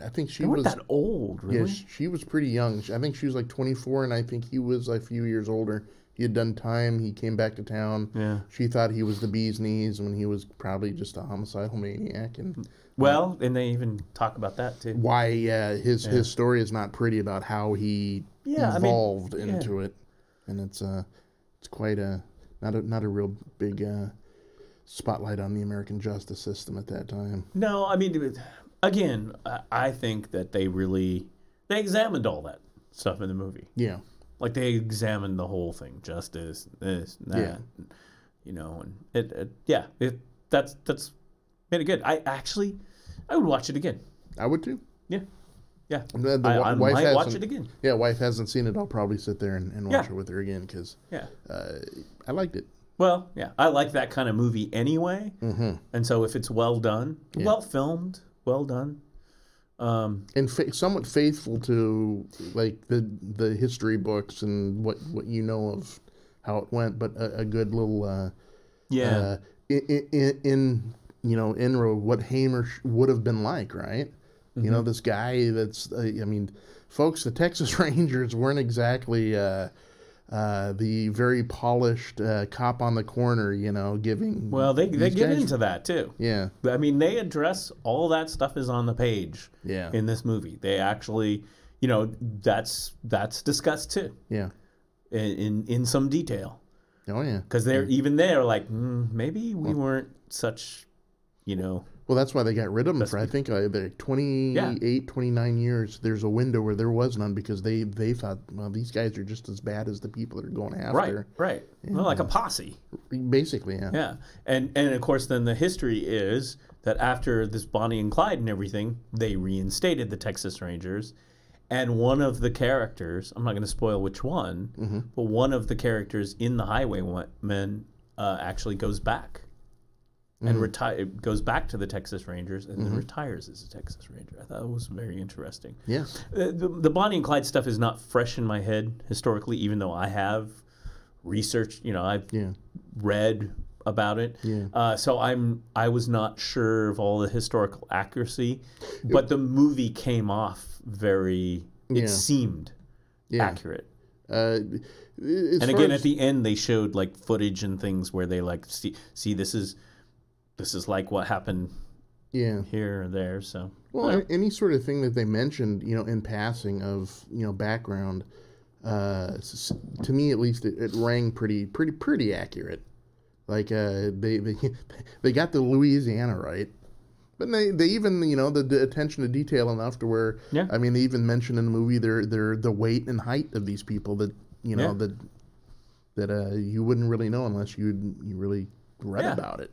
I think she was that old, really? Yeah, she was pretty young. I think she was like 24, and I think he was a few years older. He had done time. He came back to town. Yeah. She thought he was the bee's knees when he was probably just a homicidal maniac. And and they even talk about that too. Why his story is not pretty about how he evolved into it, and it's quite not a real big spotlight on the American justice system at that time. No, I mean, again, I think that they examined all that stuff in the movie. Yeah. Like they examined the whole thing, justice, this, and that, and that's made it good. I would watch it again. I would too. Yeah. I might watch it again. Yeah, wife hasn't seen it. I'll probably sit there and watch it with her again because I liked it. Well, yeah, I like that kind of movie anyway, and so if it's well done, well filmed, well done. And somewhat faithful to like the history books and what you know of how it went, but a good little inroad what Hamer would have been like, right? This guy that's folks, the Texas Rangers weren't exactly the very polished cop on the corner, giving. Well, they get into that too. Yeah, I mean, they address all that stuff is on the page. Yeah. In this movie, they actually, that's discussed too. Yeah. In some detail. Oh yeah. Because they're even there, like maybe we weren't such, Well, that's why they got rid of them for, I think, 28, 29 years. There's a window where there was none because they thought, well, these guys are just as bad as the people that are going after. Right. Yeah. Well, like a posse. Basically, yeah. Yeah. And of course, then the history is that after this Bonnie and Clyde and everything, they reinstated the Texas Rangers. And one of the characters, I'm not going to spoil which one, but one of the characters in the Highwaymen actually goes back. And goes back to the Texas Rangers and then retires as a Texas Ranger. I thought it was very interesting. Yeah. The Bonnie and Clyde stuff is not fresh in my head historically, even though I have researched, I've read about it. Yeah. So I was not sure of all the historical accuracy, but the movie came off it seemed accurate. And again, at the end, they showed like footage and things where they like see this is like what happened, here or there. So well, any sort of thing that they mentioned, in passing of background, to me at least, it rang pretty accurate. Like they got the Louisiana right. But they even, the attention to detail enough to where, I mean, they even mention in the movie the weight and height of these people that, that you wouldn't really know unless you really read about it,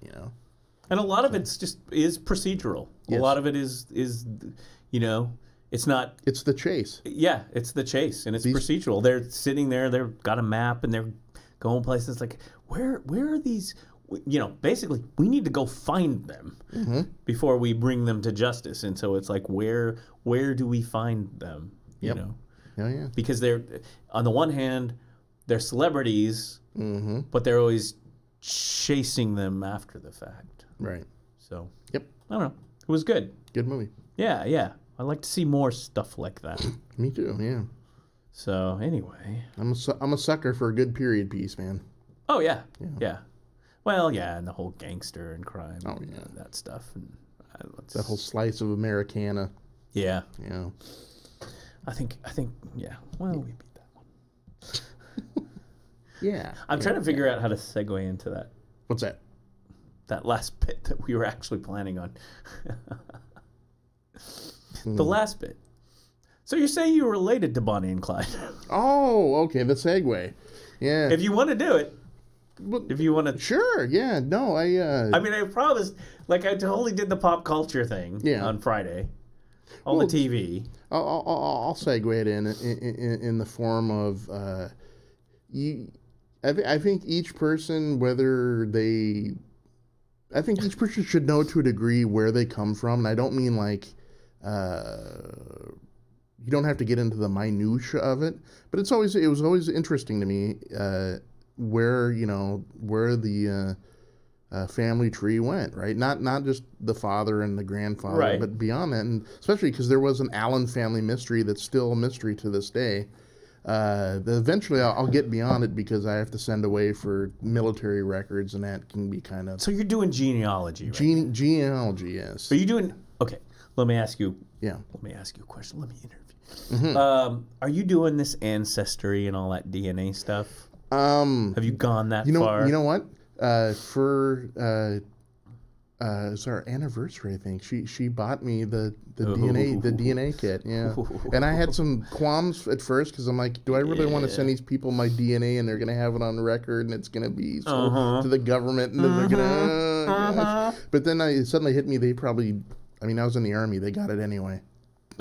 And a lot of it's is procedural. Yes. A lot of it is it's not. It's the chase. Yeah, it's the chase, and it's procedural. They're sitting there, they've got a map, and they're going places like, where are these... basically, we need to go find them before we bring them to justice. And so it's like, where do we find them? You know? Oh, yeah. Because they're, on the one hand, they're celebrities, but they're always chasing them after the fact. Right. So, yep. I don't know. It was good. Good movie. Yeah, yeah. I'd like to see more stuff like that. Me too, yeah. So, anyway. I'm a sucker for a good period piece, man. Oh, yeah. Yeah. Well, yeah, and the whole gangster and crime, that stuff, and that whole slice of Americana. Yeah, I think, yeah. Well, we beat that one. Yeah, I'm trying to figure out how to segue into that. What's that? That last bit that we were actually planning on. The last bit. So you're saying you were related to Bonnie and Clyde? Oh, okay, the segue. Yeah. If you want to do it. If you want to, sure, yeah, no, I mean, I promised, like, I totally did the pop culture thing on Friday, on the TV. I'll segue it in the form of I think each person, I think each person should know to a degree where they come from, and I don't mean like you don't have to get into the minutia of it, but it was always interesting to me. Where the family tree went, right? Not just the father and the grandfather, right, but beyond that, and especially because there was an Allen family mystery that's still a mystery to this day. Eventually, I'll get beyond it because I have to send away for military records, and that can be kind of... So you're doing genealogy, right? Genealogy, yes. Are you doing... Okay, let me ask you... Yeah. Let me ask you a question. Let me interview. Are you doing this ancestry and all that DNA stuff? Have you gone that far? You know what? It's our anniversary, I think. She bought me the DNA kit. Yeah, and I had some qualms at first because I'm like, do I really want to send these people my DNA and they're gonna have it on the record and it's gonna be sold to the government and then they're gonna. But then it suddenly hit me. They probably. I mean, I was in the Army. They got it anyway.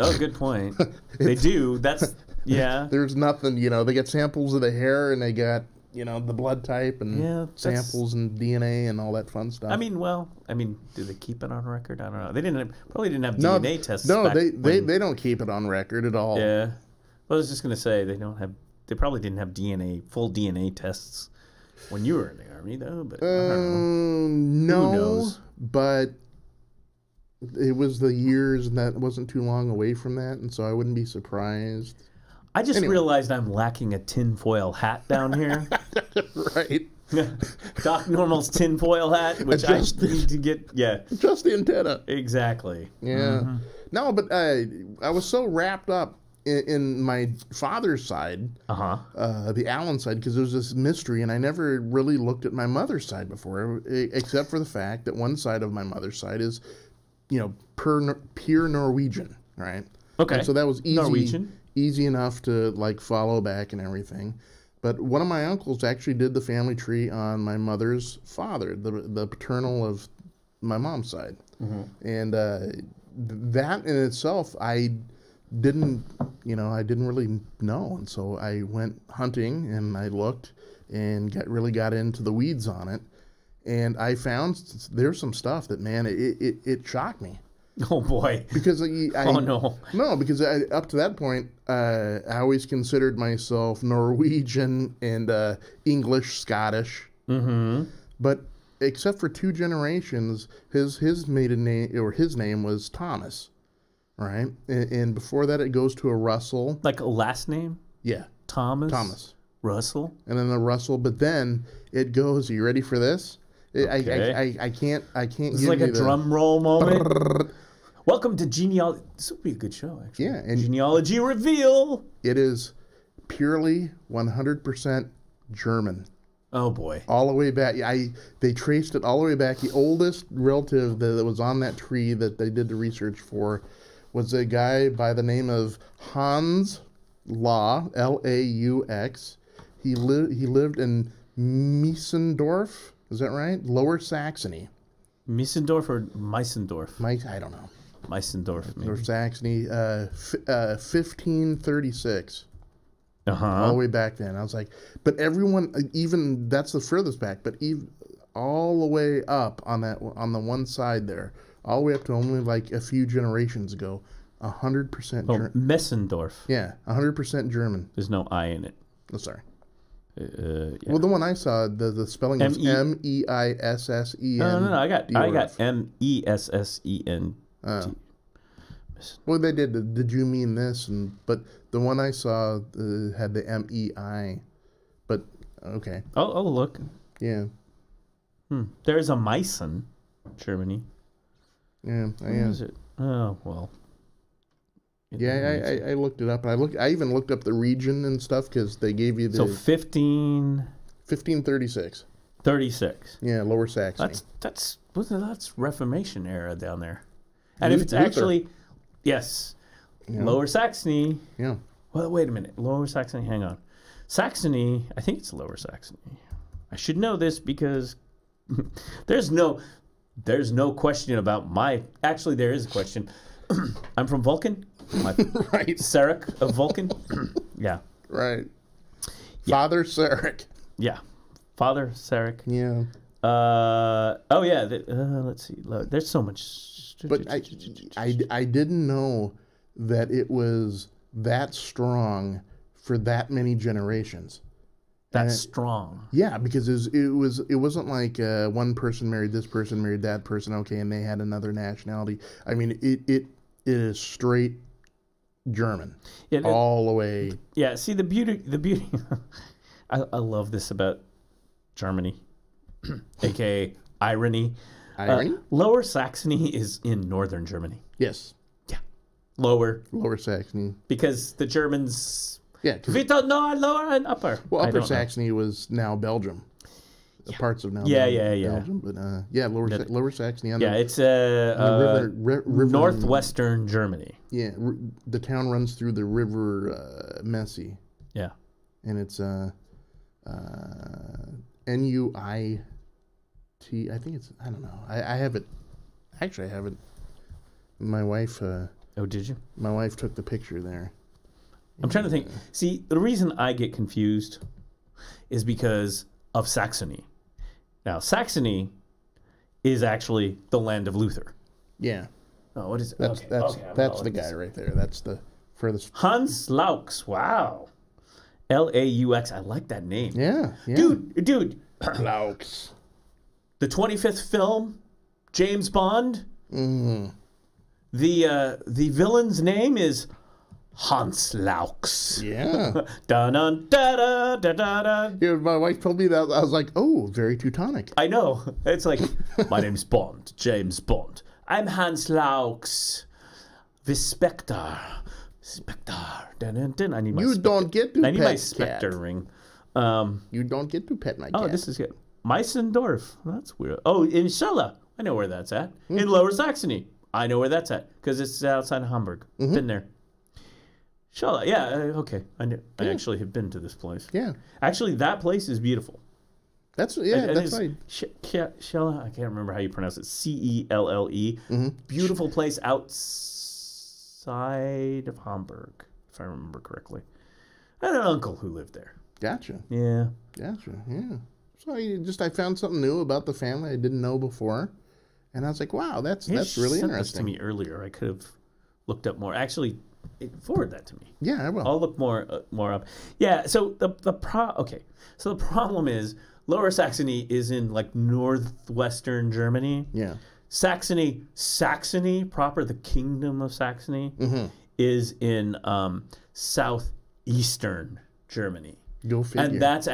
Oh, good point. They do. That's. Yeah. There's nothing, they get samples of the hair and they got, the blood type and samples and DNA and all that fun stuff. I mean, do they keep it on record? I don't know. They probably didn't have DNA tests. No, they don't keep it on record at all. Yeah. Well, I was just going to say they probably didn't have full DNA tests when you were in the Army though, but I don't know. No. Who knows? But it was the years and that wasn't too long away from that, and so I wouldn't be surprised. I just realized I'm lacking a tinfoil hat down here. Right. Doc Normal's tinfoil hat, which I need to get. Yeah. Just the antenna. Exactly. Yeah. Mm-hmm. No, but I was so wrapped up in my father's side, the Allen side, because there was this mystery, and I never really looked at my mother's side before, except for the fact that one side of my mother's side is, pure Norwegian, right? Okay. And so that was easy. Norwegian. Easy enough to follow back and everything. But one of my uncles actually did the family tree on my mother's father, the paternal of my mom's side. And that in itself, I didn't really know. And so I went hunting and I looked and really got into the weeds on it. And I found there's some stuff that, man, it shocked me. Oh boy! Because because up to that point, I always considered myself Norwegian and English, Scottish. Mm-hmm. But except for 2 generations, his maiden name or his name was Thomas, right? And before that, it goes to a Russell. Like a last name? Yeah, Thomas. Russell. And then the Russell, but then it goes. Are you ready for this? Okay. I can't. This is like a drum roll moment. Welcome to Genealogy. This would be a good show, actually. Yeah, and Genealogy Reveal. It is purely 100% German. Oh boy! All the way back. They traced it all the way back. The oldest relative that was on that tree that they did the research for was a guy by the name of Hans Laux, Laux. He lived in Meisendorf. Is that right? Lower Saxony. Meisendorf or Meisendorf? I don't know. Meisendorf. Lower Saxony. 1536. All the way back then. I was like, but everyone, even that's the furthest back, but even all the way up on the one side there, all the way up to only like a few generations ago, 100% German. Messendorf. Yeah, 100% German. There's no I in it. Oh, sorry. Yeah. Well, the one I saw, the spelling was Meisssen. No. I got Messen. Well, they did. Did you mean this? But the one I saw had the MEI. But okay. Oh, look. Yeah. There's a Meissen, Germany. Yeah. Is it? Oh well. I looked it up. I even looked up the region and stuff because they gave you the 1536. 36. Yeah, Lower Saxony. That's Reformation era down there. And if it's actually, yes, yeah. Lower Saxony. Yeah. Well, wait a minute. Lower Saxony. Hang on. Saxony. I think it's Lower Saxony. I should know this because there's no question about my. Actually, there is a question. I'm from Vulcan. Right. Sarek of Vulcan. Yeah. Right. Yeah. Father Sarek. Yeah. Father Sarek. Yeah. Oh yeah. Let's see. There's so much. But I didn't know that it was that strong for that many generations. That's strong. Yeah, because it wasn't like one person married this person, married that person, okay, and they had another nationality. I mean, it is straight German, all the way. Yeah. See the beauty. I love this about Germany, aka irony. Lower Saxony is in northern Germany. Yes. Yeah. Lower Saxony. Because the Germans. Yeah. We don't know lower and upper. Well, Upper Saxony was now Belgium. Yeah. Parts of now. Belgium, but Lower Saxony. It's northwestern Germany. Yeah. The town runs through the river Messy. Yeah. And it's NUI. I think it's, I don't know. I have it. Actually, I have it. My wife. Oh, did you? My wife took the picture there. I'm trying to think. See, the reason I get confused is because of Saxony. Now, Saxony is actually the land of Luther. Yeah. Oh, what is it? That's the guy right there. That's the furthest. Hans Laux. Wow. Laux. I like that name. Yeah. Dude. Laux. The 25th film, James Bond. Mm-hmm. The villain's name is Hans Laux. Yeah. Da-da-da-da-da-da. Yeah, my wife told me that. I was like, oh, very Teutonic. I know. It's like, my name's Bond, James Bond. I'm Hans Laux. The Spectre. Dun, dun, dun. I need my Spectre ring. You don't get to pet my cat. Oh, this is good. Meisendorf. That's weird. Oh, in Schelle. I know where that's at. In Lower Saxony. I know where that's at because it's outside of Hamburg. Been there. Schelle. Yeah. Okay. I actually have been to this place. Yeah. Actually, that place is beautiful. That's right. Schelle. I can't remember how you pronounce it. Celle. Beautiful place outside of Hamburg, if I remember correctly. I had an uncle who lived there. Gotcha. Yeah. Gotcha. Yeah. So I found something new about the family I didn't know before, and I was like, "Wow, that's really interesting." This to me earlier. I could have looked up more. Actually, forward that to me. Yeah, I will. I'll look more up. Yeah. So the problem is Lower Saxony is in like northwestern Germany. Yeah. Saxony proper, the Kingdom of Saxony, is in southeastern Germany. Go figure. And that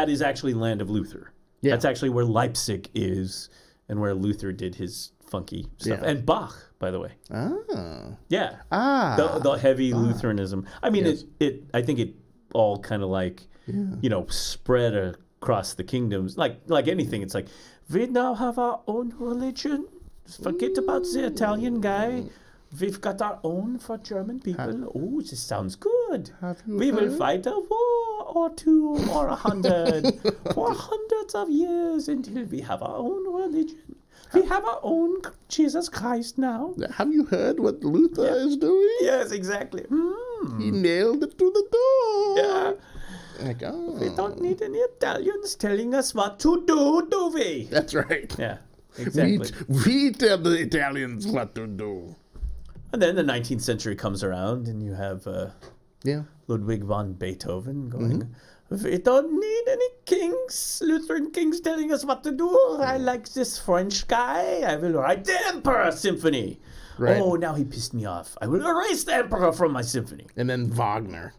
is actually land of Luther. Yeah. That's actually where Leipzig is and where Luther did his funky stuff. Yeah. And Bach, by the way. Ah. Yeah. The heavy Lutheranism. I mean, I think it all kind of like, spread across the kingdoms. Like anything, it's like, we now have our own religion. Forget about the Italian guy. We've got our own for German people. Oh, this sounds good. We will fight a war or 2 or 100 for hundreds of years until we have our own religion. We have our own Jesus Christ now. Have you heard what Luther is doing? Yes, exactly. He nailed it to the door. Yeah. Like, We don't need any Italians telling us what to do we? That's right. Yeah, exactly. We tell the Italians what to do. And then the 19th century comes around, and you have Ludwig von Beethoven going, we don't need any kings, Lutheran kings telling us what to do. I like this French guy. I will write the Emperor Symphony. Right. Oh, now he pissed me off. I will erase the Emperor from my symphony. And then Wagner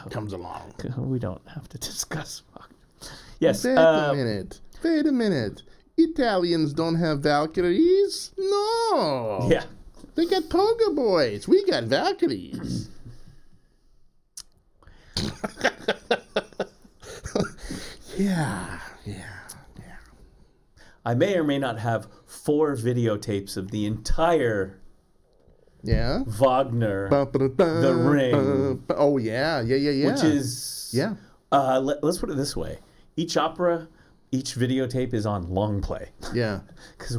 comes along. We don't have to discuss Wagner. Yes. Wait a minute. Italians don't have Valkyries? No. Yeah. They got Toga Boys. We got Valkyries. Yeah. I may or may not have 4 videotapes of the entire Wagner The Ring. Oh, yeah. Which is... let's put it this way. Each opera, each videotape is on long play. Yeah. Because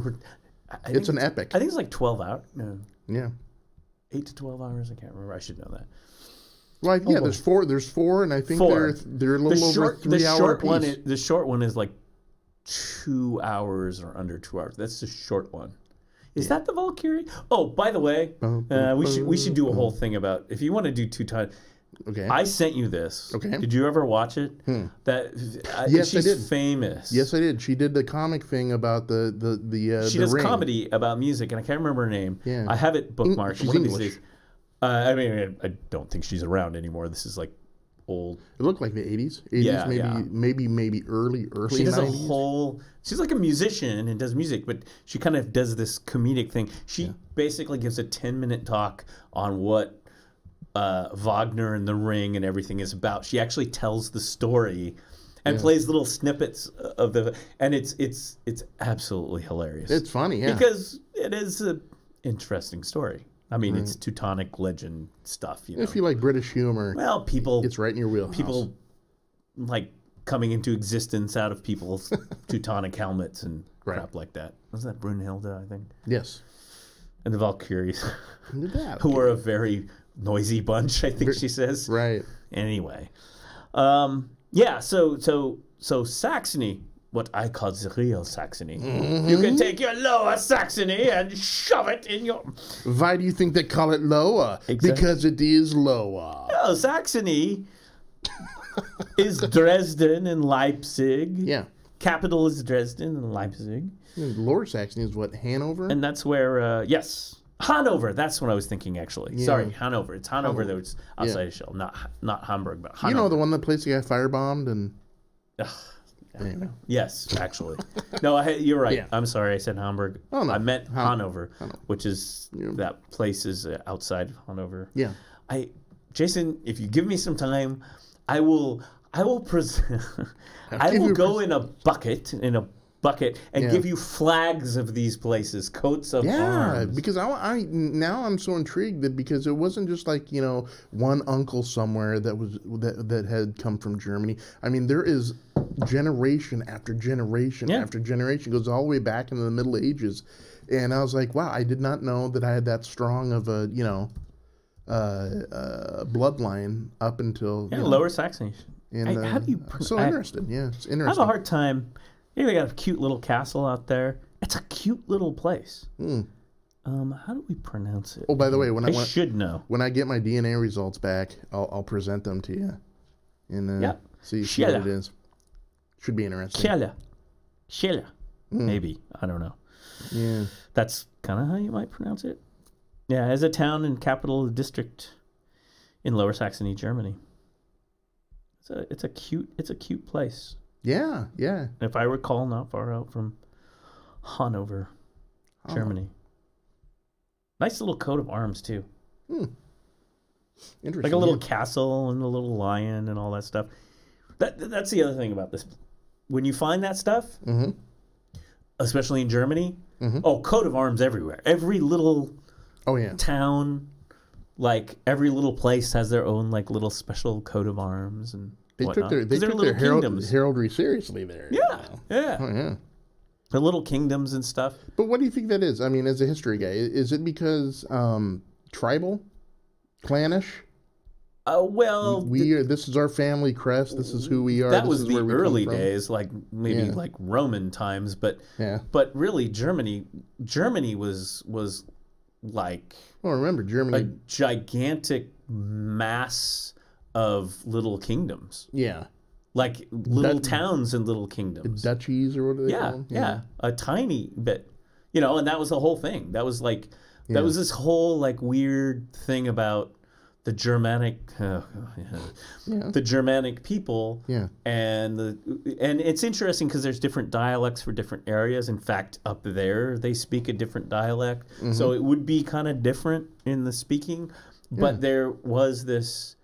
it's an epic. I think it's like 12 hours. No. Yeah. 8 to 12 hours. I can't remember. I should know that. Well, there's four, and I think they're a little over 3 hour piece. The short one is like 2 hours or under 2 hours. That's the short one. Is that the Valkyrie? Oh, by the way, we should do a whole thing about if you want to do 2 times. Okay. I sent you this. Okay. Did you ever watch it? Yes, she's I did. Famous. Yes, I did. She did the comic thing about the She does ring. comedy about music, and I can't remember her name. Yeah. I have it bookmarked. She's one English. Of these days. I mean, I don't think she's around anymore. This is like old. It looked like the 80s. Maybe early She does 90s. She's like a musician and does music, but she kind of does this comedic thing. She basically gives a 10-minute talk on what Wagner and the Ring and everything is about. She actually tells the story and plays little snippets of and it's absolutely hilarious. It's funny, because it is an interesting story. I mean, it's Teutonic legend stuff. If you like British humor, it's right in your wheelhouse. People like coming into existence out of people's Teutonic helmets and crap like that. Wasn't that Brunhilde, I think? Yes. And the Valkyries, who are a very noisy bunch, I think she says. Right. Anyway. So Saxony, what I call the real Saxony. Mm-hmm. You can take your lower Saxony and shove it in your... Why do you think they call it lower? Exactly. Because it is lower. No, Saxony is Dresden and Leipzig. Yeah. Capital is Dresden and Leipzig. And lower Saxony is what, Hanover? And that's where, Hanover. That's what I was thinking, actually. Yeah. Sorry, Hanover. It's Hanover that was outside of Shell. Not Hamburg, but Hanover. You know the one that place got firebombed and... Anyway. Yes, actually. No, you're right. Yeah. I'm sorry. I said Hamburg. Oh, no. I meant Hanover, which is that place is outside of Hanover. Yeah. Jason, if you give me some time, I will present. I will go in a bucket and give you flags of these places, coats of arms. Because I'm so intrigued because it wasn't just like one uncle somewhere that had come from Germany. I mean, there is generation after generation after generation, goes all the way back into the Middle Ages, and I was like, wow, I did not know that I had that strong of a bloodline up until Lower Saxony. And so interested. Yeah, it's interesting. I have a hard time. They got a cute little castle out there. It's a cute little place. How do we pronounce it? Oh, by the way, I should know. When I get my DNA results back, I'll present them to you, and see what it is. Should be interesting. Schiller. Maybe. I don't know. Yeah. That's kind of how you might pronounce it. Yeah, as a town and capital of the district in Lower Saxony, Germany. It's a cute place. Yeah, yeah. If I recall, not far out from Hanover, Germany. Nice little coat of arms, too. Interesting. Like a little castle and a little lion and all that stuff. That's the other thing about this. When you find that stuff, especially in Germany, coat of arms everywhere. Every little town, like every little place has their own like little special coat of arms and whatnot. They took their heraldry seriously there. Yeah, yeah. Oh, yeah. The little kingdoms and stuff. But what do you think that is? I mean, as a history guy, is it because tribal, clannish? Well, this is our family crest. This is who we are. That was the early days, like maybe like Roman times, but really Germany was like remember Germany, a gigantic mass of little kingdoms. Yeah. Like little towns and little kingdoms. Duchies or what are they called? Yeah. A tiny bit. And that was the whole thing. That was like that was this whole like weird thing about the Germanic the Germanic people. Yeah. And it's interesting because there's different dialects for different areas. In fact, up there they speak a different dialect. So it would be kind of different in the speaking. But there was this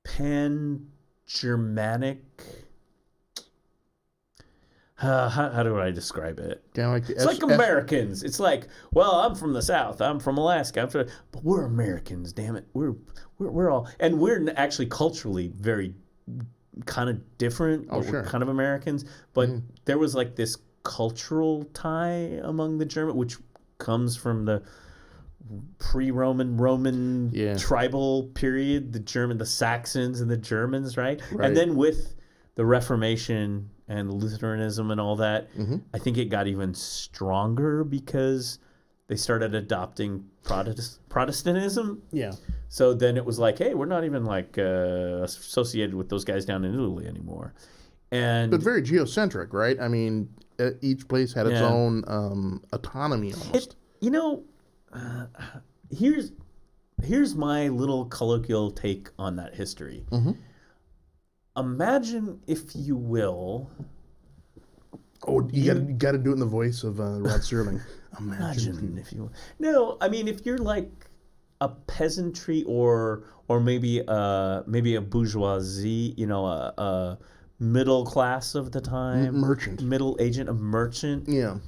Pan-Germanic. How do I describe it? It's like Americans. It's like, well, I'm from the South. I'm from Alaska. But we're Americans. Damn it. We're all, and we're actually culturally very kind of different. We're kind of Americans. But there was like this cultural tie among the German, which comes from the pre-Roman tribal period. The Saxons and the Germans, right? And then with the Reformation and Lutheranism and all that, I think it got even stronger because they started adopting Protestantism. Yeah. So then it was like, hey, we're not even like associated with those guys down in Italy anymore. But very geocentric, right? I mean, each place had its own autonomy almost. Here's my little colloquial take on that history. Imagine, if you will. Oh, you got to do it in the voice of Rod Serling. Imagine, if you will. No, I mean, if you're like a peasantry or maybe a bourgeoisie, a middle class of the time, middle agent, a merchant. Yeah,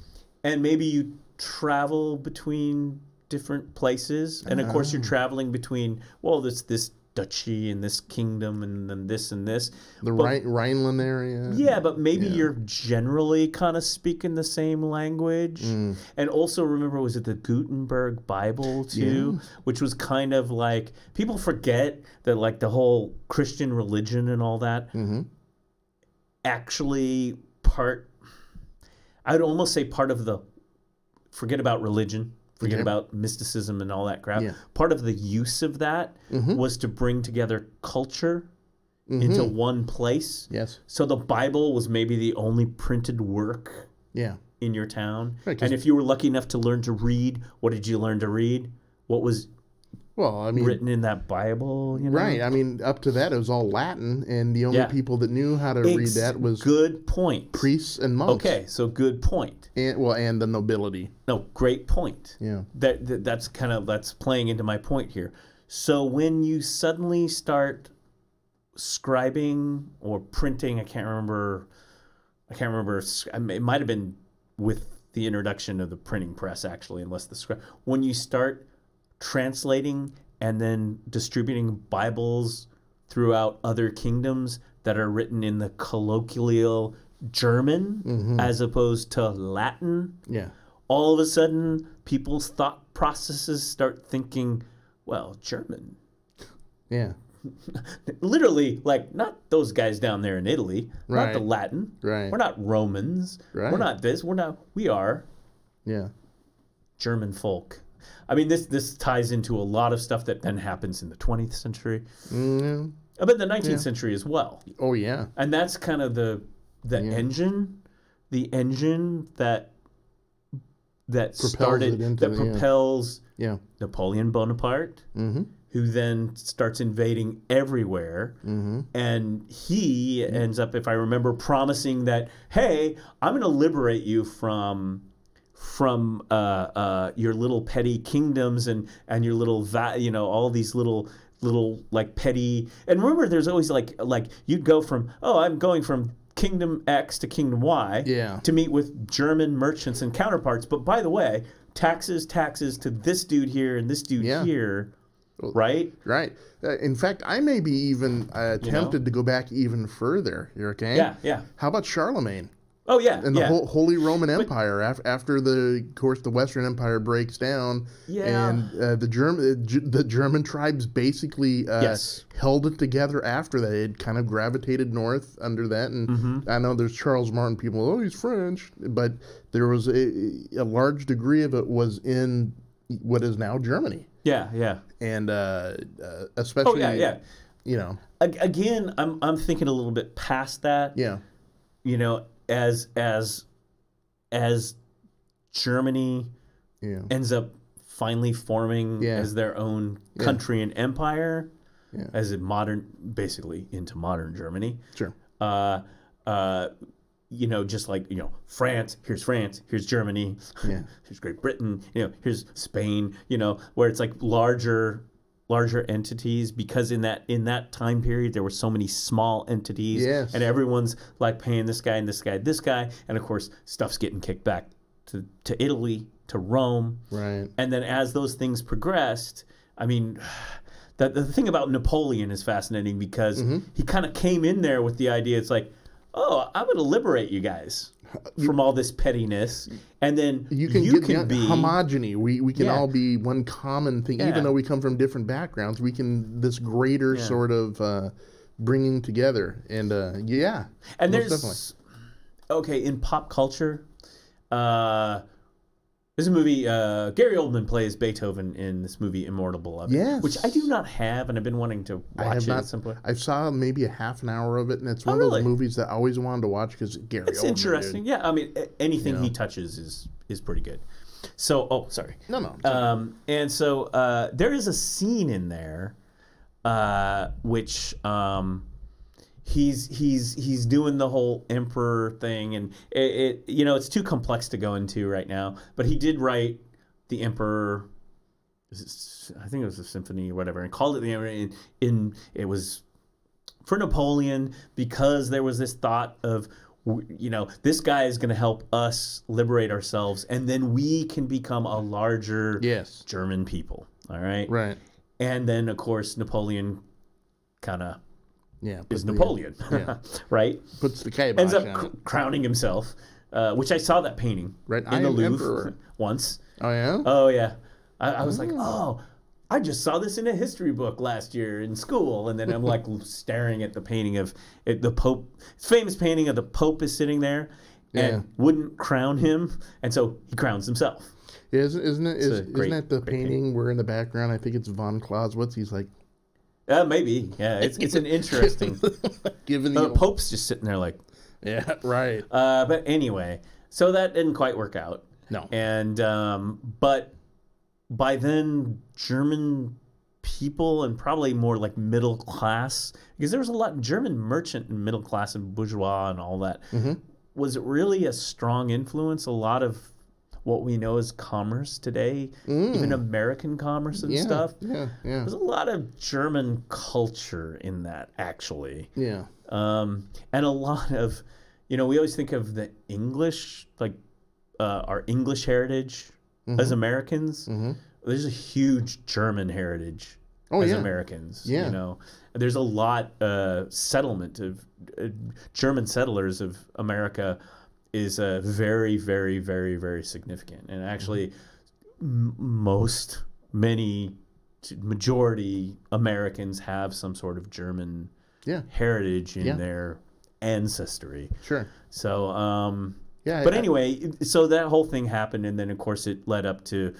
and maybe you travel between different places, and of course you're traveling between this duchy and this kingdom and then this and this. Rhineland area. Yeah, but maybe you're generally kind of speaking the same language. And also remember, was it the Gutenberg Bible too? Which was kind of like, people forget that like the whole Christian religion and all that actually I'd almost say part of the, forget about religion, forget about mysticism and all that crap. Part of the use of that was to bring together culture into one place. Yes. So the Bible was maybe the only printed work in your town. Right, and if you were lucky enough to learn to read, what did you learn to read? What was written in that Bible? Right. I mean, up to that, it was all Latin, and the only people that knew how to read that was good point. Priests and monks. Okay, so good point. And the nobility. No, great point. Yeah. That's playing into my point here. So when you suddenly start scribing or printing, I can't remember. It might have been with the introduction of the printing press, actually, unless the scribe. When you start translating and then distributing Bibles throughout other kingdoms that are written in the colloquial German as opposed to Latin, all of a sudden people's thought processes start thinking, well, German. Yeah. Literally, like, not those guys down there in Italy, not the Latin. Right. We're not Romans. Right. We're not this. We are German folk. I mean, this ties into a lot of stuff that then happens in the 20th century. But the 19th century as well. Oh, yeah. And that's kind of the engine that propels Napoleon Bonaparte, who then starts invading everywhere. And he ends up, if I remember, promising that, hey, I'm going to liberate you from your little petty kingdoms and your little all these little like petty. And remember, there's always like you'd go from, I'm going from Kingdom X to Kingdom Y to meet with German merchants and counterparts. But by the way, taxes to this dude here and this dude here, right? Right. In fact, I may be even tempted to go back even further. You okay? Yeah. How about Charlemagne? Oh yeah, and the Holy Roman Empire after the Western Empire breaks down, and the German tribes basically held it together after that. It kind of gravitated north under that, and I know there's Charles Martin people. He's French, but there was a large degree of it was in what is now Germany. Yeah, and especially Again, I'm thinking a little bit past that. Yeah, as Germany ends up finally forming as their own country and empire, as a basically into modern Germany. Sure. Just like France, here's Germany, here's Great Britain, here's Spain, where it's like larger entities, because in that time period there were so many small entities, and everyone's like paying this guy and this guy, and of course stuff's getting kicked back to Italy, to Rome, right? And then as those things progressed, I mean, the thing about Napoleon is fascinating, because he kind of came in there with the idea, it's like, I'm going to liberate you guys from all this pettiness, and then you can be homogeny. We can all be one common thing, even though we come from different backgrounds. We can this greater sort of bringing together, and and there's definitely. In pop culture, there's a movie. Gary Oldman plays Beethoven in this movie Immortal Beloved, which I do not have, and I've been wanting to watch it at some point. I saw maybe a half an hour of it, and it's one of those movies that I always wanted to watch because Gary Oldman. It's interesting. Dude. Yeah, I mean, anything he touches is pretty good. So, sorry. No. And so there is a scene in there, which he's doing the whole emperor thing, and it's too complex to go into right now, but he did write the emperor, I think it was a symphony or whatever, and called it the emperor it was for Napoleon, because there was this thought of, this guy is going to help us liberate ourselves, and then we can become a larger German people. All right. And then of course Napoleon kind of is Napoleon, right? Puts the kibosh ends up crowning himself, which I saw that painting in the Louvre once. Oh yeah? Oh yeah. I was like, I just saw this in a history book last year in school, and then I'm like staring at the painting of the Pope. Famous painting of the Pope is sitting there, and wouldn't crown him, and so he crowns himself. Isn't that the painting where in the background, I think it's von Clausewitz, he's like, maybe. Yeah, it's an interesting. The Pope's just sitting there like, right. But anyway, so that didn't quite work out. No. And but by then, German people, and probably more like middle class, because there was a lot of German merchant and middle class and bourgeois and all that. Was it really a strong influence? A lot of what we know as commerce today, even American commerce and stuff. There's a lot of German culture in that, actually. And a lot of, we always think of the English, like our English heritage as Americans. There's a huge German heritage as Americans. There's a lot settlement of German settlers of America is very, very, very, very significant. And actually, majority Americans have some sort of German heritage in their ancestry. Sure. So, but anyway, so that whole thing happened, and then of course it led up to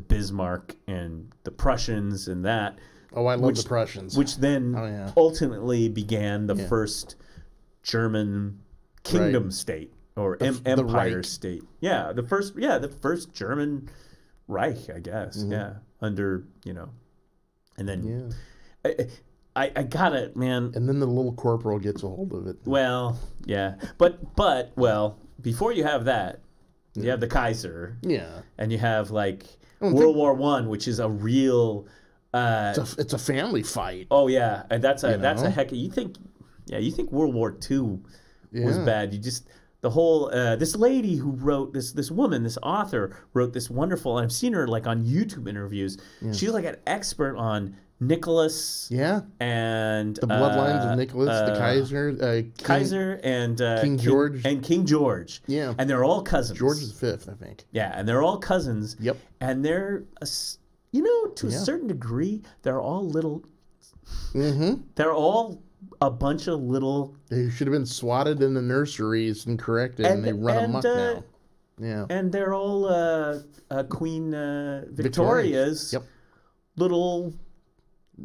Bismarck and the Prussians and that. Oh, I love the Prussians. Which then ultimately began the first German kingdom state. Or empire state. The first German Reich, I guess. Under, And then I got it, man. And then the little corporal gets a hold of it. Well, yeah. But before you have that, you have the Kaiser. Yeah. And you have like World War I, which is a real it's a family fight. Oh yeah. And that's a heck you think World War II was bad. You just the whole this lady who wrote this woman, this author wrote this wonderful, and I've seen her like on YouTube interviews. Yeah. She's like an expert on Nicholas. Yeah. And the bloodlines of Nicholas, the Kaiser and King George. King George. Yeah. And they're all cousins. George is the fifth, I think. Yeah, and they're all cousins. Yep. And they're to a certain degree, they're all little they're all a bunch of little... They should have been swatted in the nurseries and corrected, and they run amok now. Yeah. And they're all Queen Victoria's little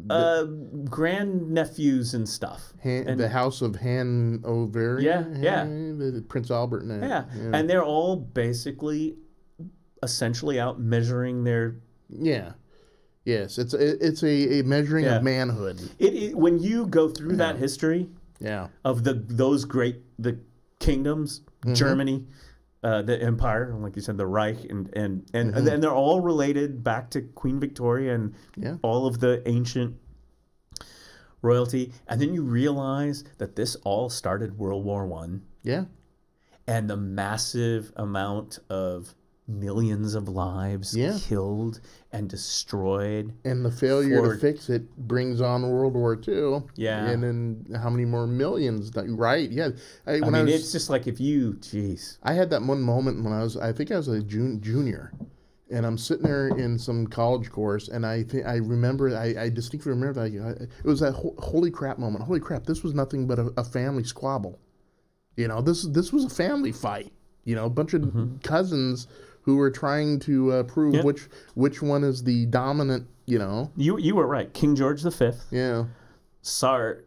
grandnephews and stuff. The House of Hanover. Yeah. Prince Albert. And they're all basically essentially out measuring their... Yeah. Yes, it's a measuring of manhood. When you go through that history of those great kingdoms, Germany, the Empire, like you said, the Reich, and they're all related back to Queen Victoria and all of the ancient royalty, and then you realize that this all started World War I. Yeah, and the massive amount of millions of lives killed and destroyed. And the failure to fix it brings on World War II. Yeah. And then how many more millions? Right, yeah. It's just like if you, I had that one moment when I think I was a junior. And I'm sitting there in some college course, and I distinctly remember that it was that holy crap moment. Holy crap, this was nothing but a family squabble. This was a family fight. A bunch of cousins who were trying to prove which one is the dominant, You were right. King George V. Yeah. Tsar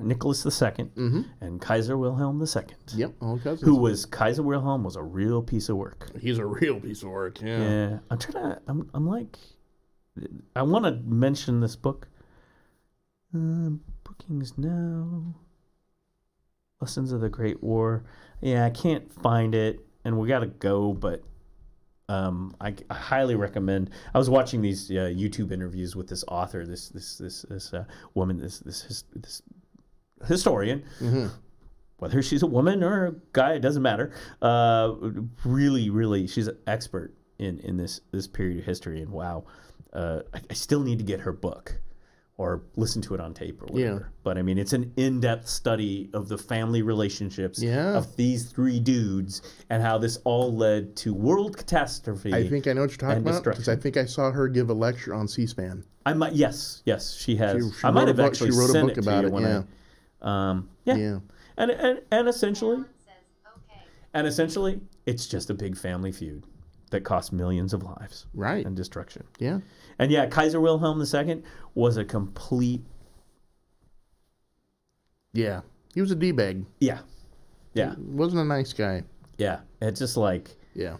Nicholas II and Kaiser Wilhelm II. Yep, all cousins. Kaiser Wilhelm was a real piece of work. He's a real piece of work, Yeah. I'm like, I want to mention this book. Bookings now. Lessons of the Great War. Yeah, I can't find it, and we got to go, but I highly recommend. I was watching these YouTube interviews with this author, this woman, this historian. Whether she's a woman or a guy, it doesn't matter. Really, she's an expert in this period of history, and wow, I still need to get her book or listen to it on tape or whatever. Yeah. But I mean, it's an in-depth study of the family relationships of these three dudes and how this all led to world catastrophe. I think I know what you're talking about, because I think I saw her give a lecture on C-SPAN. Yes, she has. I might have actually sent it to you when and essentially, it's just a big family feud that cost millions of lives, and destruction. Yeah. And Kaiser Wilhelm II was a complete... Yeah. He was a D-bag. Yeah. He wasn't a nice guy. Yeah. It's just like... Yeah.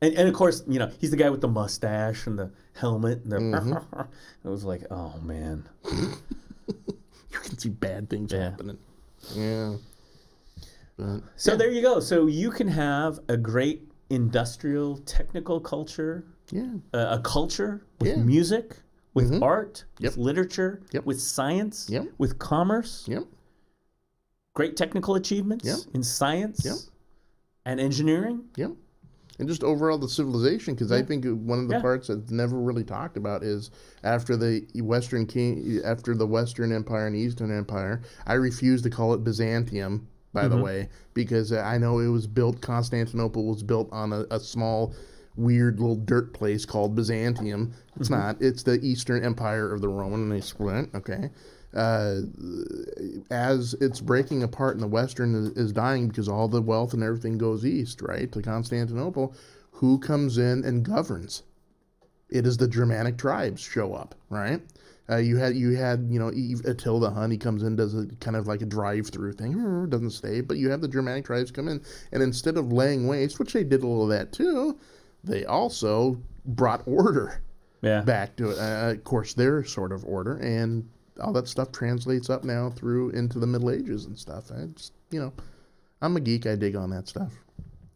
And of course, he's the guy with the mustache and the helmet. And it was like, oh, man. You can see bad things happening. Yeah. So there you go. So you can have a great industrial technical culture... Yeah, a culture with music, with art, with literature, with science, with commerce, great technical achievements in science and engineering. And just overall the civilization, because I think one of the parts that's never really talked about is after the Western Empire and the Eastern Empire, I refuse to call it Byzantium, by the way, because I know it was built, Constantinople was built on a small... weird little dirt place called Byzantium. It's not. It's the Eastern Empire of the Roman, and they split. Okay. As it's breaking apart and the Western is dying because all the wealth and everything goes east, right, to Constantinople, who comes in and governs? It is the Germanic tribes show up, right? You had Attila Hun. He comes in, does a kind of like a drive-through thing, doesn't stay. But you have the Germanic tribes come in, and instead of laying waste, which they did a little of that too, they also brought order. back to it. Of course, their sort of order, and all that stuff translates up now through into the Middle Ages and stuff. I just, I'm a geek. I dig on that stuff.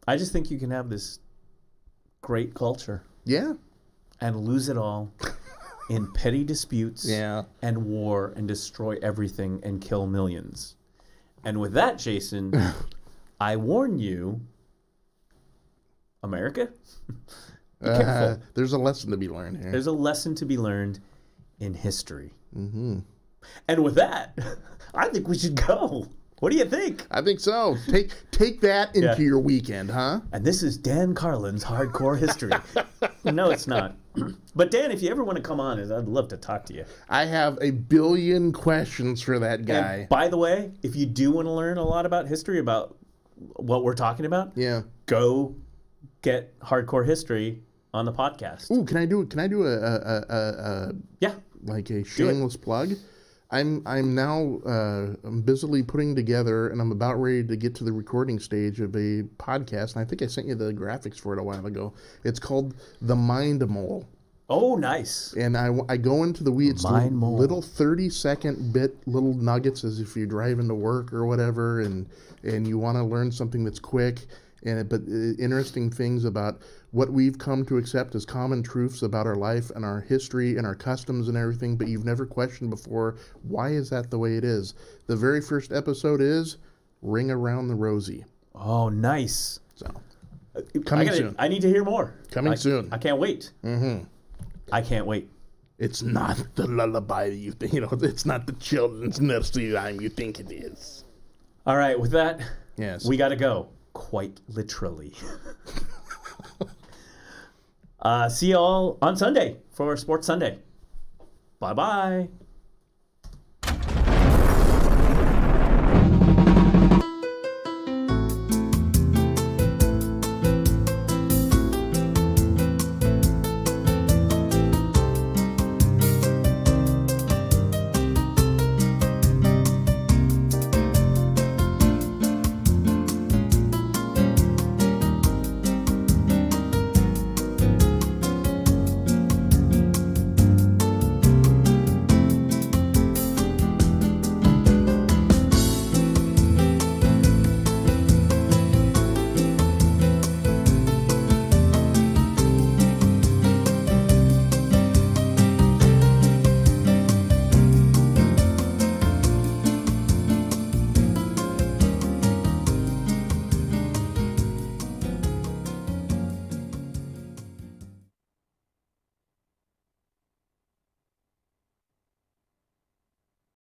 I just think you can have this great culture. Yeah. And lose it all in petty disputes and war and destroy everything and kill millions. And with that, Jason, I warn you, America, be careful. There's a lesson to be learned here. There's a lesson to be learned in history. Mm-hmm. And with that, I think we should go. What do you think? I think so. Take that into your weekend, huh? And this is Dan Carlin's Hardcore History. No, it's not. But Dan, if you ever want to come on, I'd love to talk to you. I have a billion questions for that guy. And by the way, if you do want to learn a lot about history, about what we're talking about, go get Hardcore History on the podcast. Ooh, can I do a like a shameless plug? I'm now I'm busily putting together, and I'm about ready to get to the recording stage of a podcast. And I think I sent you the graphics for it a while ago. It's called The Mind Mole. Oh, nice. And I go into the weeds, little 30-second little nuggets, as if you're driving to work or whatever, and you want to learn something that's quick, but interesting things about what we've come to accept as common truths about our life and our history and our customs and everything, but you've never questioned before, why is that the way it is? The very first episode is Ring Around the Rosie. Oh, nice. So, coming soon. I need to hear more. Coming soon. I can't wait. Mm-hmm. I can't wait. It's not the lullaby you think, it's not the children's nursery rhyme you think it is. All right, with that, we got to go. Quite literally. See you all on Sunday for Sports Sunday. Bye-bye.